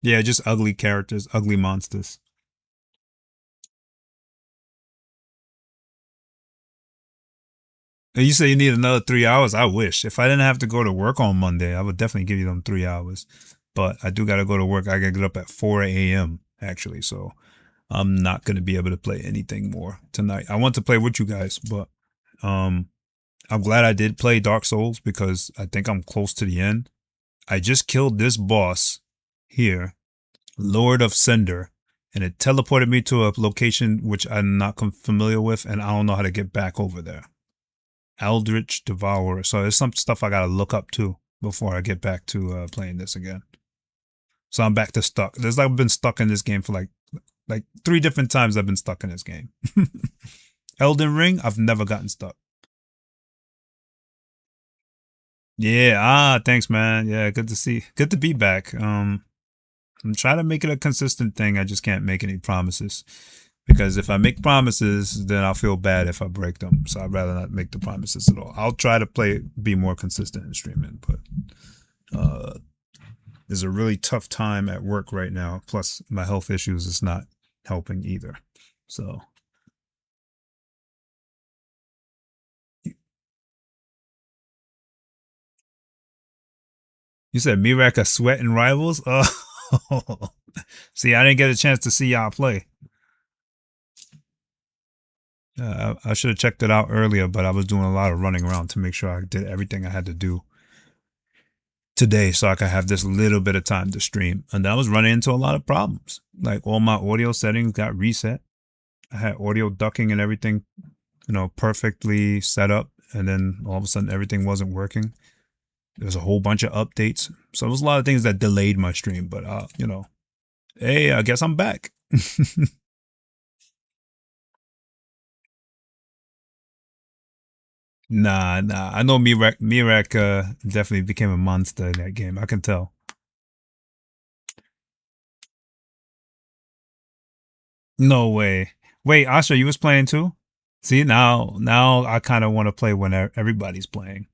Yeah, just ugly characters, ugly monsters. You say you need another 3 hours? I wish. If I didn't have to go to work on Monday, I would definitely give you them 3 hours. But I do got to go to work. I got to get up at 4 a.m. actually, so I'm not going to be able to play anything more tonight. I want to play with you guys, but I'm glad I did play Dark Souls because I think I'm close to the end. I just killed this boss here, Lord of Cinder, and it teleported me to a location which I'm not familiar with, and I don't know how to get back over there. Eldritch Devourer. So there's some stuff I got to look up too before I get back to playing this again. So I'm back to stuck. I've been stuck in this game for like 3 different times I've been stuck in this game. Elden Ring, I've never gotten stuck. Yeah, thanks, man. Yeah, good to be back. I'm trying to make it a consistent thing. I just can't make any promises. Because if I make promises, then I'll feel bad if I break them. So I'd rather not make the promises at all. I'll try to be more consistent in streaming, but there's a really tough time at work right now. Plus my health issues is not helping either. So you said Mirak are sweating rivals? Oh, see, I didn't get a chance to see y'all play. I should have checked it out earlier, but I was doing a lot of running around to make sure I did everything I had to do today so I could have this little bit of time to stream. And I was running into a lot of problems. Like all my audio settings got reset. I had audio ducking and everything, perfectly set up. And then all of a sudden everything wasn't working. There was a whole bunch of updates. So there was a lot of things that delayed my stream. But, hey, I guess I'm back. Nah. I know Mirak definitely became a monster in that game. I can tell. No way. Wait, Asha, you was playing too? See, now I kind of want to play when everybody's playing.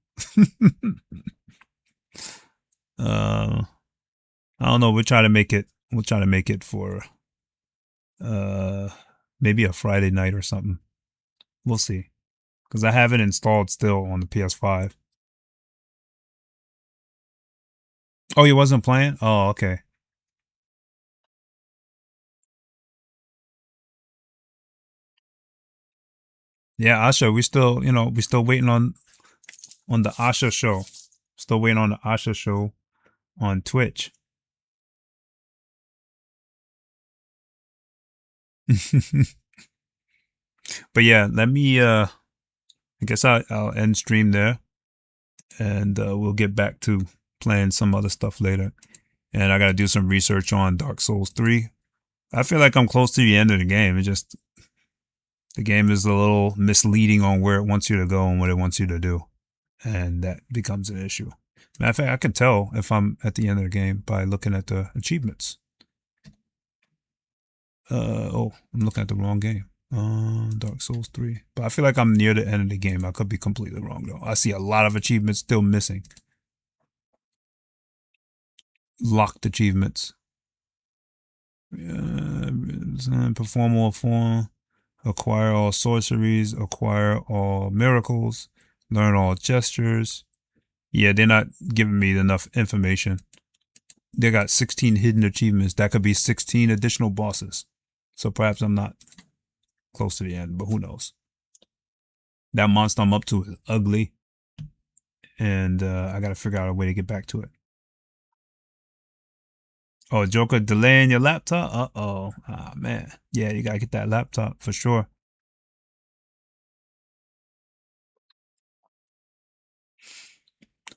uh, I don't know. We'll try to make it. We'll try to make it for uh maybe a Friday night or something. We'll see. Because I have it installed still on the PS5. Oh, you wasn't playing? Oh, okay. Yeah, Asha, we still waiting on the Asha show. Still waiting on the Asha show on Twitch. But yeah, let me I guess I'll end stream there, and we'll get back to playing some other stuff later. And I got to do some research on Dark Souls 3. I feel like I'm close to the end of the game. The game is a little misleading on where it wants you to go and what it wants you to do. And that becomes an issue. Matter of fact, I can tell if I'm at the end of the game by looking at the achievements. I'm looking at the wrong game. Dark Souls 3. But I feel like I'm near the end of the game. I could be completely wrong though. I see a lot of achievements still missing. Locked achievements. Perform all form. Acquire all sorceries. Acquire all miracles. Learn all gestures. Yeah, they're not giving me enough information. They got 16 hidden achievements. That could be 16 additional bosses. So perhaps I'm not close to the end, but who knows? That monster I'm up to is ugly. And I got to figure out a way to get back to it. Oh, Joker delaying your laptop? Uh-oh. Ah, man. Yeah, you got to get that laptop for sure.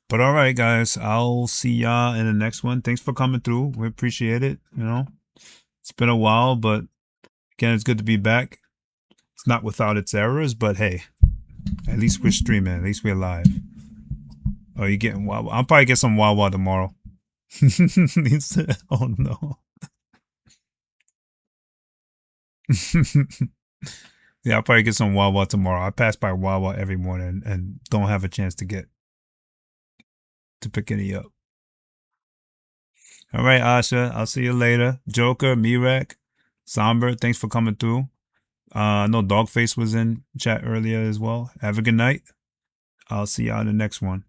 But all right, guys. I'll see y'all in the next one. Thanks for coming through. We appreciate it. It's been a while, but again, it's good to be back. It's not without its errors, but hey, at least we're streaming. At least we're live. Oh, you getting Wawa? I'll probably get some Wawa tomorrow. He said, oh no. Yeah, I'll probably get some Wawa tomorrow. I pass by Wawa every morning and don't have a chance to pick any up. All right, Asha. I'll see you later. Joker, Mirak, Somber, thanks for coming through. I know Dogface was in chat earlier as well. Have a good night. I'll see y'all in the next one.